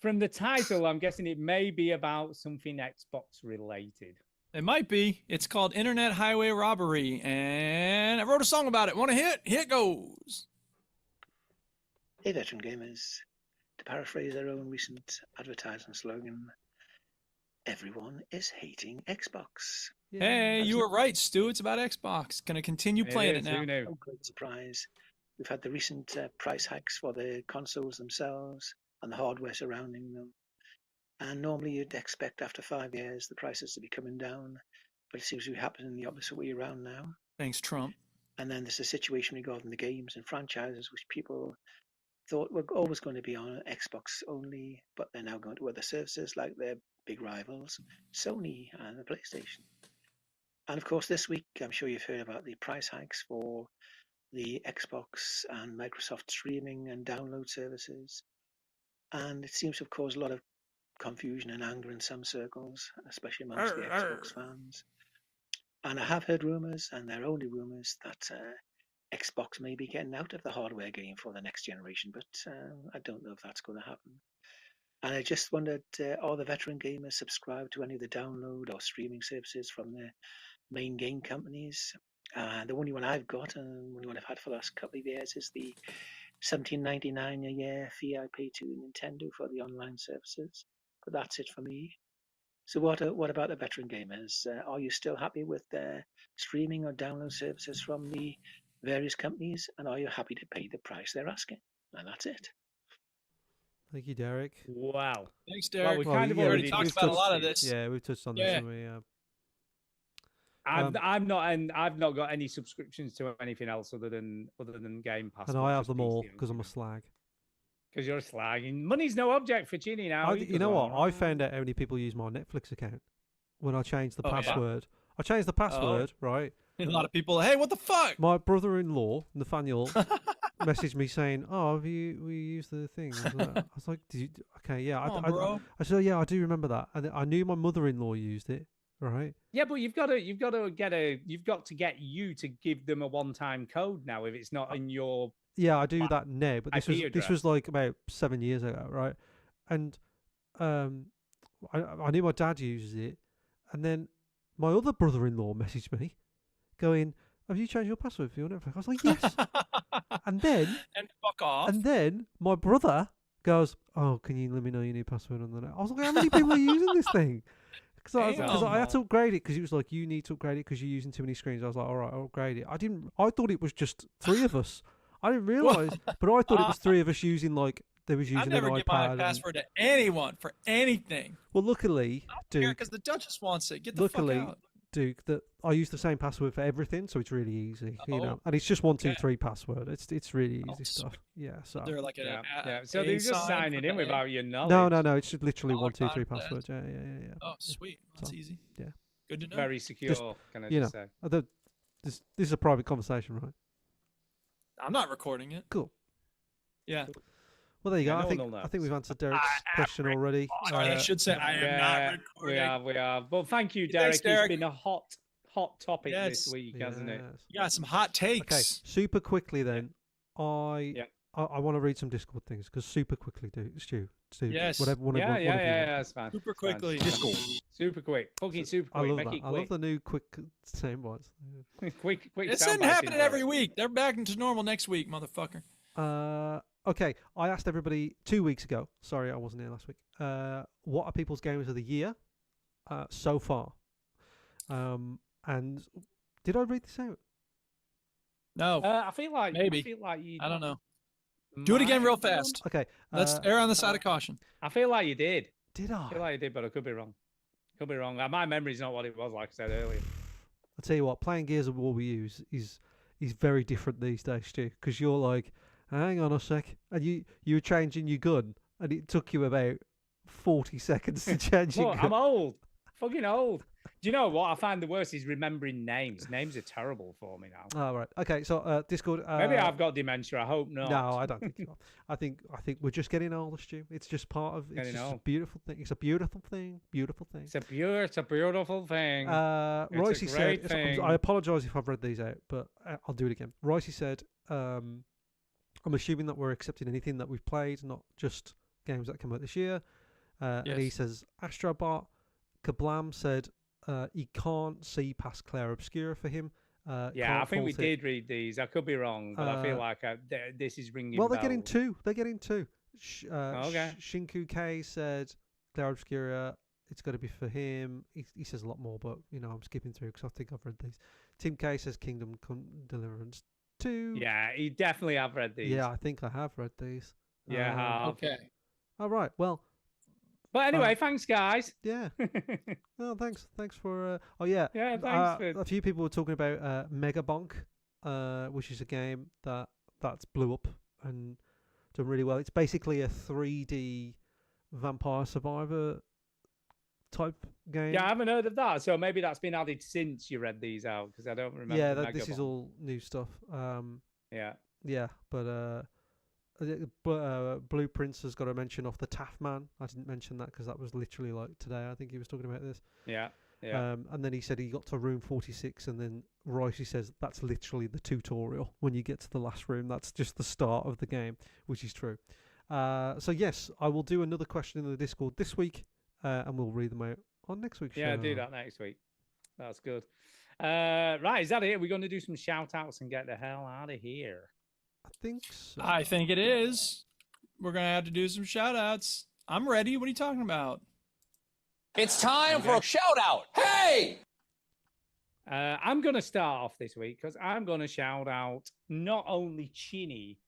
from the title, I'm guessing it may be about something Xbox related. It might be. It's called Internet Highway Robbery, and I wrote a song about it. Want to hit? Here it goes. Hey, veteran gamers. To paraphrase their own recent advertising slogan, everyone is hating Xbox. Hey, you were right, Stu. It's about Xbox. Gonna continue playing it is, now. who knew? No great surprise. We've had the recent price hikes for the consoles themselves and the hardware surrounding them. And normally you'd expect after 5 years the prices to be coming down, but it seems to be happening the opposite way around now. Thanks, Trump. And then there's a situation regarding the games and franchises which people thought were always going to be on Xbox only, but they're now going to other services like their big rivals, Sony and the PlayStation. And of course, this week, I'm sure you've heard about the price hikes for the Xbox and Microsoft streaming and download services. And it seems to have caused a lot of confusion and anger in some circles, especially amongst the Xbox fans. And I have heard rumours, and they're only rumours, that Xbox may be getting out of the hardware game for the next generation, but I don't know if that's going to happen. And I just wondered, are the veteran gamers subscribed to any of the download or streaming services from the main game companies? The only one I've got, and only one I've had for the last couple of years, is the $17.99 a year fee I pay to Nintendo for the online services. But that's it for me. So what about the veteran gamers? Are you still happy with their streaming or download services from the various companies? And are you happy to pay the price they're asking? And that's it. Thank you, Derek. Wow. Thanks, Derek. we we kind of already already talked we've about a touched- lot of this. Yeah, we've touched on Yeah. this. Haven't we? I've not got any subscriptions to anything else other than Game Pass. And I have them all because I'm a slag. Because you're a slag. And money's no object for Ginny now. You know what? I found out how many people use my Netflix account when I changed the Oh, yeah? password. I changed the password, right? A lot of people, hey, what the fuck? My brother-in-law, Nathaniel, messaged me saying, "Oh, we used the thing?" I was like, "Did you? Okay, yeah." Come on, bro. I said, "Yeah, I do remember that." And I knew my mother-in-law used it, right? Yeah, but you've got to get you to give them a one-time code now if it's not in your. Yeah, I do that now, but this IP was address. like about 7 years ago, right? And I knew my dad uses it, and then my other brother-in-law messaged me, going, "Have you changed your password for your Netflix?" I was like, "Yes." and then fuck off. And then my brother goes, "Oh, can you let me know your new password on the net?" I was like, "How many people are using this thing?" Because I had to upgrade it because it was like, "You need to upgrade it because you're using too many screens." I was like, "All right, I'll upgrade it." I thought it was just 3 of us. I didn't realise, but I thought it was 3 of us using they was I using never an give iPad. my password to anyone for anything. Well, luckily, Because Duke, the Duchess wants it. Get the luckily, fuck out. Duke, that I use the same password for everything, so it's really easy, you Oh, know. And it's just 123 okay. password. It's really Oh, easy stuff. Yeah. So They're like Yeah, a, yeah. So a they're just sign signing for in the- without your knowledge. no. It's just literally Dollar 123 sign for that. password. Yeah. Oh, sweet. That's So, easy. yeah. Good to know. Very secure, can I you just say? This is a private conversation, right? I'm not recording it. Cool. Yeah. Well, there you Yeah, go. no I one think will know. I think we've answered Derek's question already. Sorry, I should say I am Yeah, not recording. we have. But thank you, Thanks, Derek. Derek. It's been a hot topic this Yes. week, hasn't it? Yes. You got some hot Okay, takes. super quickly then. I Yeah. I want to read some Discord things because super quickly, Stu. Yes. Whatever. One Yeah, of you yeah, want. that's fine. Super it's fine. quickly. Discord. Super quick. Fucking super I quick. love Make that. it I love quick. the new quick same ones. quick. This sound isn't bites happening intro. every week. They're back into normal next week, motherfucker. Okay, I asked everybody 2 weeks ago. Sorry, I wasn't here last week. What are people's games of the year so far? And did I read this out? No, I feel like Maybe. I feel like you. I don't know. Do it again real might have done. fast. Okay. Let's err on the side of caution. I feel like you did. Did I feel like you did, but I could be wrong. Could be wrong. My memory's not what it was, like I said earlier. I'll tell you what, playing Gears of War with you is very different these days, Stu, because you're like, hang on a sec, and you were changing your gun, and it took you about 40 seconds to change your Look, gun. I'm old. Fucking old. Do you know what I find the worst is remembering names. Names are terrible for me now. Oh, right. Okay, so Discord. Maybe I've got dementia. I hope not. No, I don't think you are. I think we're just getting older, Stu. It's just part of. It's Getting just a old. beautiful thing. It's a beautiful thing. Beautiful thing. It's a beautiful thing. Royce a said, great thing. I apologise if I've read these out, but I'll do it again. Royce said, I'm assuming that we're accepting anything that we've played, not just games that come out this year. And he Yes. says, Astrobot, Kablam said he can't see past Claire Obscura for him. Yeah, I can't think we fault it. did read these. I could be wrong, but I feel like this is ringing. Well, they're getting bells. two. They're getting two. Okay. Shinku K said Claire Obscura, it's got to be for him. He says a lot more, but I'm skipping through because I think I've read these. Tim K says Kingdom Come Deliverance 2. Yeah, you definitely have read these. Yeah, I think I have read these. Yeah, have. Okay. All right. Well, But anyway, thanks, guys. yeah. Oh, thanks for. Oh, yeah. Yeah, thanks for. A few people were talking about Mega Bonk, which is a game that's blew up and done really well. It's basically a 3D Vampire Survivor type game. Yeah, I haven't heard of that. So maybe that's been added since you read these out because I don't remember. Yeah, the this is Megabomb. all new stuff. Yeah. Yeah, but Blueprints has got a mention off the Taff Man. I didn't mention that because that was literally like today. I think he was talking about this. Yeah. Yeah. And then he said he got to room 46, and then Royce says that's literally the tutorial. When you get to the last room, that's just the start of the game, which is true. So yes, I will do another question in the Discord this week, and we'll read them out on next week's show. Yeah, do that next week. That's good. Right, is that it? We're going to do some shout outs and get the hell out of here. I think so. I think it is. We're going to have to do some shout outs. I'm ready. What are you talking about? It's time for a shout out. Hey! I'm going to start off this week because I'm going to shout out not only Chinny,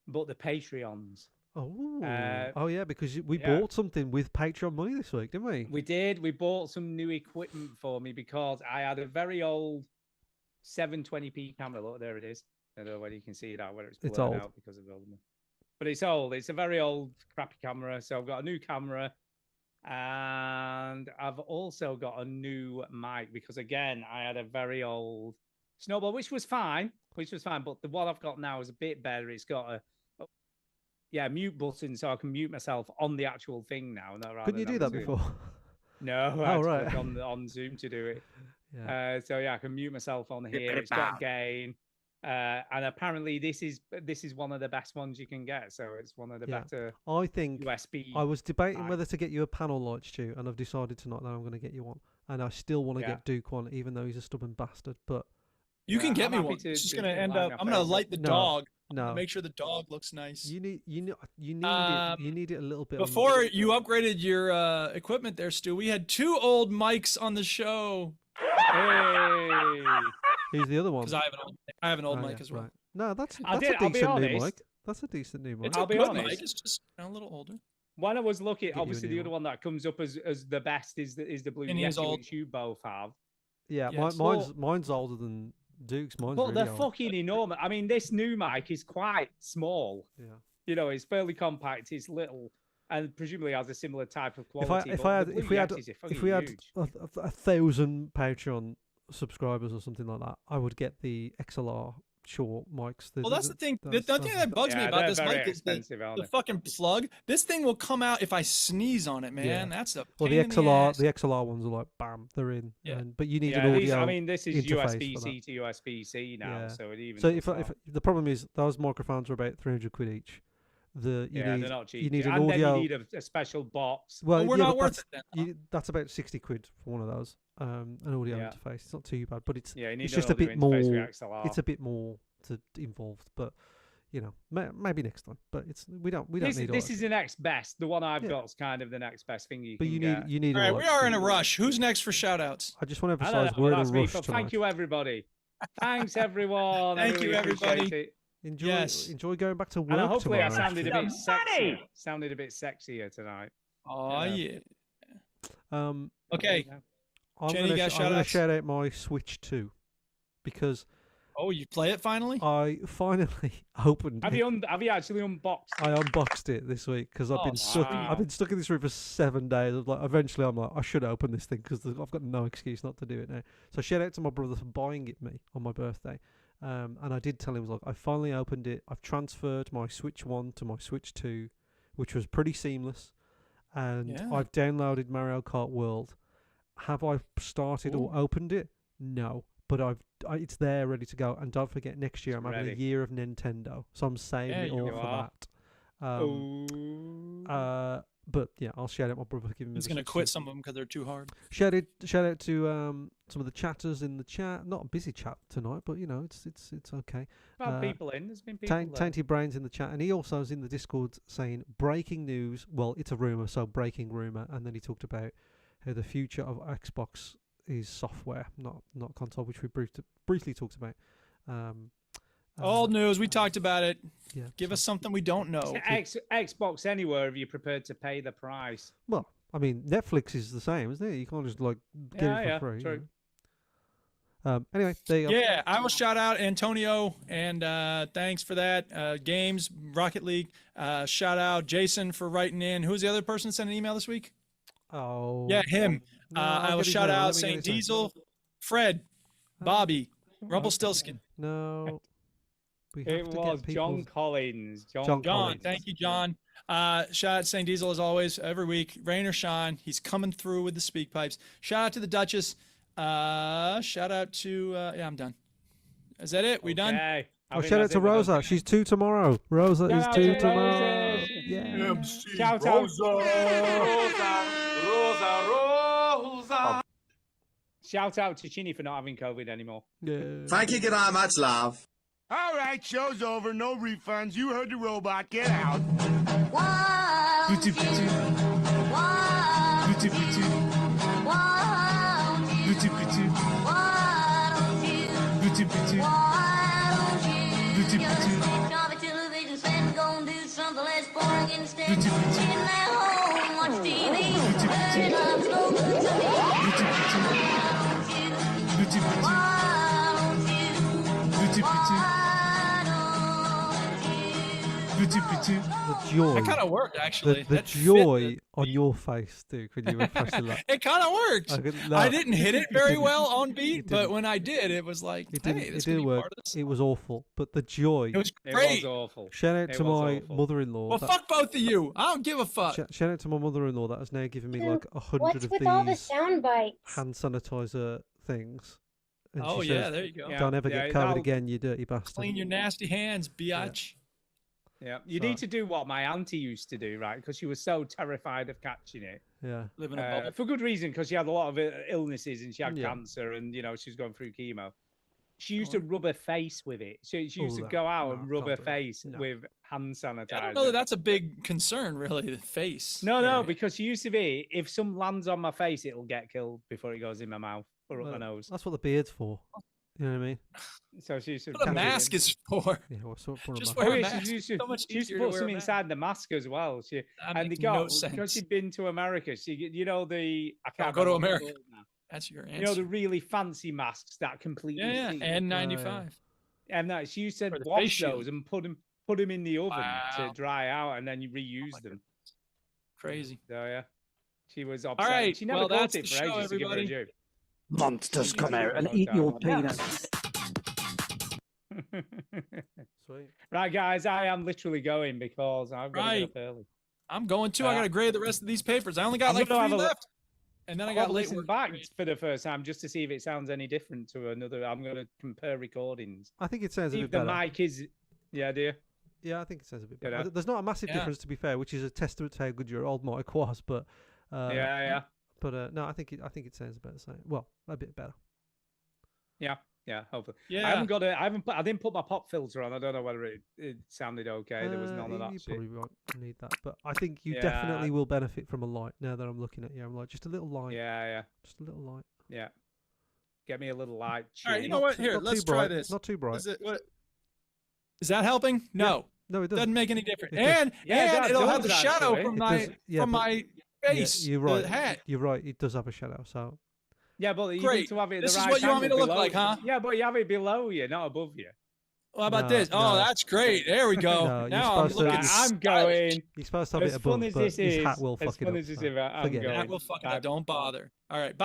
but the Patreons. Oh, yeah, because we yeah. bought something with Patreon money this week, didn't we? We did. We bought some new equipment for me because I had a very old 720p camera. Look, there it is. I don't know whether you can see that, whether it's blurred old. out because of the old. But it's old. It's a very old, crappy camera. So I've got a new camera. And I've also got a new mic because, again, I had a very old Snowball, which was fine. But the one I've got now is a bit better. It's got a mute button so I can mute myself on the actual thing now. Couldn't you do that before? No, I had to right. click on Zoom to do it. Yeah. So yeah, I can mute myself on here. It's got gain. And apparently this is one of the best ones you can get. So it's one of the better I think USB. I was debating whether to get you a panel light, Stu, and I've decided tonight that I'm going to get you one. And I still want to get Duke one, even though he's a stubborn bastard. But you can get I'm me happy one. to- It's just to going to end line up. up I'm going to there. light the No. dog. No, Make sure the dog looks nice. you need it. You need it a little bit. Before you upgraded your equipment there, Stu, we had 2 old mics on the show. Hey. Who's the other one? Because I have an old Oh, mic yeah, as well. right. No, that's I'll a be decent new honest. mic. That's a decent new mic. It's I'll a be good honest. mic. It's just a little older. When I was looking, Get you a obviously new the other one that comes up as the best is the Blue And he is Yeti, old. which you both have. Yeah, Yes. mine's older than Duke's. Mine's But really they're old. fucking enormous. I mean, this new mic is quite small. Yeah. You know, it's fairly compact. It's little, and presumably has a similar type of If quality. if but I the had Blue if we had Yetis are fucking if we had huge. 1,000 Patreon subscribers or something like that, I would get the XLR short mics. Well, that's the thing. The thing that bugs me Yeah, about they're this very mic is expensive, aren't the they? fucking plug. This thing will come out if I sneeze on it, man. Yeah. That's the Well, pain the in XLR ass. the XLR ones are like bam, they're in. Yeah. But you need Yeah, an these, audio. I mean, this is interface for USB-C that. to USB-C now, Yeah. so it even. So does if that. the problem is those microphones are about 300 quid each. You Yeah, need they're not cheap. you need an and audio. then you need a special box. Well, we're yeah, not but worth it then. huh? that's about 60 quid for one of those. An audio Yeah. interface. It's not too bad, but it's Yeah, you need it's an just a audio bit interface with more. XLR. It's a bit more involved, but you know, maybe next time. But we don't This need all this that is shit. the next best. The one I've Yeah. got's kind of the next best thing you But can you get. need All right, like, we are in a rush. Who's next for shout outs? I just want to I don't emphasize know, we're in a that's me, rush but tonight. thank you, everybody. Thanks, everyone. I Thank you, really appreciate everybody. it. Enjoy going back to work And hopefully I tomorrow. sounded a bit sexy. Sounded a bit sexier tonight. Oh yeah. Okay. I'm Jenny, gonna, got I'm gonna shout-outs? shout out my Switch 2 because Oh, you play it finally? I finally opened Have it. you actually unboxed? I unboxed it this week because I've Oh, been stuck. wow. I've been stuck in this room for 7 days. I was like, eventually, I'm like, I should open this thing because I've got no excuse not to do it now. So shout out to my brother for buying it me on my birthday. And I did tell him, I was like, I finally opened it. I've transferred my Switch 1 to my Switch 2, which was pretty seamless. And Yeah. I've downloaded Mario Kart World. Have I started or opened it? No. But it's there ready to go. And don't forget, next year I'm having a Ready. year of Nintendo. So I'm saving There it you all for are. that. But yeah, I'll shout out my brother for giving me He's the gonna Switch quit 2. some of them because they're too hard. Shout out to some of the chatters in the chat. Not a busy chat tonight, but you know it's okay. Well, people in. There's been people there. Tainty Brains in the chat, and he also is in the Discord saying breaking news. Well, it's a rumor, so breaking rumor. And then he talked about how the future of Xbox is software, not console, which we briefly talked about. Old news. We talked about it. Yeah. Give us something we don't know. Xbox Anywhere if you're prepared to pay the price. Well, I mean, Netflix is the same, isn't it? You can't just like get it Yeah, for free. true. Anyway, there you go. Yeah, I will shout out Antonio and thanks for that. Games, Rocket League. Shout out Jason for writing in. Who's the other person that sent an email this week? Oh. Yeah, him. No, I will get his shout name. out Let me get St. his name. Diesel, Fred, Bobby, Rumpelstiltskin. No. We have It to was get John people's- Collins. John John, Collins. thank you, John. Shout out St. Diesel as always, every week. Rain or shine, he's coming through with the speak pipes. Shout out to the Duchess. Shout out to yeah, I'm done. Is that it? We done? Okay. I Oh, think shout out that's to it for those Rosa. She's 2 tomorrow. Rosa Shout is out 2 to tomorrow. Rosa. Yeah. Shout out. Shout out to Chinny for not having COVID anymore. Yeah. Thank you very much, love. All right, show's over. No refunds. You heard the robot. Get out. The joy. That kind of worked, actually. The That fit joy on your face, Duke, when you were pressing that. It kind of worked. I didn't hit it very well on beat, but when I did, it was like, It hey, didn't, this it could be didn't work. part of this. It was awful. But the joy. It was It great. was awful. Shout out It to was my awful. mother-in-law. Well, fuck both of you. I don't give a fuck. Shout out to my mother-in-law that has now given me like 100 What's of with all the these sound bites? hand sanitizer things. And Oh, she yeah, says, there you go. don't ever Yeah, get COVID that'll- again, you dirty bastard. Clean your nasty hands, biatch. Yeah, you So- need to do what my auntie used to do, right? Because she was so terrified of catching it. Yeah. Live in a bubble. For good reason, because she had a lot of illnesses and she had Yeah. cancer and, you know, she was going through chemo. She used to rub her face with it. She used Oh, to that- go out no, and rub can't her do that. face No. with hand sanitizer. I don't know that that's a big concern, really, the face. No, area. because she used to be, if some lands on my face, it'll get killed before it goes in my mouth or up my Well, nose. That's what the beard's for. You know what I mean? So she used to What a catch it mask in. is for. Yeah, what's up for a Just mask? wear a Oh, yeah, mask. she used to, So much she used to easier to put wear a some mask. inside the mask as well. That And they makes got no because sense. she'd been to America. She, you know, I can't go to remember what America. it's called now. That's your answer. You know, the really fancy masks that completely yeah, seal. N95. And that she said Or the wash face shield. those and put them in the oven to Wow. dry out, and then you reuse them. Crazy. So yeah, she was upset. right, She never well, caught that's it the for show, ages to give her a everybody. due. Monsters come out and Long eat time your on. peanuts. Sweet. Right, guys, I am literally going because I've got to get up early. I'm going to. I got to grade the rest of these papers. I only got I'm like gonna 3 have a left. And then I I've got got to late listen work. back for the first time just to see if it sounds any different to another. I'm going to compare recordings. I think it sounds a See bit if the better. mic is. Yeah, dear. Yeah, I think it sounds a bit You better. know? There's not a massive Yeah. difference, to be fair, which is a testament to how good your old mic was. But Yeah. but no, I think it sounds about the same. Well, a bit better. Yeah, hopefully. Yeah. I didn't put my pop filter on. I don't know whether it sounded okay. There was none of that You shit. probably won't need that, but I think you Yeah. definitely will benefit from a light. Now that I'm looking at you, I'm like, just a little light. Yeah. Just a little light. Yeah. Get me a little light. All right, you cheese. know what? Too- Here, not let's too try bright, this. Not too bright. Is that helping? No. No, it doesn't. Doesn't make any difference. It does- And Yeah, it it'll does, have the shadow actually. from It my does- yeah, from but- my face. Yeah, you're right. The hat. You're right. It does have a shadow. So Yeah, but you Great. need to have it. This the is right what you want me to angle look like, below- huh? Yeah, but you have it below you, not above you. Well, how about No, this? Oh, no. that's great. There we go. No, you're now I'm supposed to- looking. Right, I'm stylish. going. you're supposed to have As it above, fun as but this his is, hat will as fuck it fun up. as this so is, I'm forget it. going. That will fuck it Bye. up. Don't bother. All right. Bye.